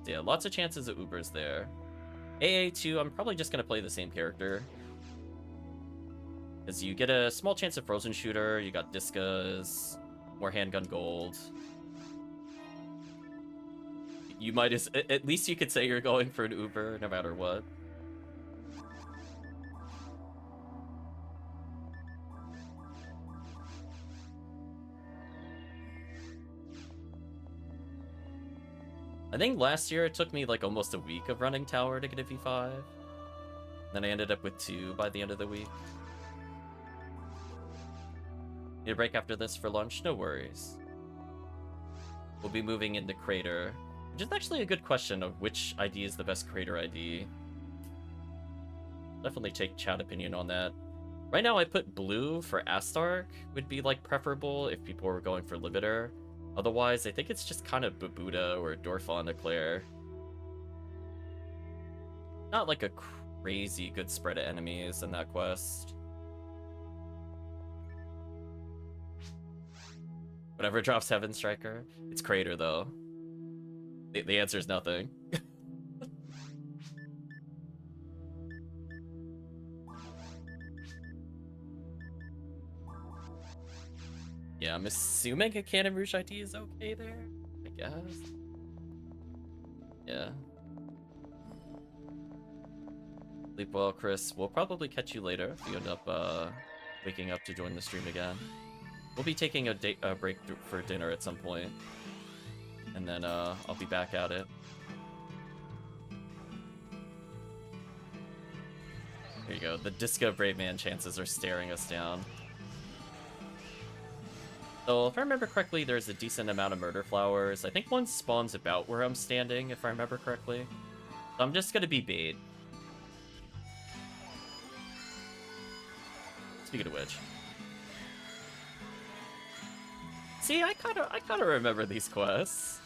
A: Yeah, lots of chances of Ubers there. AA2, I'm probably just going to play the same character. Because you get a small chance of Frozen Shooter, you got Discas, more handgun gold. You might at least you could say you're going for an Uber no matter what. I think last year it took me like almost a week of running tower to get a V5. Then I ended up with 2 by the end of the week. Need a break after this for lunch? No worries. We'll be moving into Crater, which is actually a good question of which ID is the best Crater ID. Definitely take chat opinion on that. Right now I put blue for Astark would be like preferable if people were going for Limiter. Otherwise, I think it's just kind of Babuda or Dorfon Eclair. Not like a crazy good spread of enemies in that quest. Whatever drops Heaven Striker. It's Crater, though. The answer is nothing. Yeah, I'm assuming a Cannon Rouge ID is okay there, I guess. Yeah. Sleep well, Chris. We'll probably catch you later if you end up waking up to join the stream again. We'll be taking a break for dinner at some point. And then I'll be back at it. There you go. The Disco Brave Man chances are staring us down. So, if I remember correctly, there's a decent amount of murder flowers. I think one spawns about where I'm standing, if I remember correctly. So I'm just gonna be bait. Speaking of which. See, I kinda remember these quests.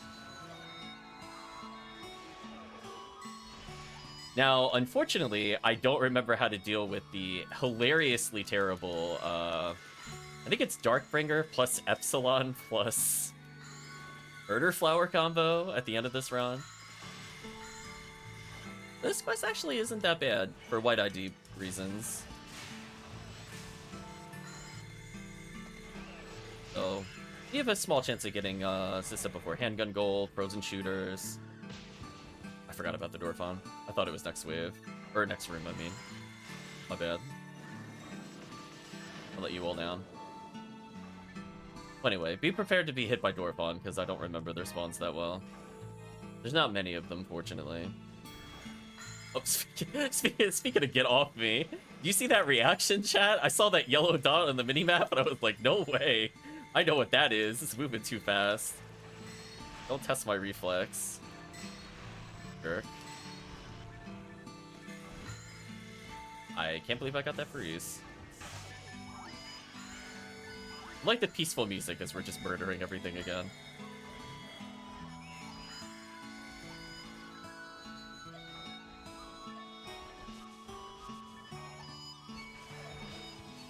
A: Now, unfortunately, I don't remember how to deal with the hilariously terrible, I think it's Darkbringer plus Epsilon plus Murder Flower combo at the end of this run. This quest actually isn't that bad for white ID reasons. So, you have a small chance of getting, as I said before, handgun gold, frozen shooters. I forgot about the Dorphon. I thought it was next wave. Or next room, I mean. My bad. I'll let you all down. But anyway, be prepared to be hit by Dorphon, because I don't remember their spawns that well. There's not many of them, fortunately. Oh, speaking of get off me, do you see that reaction, chat? I saw that yellow dot on the minimap, and I was like, no way. I know what that is. It's moving too fast. Don't test my reflex. Jerk. I can't believe I got that freeze. I like the peaceful music as we're just murdering everything again.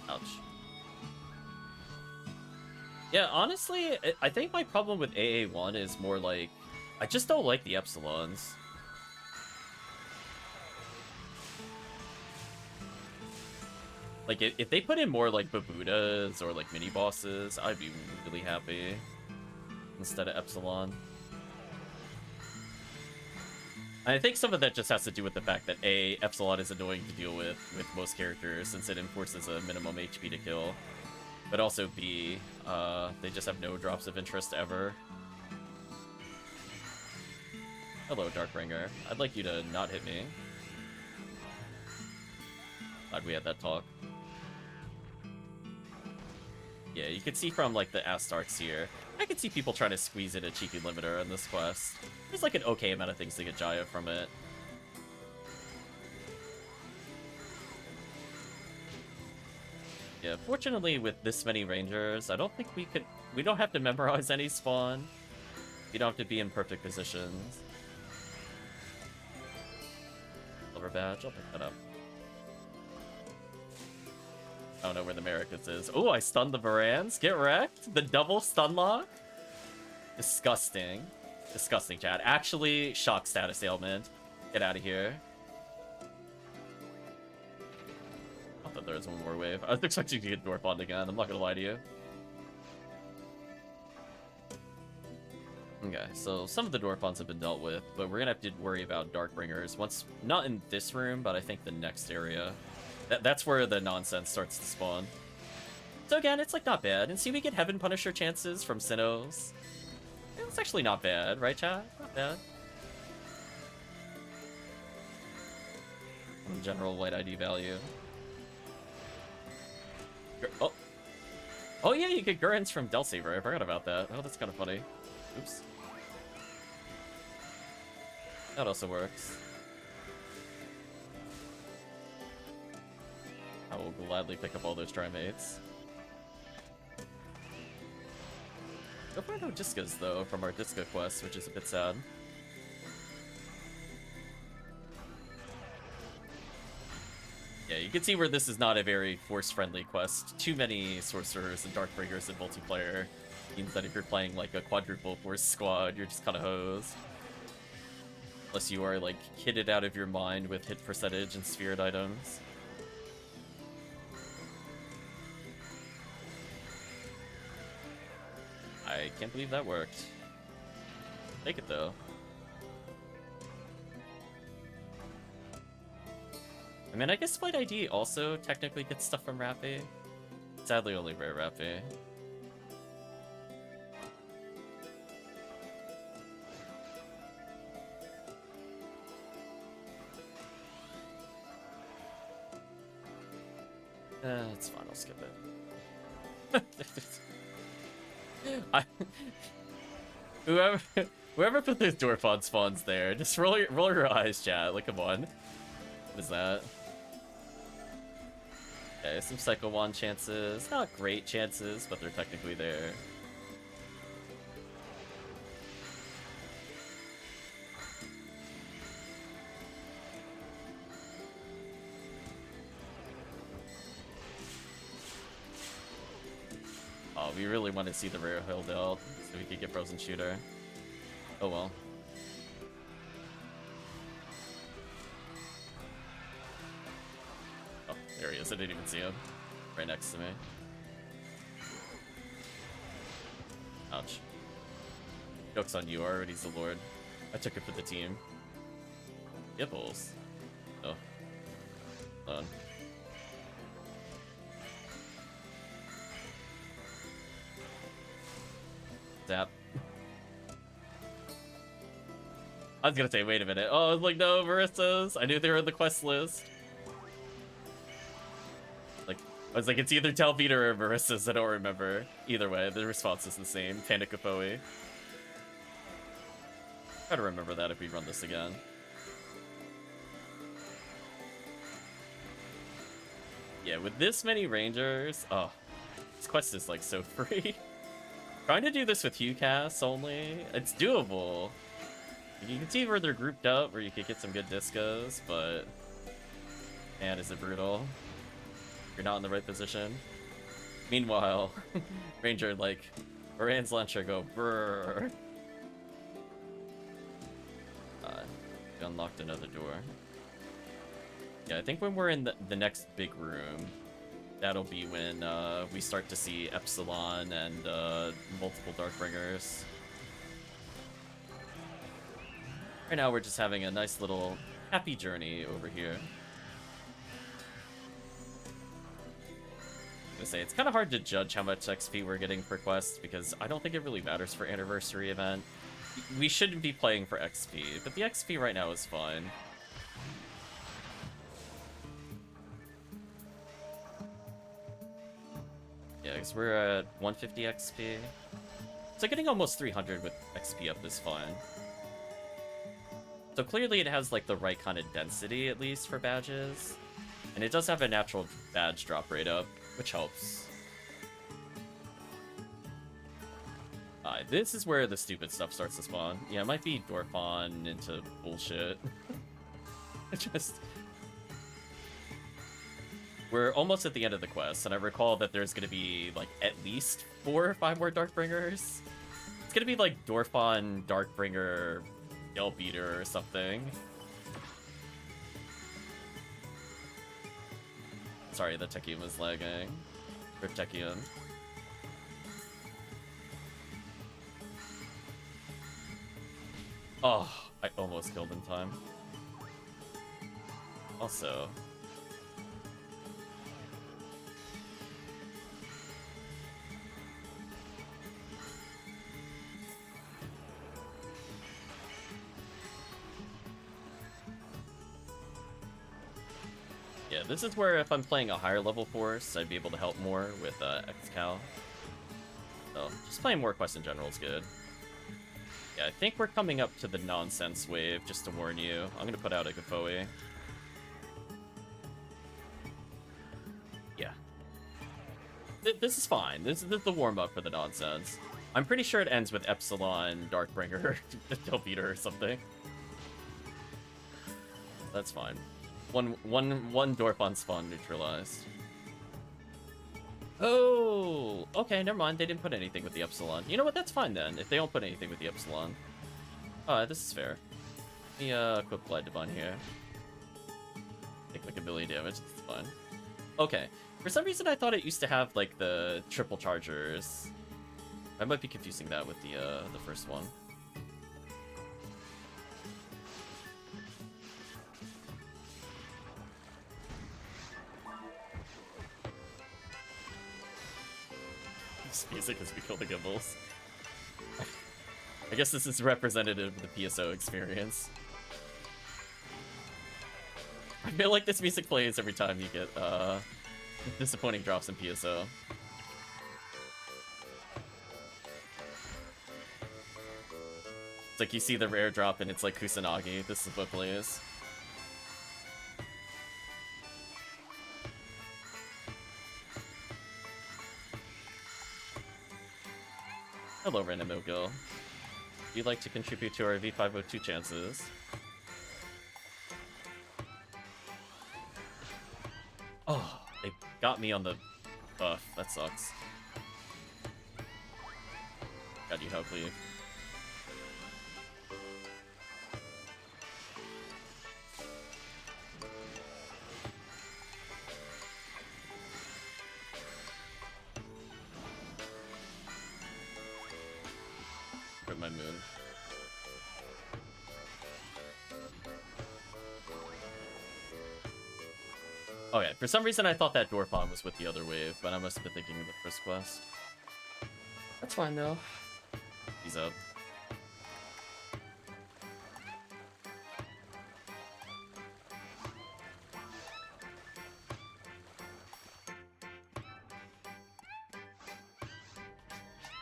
A: Ouch. Yeah, honestly, I think my problem with AA1 is more like, I just don't like the Epsilons. Like, if they put in more, like, Babudas or, like, mini-bosses, I'd be really happy. Instead of Epsilon. I think some of that just has to do with the fact that A, Epsilon is annoying to deal with most characters, since it enforces a minimum HP to kill. But also B, they just have no drops of interest ever. Hello, Darkbringer. I'd like you to not hit me. Glad we had that talk. Yeah, you can see from, like, the Astartes here. I can see people trying to squeeze in a cheeky limiter in this quest. There's, like, an okay amount of things to get Jaya from it. Yeah, fortunately, with this many Rangers, I don't think we don't have to memorize any spawn. You don't have to be in perfect positions. Silver badge, I'll pick that up. I don't know where the Maricus is. Oh, I stunned the Varans. Get wrecked. The double stun lock. Disgusting. Disgusting, chat. Actually, shock status ailment. Get out of here. I thought there was one more wave. I was expecting to get Dorphon again. I'm not gonna lie to you. Okay, so some of the Dorphons have been dealt with, but we're gonna have to worry about Darkbringers once, not in this room, but I think the next area. That's where the nonsense starts to spawn. So again, it's like not bad. And see, we get Heaven Punisher chances from Sinnohs. It's actually not bad, right, chat? Not bad. In general, white ID value. Oh. Oh yeah, you get Gurrens from Delsaver. I forgot about that. Oh, that's kind of funny. Oops. That also works. I will gladly pick up all those Trimates. So far no Discas, though, from our Disca quest, which is a bit sad. Yeah, you can see where this is not a very force-friendly quest. Too many Sorcerers and Darkbringers in multiplayer means that if you're playing, like, a quadruple force squad, you're just kind of hosed. Unless you are, like, kitted out of your mind with hit percentage and sphered items. I can't believe that worked. Take it, though. I mean, I guess Flight ID also technically gets stuff from Rappy. Sadly, only Rare Rappy. It's fine, I'll skip it. Whoever put those Dorphon spawns there, just roll your eyes, chat. Like, come on. What is that? Okay, some Psycho Wand chances. Not great chances, but they're technically there. we really want to see the rare hill build so we could get Frozen Shooter. Oh well. Oh, there he is. I didn't even see him. Right next to me. Ouch. Joke's on you, already's the Lord. I took it for the team. Gibbles. Oh. Hold on. Zap. I was gonna say, wait a minute. Oh, I was like, no, Marissa's. I knew they were in the quest list. Like, I was like, it's either Talvita or Marissa's. I don't remember. Either way, the response is the same. Panicafoe. Try to remember that if we run this again. Yeah, with this many rangers, oh, this quest is like so free. Trying to do this with HuCasts only, it's doable. You can see where they're grouped up, where you could get some good discos, but man, is it brutal. You're not in the right position. Meanwhile, Ranger like, Moran's launcher go brrr. We unlocked another door. Yeah, I think when we're in the next big room, that'll be when we start to see Epsilon and multiple Darkbringers. Right now, we're just having a nice little happy journey over here. I'm gonna say, it's kind of hard to judge how much XP we're getting per quest, because I don't think it really matters for Anniversary Event. We shouldn't be playing for XP, but the XP right now is fine. Yeah, because we're at 150 XP. So getting almost 300 with XP up is fine. So clearly it has like the right kind of density, at least, for badges. And it does have a natural badge drop rate up, which helps. This is where the stupid stuff starts to spawn. Yeah, it might be Dorphon into bullshit. We're almost at the end of the quest, and I recall that there's gonna be, like, at least 4 or 5 more Darkbringers. It's gonna be, like, Dorphon, Darkbringer, Beater or something. Sorry, the Tekkium is lagging. Rip Tekkium. Oh, I almost killed in time. Also... yeah, this is where if I'm playing a higher level force, I'd be able to help more with XCal. So, just playing more quests in general is good. Yeah, I think we're coming up to the nonsense wave, just to warn you. I'm gonna put out a Gafoe. Yeah. This is fine. This is the warm-up for the nonsense. I'm pretty sure it ends with Epsilon, Darkbringer, Delbeater or something. That's fine. One Dorphon spawn neutralized. Oh, okay, never mind. They didn't put anything with the Epsilon. You know what? That's fine then. If they don't put anything with the Epsilon. This is fair. Let me equip Glide Divine here. Take like 1 billion damage. It's fine. Okay. For some reason, I thought it used to have like the triple chargers. I might be confusing that with the first one. This music as we kill the Gimbals. I guess this is representative of the PSO experience. I feel like this music plays every time you get disappointing drops in PSO. It's like you see the rare drop and it's like Kusanagi. This is what plays. Hello, Random Ilgil. If you'd like to contribute to our V502 chances. Oh, they got me on the buff. That sucks. Got you, HellCleave. Put my moon. Okay, for some reason I thought that Dwarfon was with the other wave, but I must have been thinking of the first quest. That's fine though. He's up.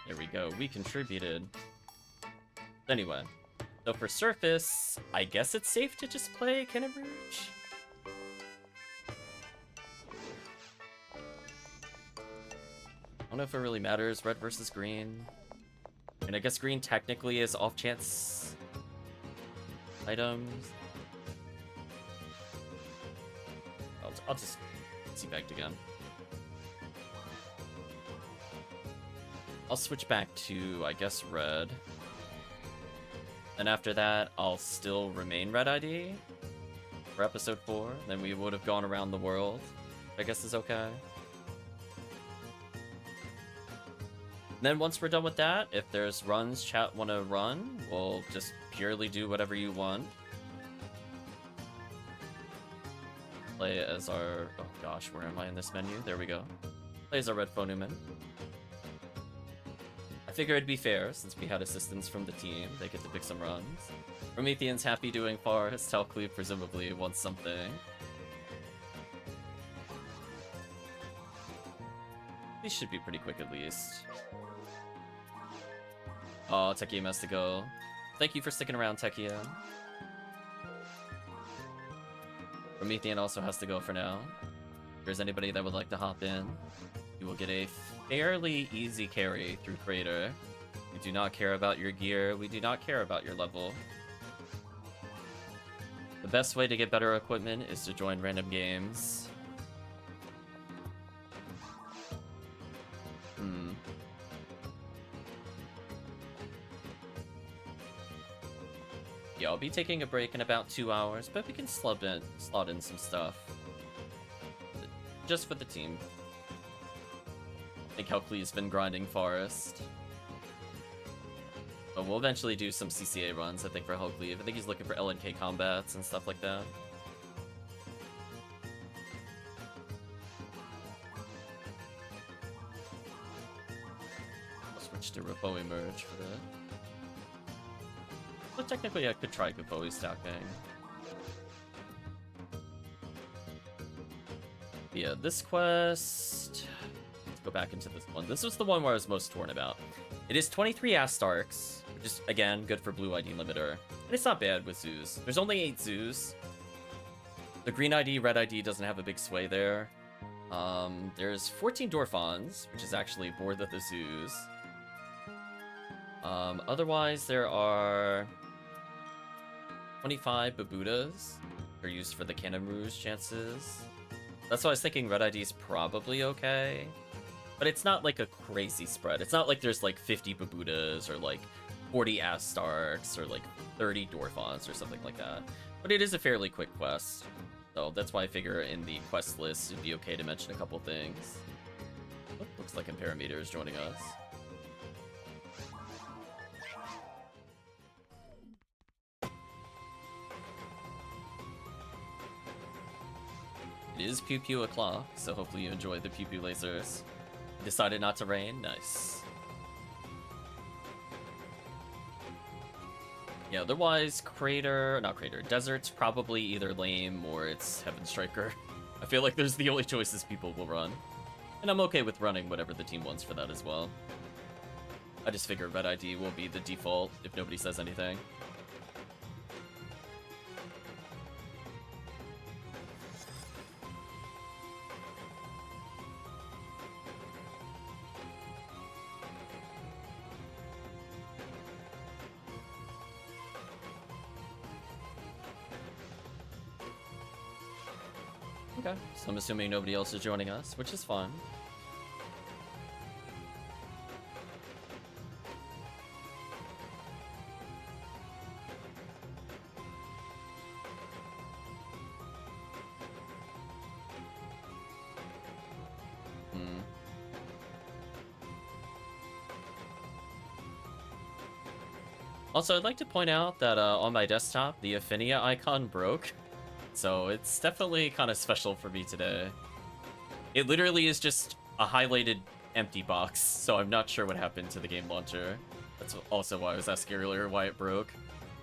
A: There we go, we contributed. Anyway, so for surface, I guess it's safe to just play Cannon Rouge. I don't know if it really matters, red versus green. And I guess green technically is off-chance items. I'll just see bagged again. I'll switch back to, I guess, red. And after that, I'll still remain red ID for episode 4. Then we would have gone around the world. I guess is okay. Then once we're done with that, if there's runs chat want to run, we'll just purely do whatever you want. Play as our... Oh gosh, where am I in this menu? There we go. Play as our red Phonuman. I figure it'd be fair, since we had assistance from the team. They get to pick some runs. Promethean's happy doing Forest. HellCleave presumably wants something. These should be pretty quick at least. Oh, Tekkium has to go. Thank you for sticking around, Tekkium. Promethean also has to go for now. If there's anybody that would like to hop in, you will get a fairly easy carry through Crater. We do not care about your gear. We do not care about your level. The best way to get better equipment is to join random games. Yeah, I'll be taking a break in about 2 hours, but we can slot in some stuff. Just for the team. I think HellCleave's been grinding Forest. But we'll eventually do some CCA runs, I think, for HellCleave. I think he's looking for LNK combats and stuff like that. I'll switch to Repo Emerge for that. But technically I could try Gavoe stacking. Yeah, this quest... Let's go back into this one. This was the one where I was most torn about. It is 23 Astarks, which is, again, good for blue ID limiter. And it's not bad with zoos. There's only 8 zoos. The green ID, red ID doesn't have a big sway there. There's 14 Dwarfons, which is actually more than the zoos. Otherwise, there are 25 Babudas. They're used for the Cannon Rouge chances. That's why I was thinking red ID is probably okay. But it's not like a crazy spread. It's not like there's like 50 Babudas or like 40 Astarks or like 30 Dwarfons or something like that. But it is a fairly quick quest. So that's why I figure in the quest list it'd be okay to mention a couple things. Oh, looks like Ertamperometer is joining us. It is Pew Pew o'clock, so hopefully you enjoy the Pew Pew lasers. Decided not to rain, nice. Yeah, otherwise, Desert's probably either lame or it's Heaven Striker. I feel like there's the only choices people will run. And I'm okay with running whatever the team wants for that as well. I just figure Red ID will be the default if nobody says anything. Okay, so I'm assuming nobody else is joining us, which is fun. Also, I'd like to point out that on my desktop, the Ephinea icon broke. So it's definitely kind of special for me today. It literally is just a highlighted empty box, so I'm not sure what happened to the game launcher. That's also why I was asking earlier why it broke.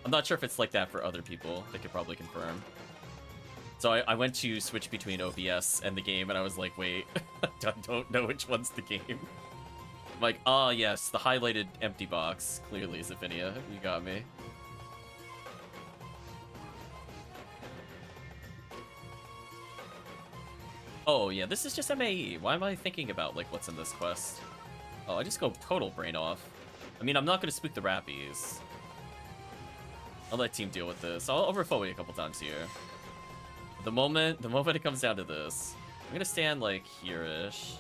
A: I'm not sure if it's like that for other people. They could probably confirm. So I went to switch between OBS and the game, and I was like, wait, I don't know which one's the game. I'm like, ah, yes, the highlighted empty box clearly is Ephinea. You got me. Oh, yeah, this is just MAE. Why am I thinking about, like, what's in this quest? Oh, I just go total brain off. I mean, I'm not going to spook the Rappies. I'll let team deal with this. I'll overforward a couple times here. The moment it comes down to this, I'm going to stand, like, here-ish.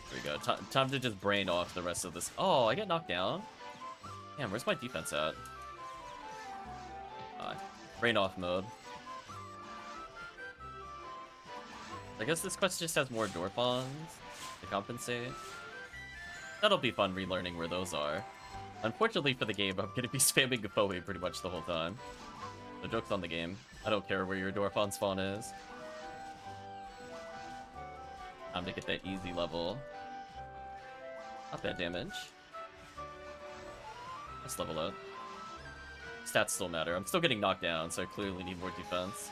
A: There we go. Time to just brain off the rest of this. Oh, I get knocked down? Damn, where's my defense at? Brain off mode. I guess this quest just has more Dorphons to compensate. That'll be fun relearning where those are. Unfortunately for the game, I'm going to be spamming Gapoe pretty much the whole time. The joke's on the game. I don't care where your Dorphon spawn is. Time to get that easy level. Not bad damage. Let's level up. Stats still matter. I'm still getting knocked down, so I clearly need more defense.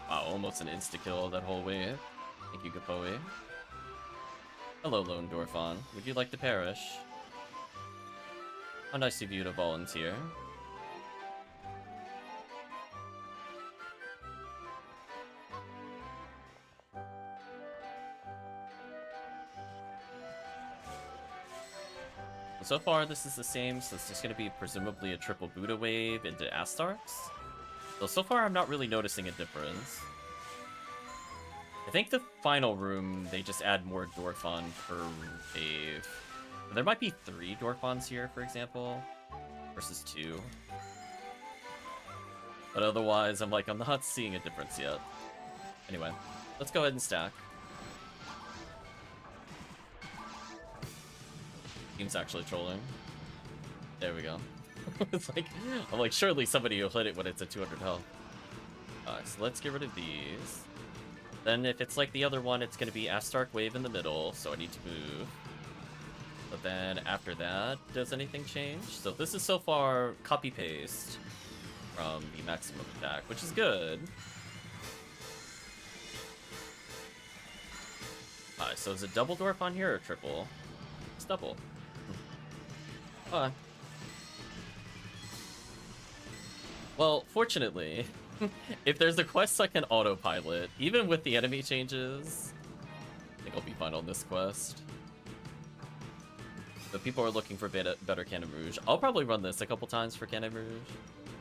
A: Wow, almost an insta-kill that whole wave. Thank you, Gapoe. Hello, Lone Dorphon. Would you like to perish? How nice of you to volunteer. So far, this is the same, so it's just going to be presumably a triple Buddha wave into Astartes. So far, I'm not really noticing a difference. I think the final room, they just add more Dorphon per wave. There might be 3 Dorphons here, for example, versus 2. But otherwise, I'm not seeing a difference yet. Anyway, let's go ahead and stack. Team's actually trolling. There we go. It's like, I'm like, surely somebody will hit it when it's at 200 health. Alright, so let's get rid of these. Then if it's like the other one, it's going to be Astark Wave in the middle, so I need to move. But then after that, does anything change? So this is so far copy-paste from the maximum attack, which is good. Alright, so is it double Dorphon here or triple? It's double. Well, fortunately, if there's a quest I can autopilot, even with the enemy changes, I think I'll be fine on this quest. But people are looking for better Cannon Rouge. I'll probably run this a couple times for Cannon Rouge.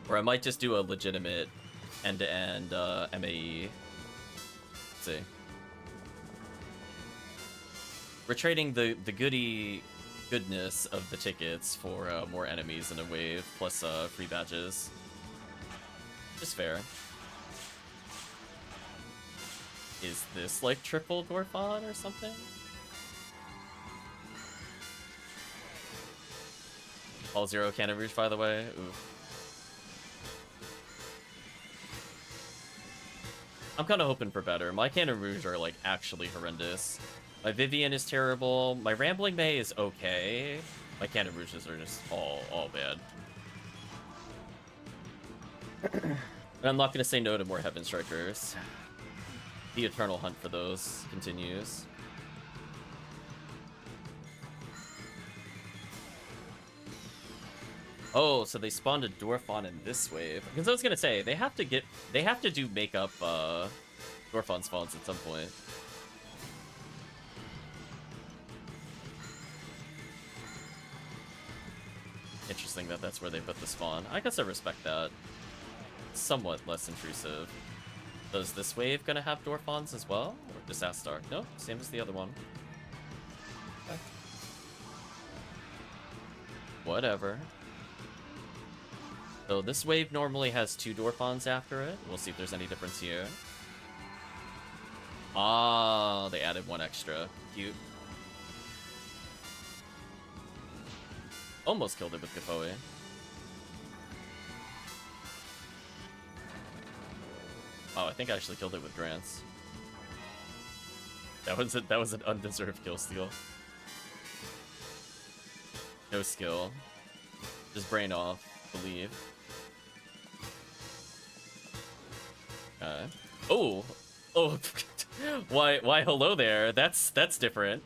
A: Or I might just do a legitimate end-to-end MAE. Let's see. We're trading the goodness of the tickets for more enemies in a wave, plus free badges. Just fair. Is this like triple Dorphon or something? All 0 Cannon Rouge, by the way. Oof. I'm kind of hoping for better. My Cannon Rouge are like actually horrendous. My Vivian is terrible. My Rambling May is okay. My Cannon Rouges are just all bad. And I'm not going to say no to more Heaven Strikers. The eternal hunt for those continues. Oh, so they spawned a Dorphon in this wave. Because I was going to say, they have to do makeup Dorphon spawns at some point. Interesting that that's where they put the spawn. I guess I respect that. Somewhat less intrusive. Is this wave gonna have Dorphons as well? Or just Astark? No, same as the other one. Okay. Whatever. So this wave normally has 2 Dwarfons after it. We'll see if there's any difference here. Ah, they added 1 extra. Cute. Almost killed it with Gafoe. Oh, I think I actually killed it with Grants. That was an undeserved kill steal. No skill. Just brain off, believe. Oh! Oh! why hello there? That's different.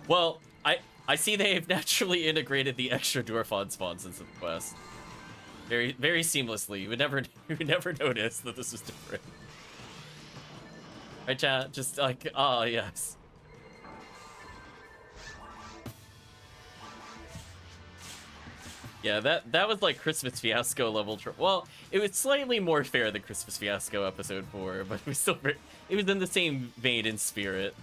A: Well, I see they've naturally integrated the extra Dwarfon spawns into the quest. Very seamlessly. You would never notice that this was different. Right, chat? Just like, ah, yes. Yeah, that was like Christmas Fiasco level. Well, it was slightly more fair than Christmas Fiasco episode 4, but it was still it was in the same vein and spirit.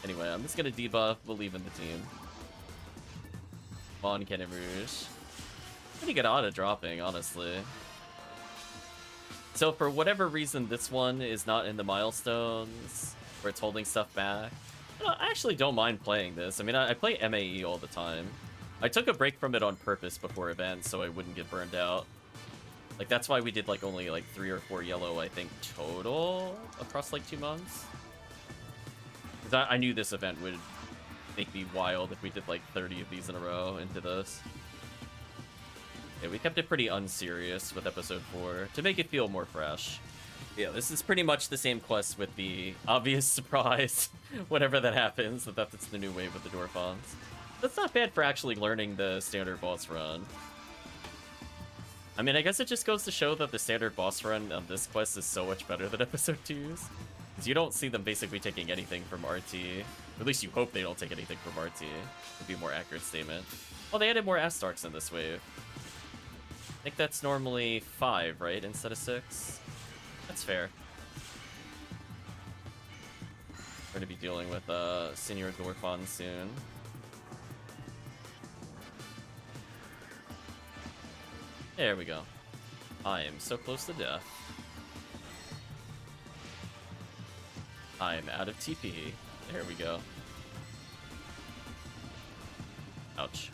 A: Anyway, I'm just gonna debuff. We'll leave in the team. Come on, Cannon Rouge. Pretty good auto dropping, honestly. So for whatever reason, this one is not in the milestones, where it's holding stuff back. I actually don't mind playing this. I mean, I play MAE all the time. I took a break from it on purpose before events so I wouldn't get burned out. Like, that's why we did, like, only, like, 3 or 4 yellow, I think, total across, like, 2 months. Because I knew this event would make me wild if we did, like, 30 of these in a row into this. Yeah, we kept it pretty unserious with episode 4 to make it feel more fresh. Yeah, this is pretty much the same quest with the obvious surprise whenever that happens, that's the new wave with the Dwarfons. That's not bad for actually learning the standard boss run. I mean, I guess it just goes to show that the standard boss run on this quest is so much better than episode 2's. Because you don't see them basically taking anything from RT. Or at least you hope they don't take anything from RT. Would be a more accurate statement. Oh, they added more Astarks in this wave. I think that's normally 5, right? Instead of 6? That's fair. We're going to be dealing with Senior Dwarfon soon. There we go. I am so close to death. I am out of TP. There we go. Ouch.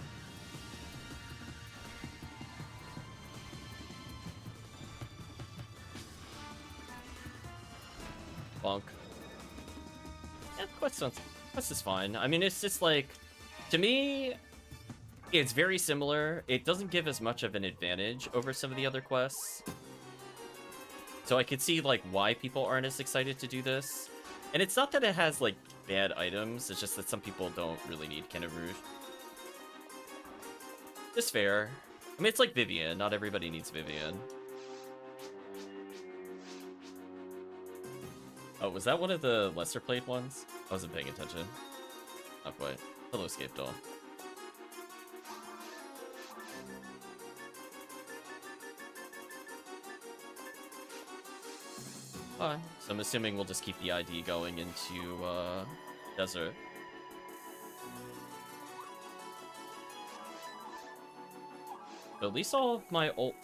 A: Bonk. Yeah, quest is fine. I mean, it's just like, to me, it's very similar. It doesn't give as much of an advantage over some of the other quests. So I could see, like, why people aren't as excited to do this. And it's not that it has, like, bad items. It's just that some people don't really need Cannon Rouge. It's fair. I mean, it's like Vivian. Not everybody needs Vivian. Oh, was that one of the lesser played ones? I wasn't paying attention. Not quite. Hello, Escape Doll. Alright, so I'm assuming we'll just keep the ID going into Desert. But at least all of my old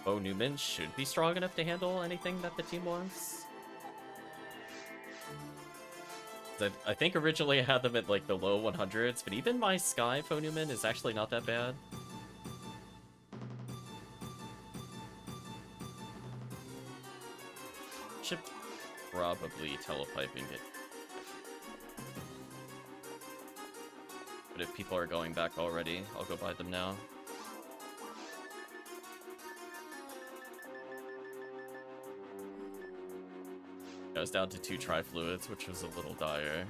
A: Bo Newman should be strong enough to handle anything that the team wants. I think originally I had them at like the low 100s, but even my Sky Bo Newman is actually not that bad. Should probably telepiping it. But if people are going back already, I'll go buy them now. I was down to 2 tri-fluids, which was a little dire.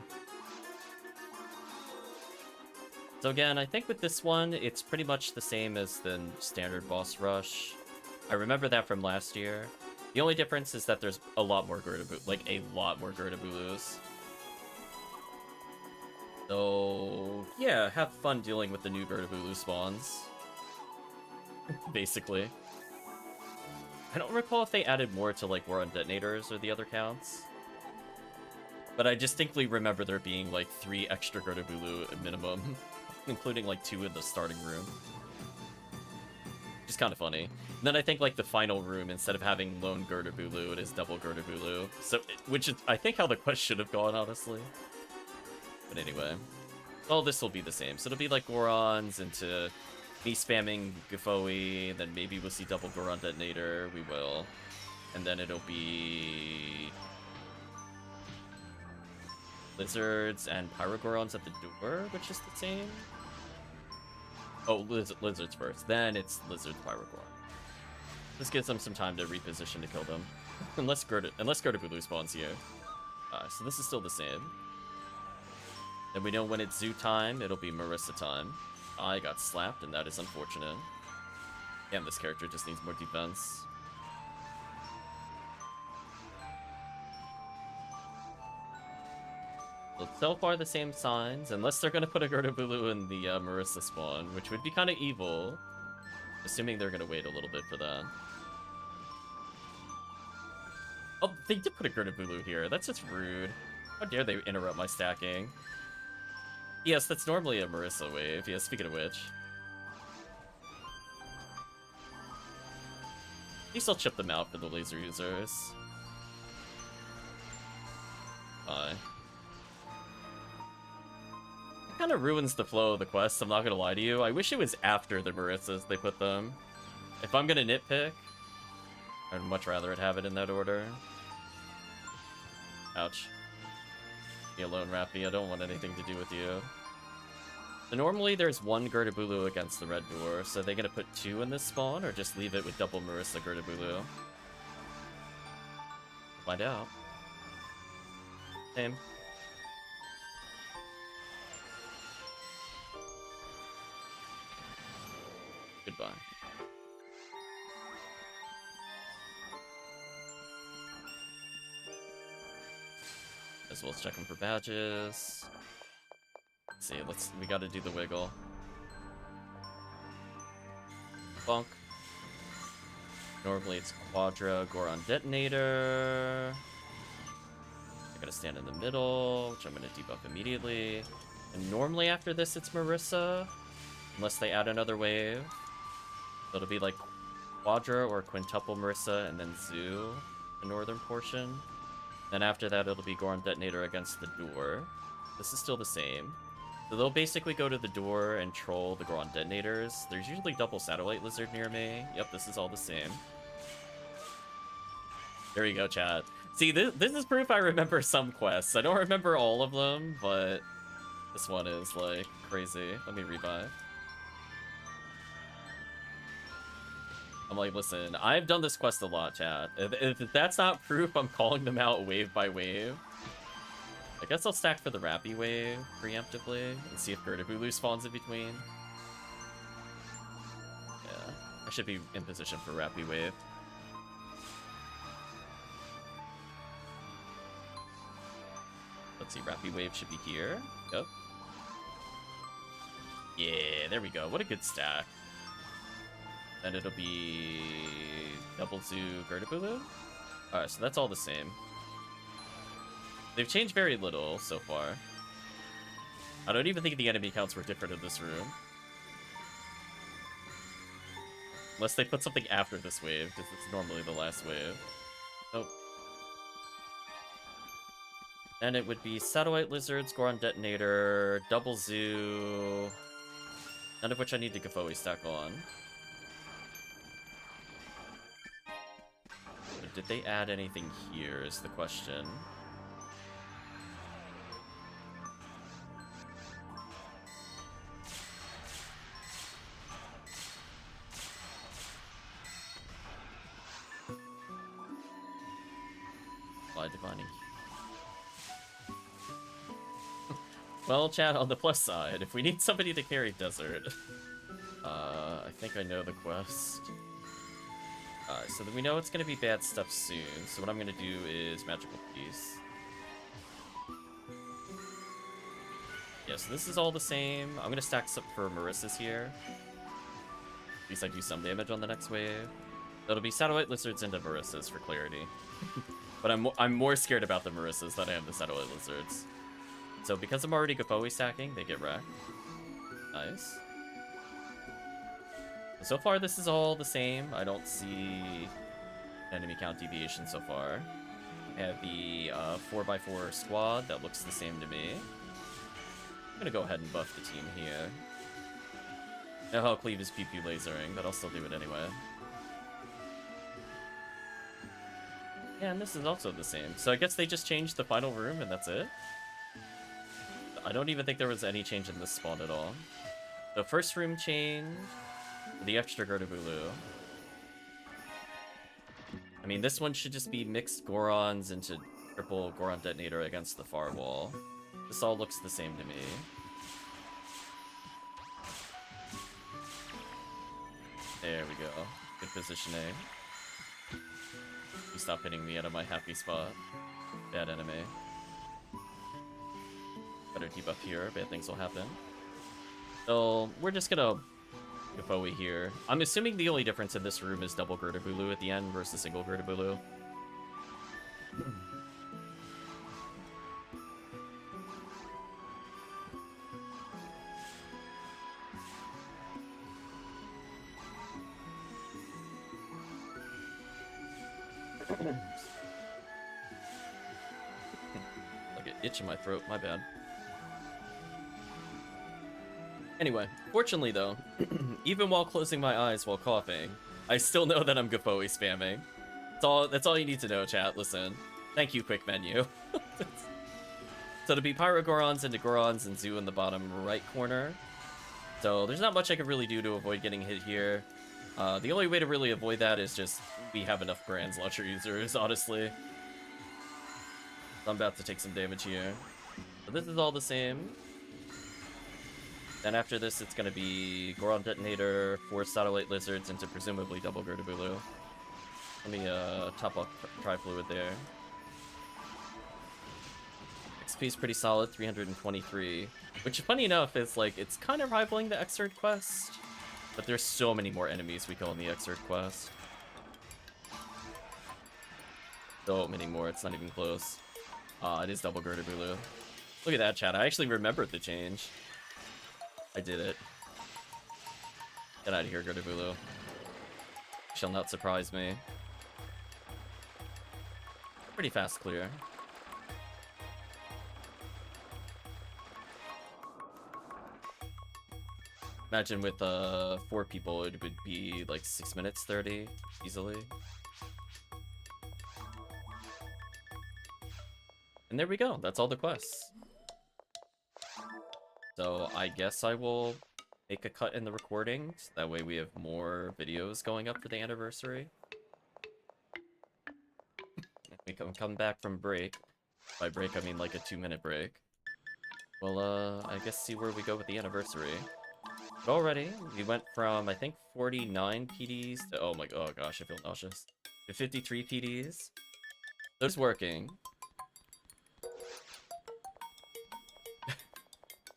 A: So again, I think with this one, it's pretty much the same as the standard boss rush. I remember that from last year. The only difference is that there's a lot more Gerda-Bulu, like a lot more Gerda-Bulus. So yeah, have fun dealing with the new Gerda-Bulu spawns. Basically. I don't recall if they added more to like War on Detonators or the other counts. But I distinctly remember there being like 3 extra Gerda-Bulu at minimum, including like 2 in the starting room. Which is kind of funny. And then I think, like, the final room, instead of having lone Gertabulu, it is double Gertabulu. So, which is, I think, how the quest should have gone, honestly. But anyway. All this will be the same. So it'll be, like, Gorons into me spamming Gufoi, then maybe we'll see double Goron Detonator. We will. And then it'll be Lizards and Pyrogorons at the door, which is the same. Oh, Lizards first. Then it's Lizards, Pyrogoron. This gives them some time to reposition to kill them. unless Gertabulu spawns here. So this is still the same. And we know when it's Zoo time, it'll be Marissa time. I got slapped, and that is unfortunate. Damn, this character just needs more defense. So far, the same signs, unless they're gonna put a Gertabulu in the Marissa spawn, which would be kind of evil. Assuming they're gonna wait a little bit for that. Oh, they did put a Gertabulu here. That's just rude. How dare they interrupt my stacking? Yes, that's normally a Marissa wave. Yeah, speaking of which. At least I'll chip them out for the laser users. Bye. It kind of ruins the flow of the quest, I'm not gonna lie to you. I wish it was after the Marissas they put them. If I'm gonna nitpick, I'd much rather it have it in that order. Ouch. Be alone, Rappy. I don't want anything to do with you. So normally there's one Gertabulu against the red door, so are they gonna put 2 in this spawn, or just leave it with double Marissa Gertabulu? Find out. Same. Goodbye. As well as checking for badges. Let's see, we gotta do the wiggle. Bonk. Normally it's Quadra Goron Detonator. I gotta stand in the middle, which I'm gonna debuff immediately. And normally after this it's Marissa, unless they add another wave. So it'll be like Quadra or Quintuple Marissa and then Zoo, the northern portion. Then after that it'll be Goron Detonator against the door. This is still the same. So they'll basically go to the door and troll the Goron Detonators. There's usually double Satellite Lizard near me. Yep, this is all the same. There you go, chat. See, this is proof I remember some quests. I don't remember all of them, but this one is, like, crazy. Let me revive. I'm like, listen, I've done this quest a lot, chat. If that's not proof, I'm calling them out wave by wave. I guess I'll stack for the Rappy wave preemptively and see if Gertabulu spawns in between. Yeah, I should be in position for Rappy wave. Let's see, Rappy wave should be here. Yep. Yeah, there we go. What a good stack. Then it'll be double Zoo Gertabulu. Alright, so that's all the same. They've changed very little so far. I don't even think the enemy counts were different in this room. Unless they put something after this wave, because it's normally the last wave. Nope. And it would be Satellite Lizards, Goron Detonator, Double Zoo. None of which I need to Gufoi stack on. But did they add anything here is the question. Divining. Well, chat, on the plus side, if we need somebody to carry Desert, I think I know the quest. So that we know it's going to be bad stuff soon, so what I'm going to do is Magical Piece. Yeah, so this is all the same. I'm going to stack some for Marissa's here. At least I do some damage on the next wave. That'll be Satellite Lizards into Marissa's for clarity. But I'm more scared about the Marissas than I am the Satellite Lizards. So because I'm already Gufoi stacking, they get wrecked. Nice. So far, this is all the same. I don't see enemy count deviation so far. I have the 4x4 squad that looks the same to me. I'm gonna go ahead and buff the team here. Now HellCleave is PP lasering, but I'll still do it anyway. Yeah, and this is also the same. So I guess they just changed the final room and that's it? I don't even think there was any change in this spawn at all. The first room changed, the extra Gertabulu. I mean, this one should just be mixed Gorons into triple Goron detonator against the far wall. This all looks the same to me. There we go. Good positioning. You stop hitting me out of my happy spot. Bad enemy. Better keep up here, bad things will happen. So, we're just gonna Gafoe here. I'm assuming the only difference in this room is double Gertabulu at the end versus single Gertabulu. Like an itch in my throat, my bad. Anyway, fortunately though, even while closing my eyes while coughing, I still know that I'm Gafoe spamming. That's all you need to know, chat. Listen. Thank you, quick menu. So to be Pyrogorons into Gorons and Zoo in the bottom right corner. So there's not much I could really do to avoid getting hit here. The only way to really avoid that is just we have enough Brands Launcher users, honestly. So I'm about to take some damage here. But this is all the same. Then after this, it's going to be Goron Detonator, 4 Satellite Lizards into presumably double Gertabulu. Let me top up Tri-Fluid there. XP is pretty solid, 323. Which, funny enough, is like, it's kind of rivaling the Exert quest. But there's so many more enemies we kill in the Exert quest. So many more, it's not even close. It is double Gertabulu. Look at that, chat. I actually remembered the change. I did it. Get out of here, Gertabulu. Shall not surprise me. Pretty fast clear. Imagine with 4 people, it would be like 6 minutes 30 easily. And there we go. That's all the quests. So I guess I will make a cut in the recordings. That way we have more videos going up for the anniversary. We come back from break. By break, I mean like a 2-minute break. Well, I guess see where we go with the anniversary. But already, we went from, I think, 49 PDs to, oh gosh, I feel nauseous. To 53 PDs. So it's working.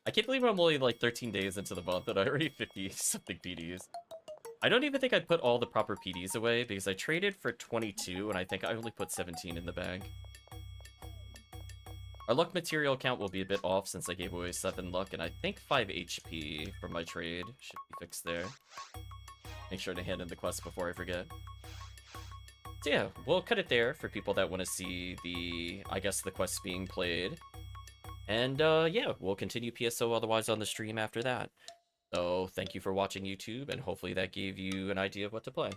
A: I can't believe I'm only like 13 days into the month and I already 50-something PDs. I don't even think I put all the proper PDs away because I traded for 22 and I think I only put 17 in the bag. Our luck material count will be a bit off since I gave away 7 luck and I think 5 HP from my trade should be fixed there. Make sure to hand in the quest before I forget. So yeah, we'll cut it there for people that want to see the, I guess, the quests being played. And yeah, we'll continue PSO otherwise on the stream after that. So thank you for watching YouTube, and hopefully that gave you an idea of what to play.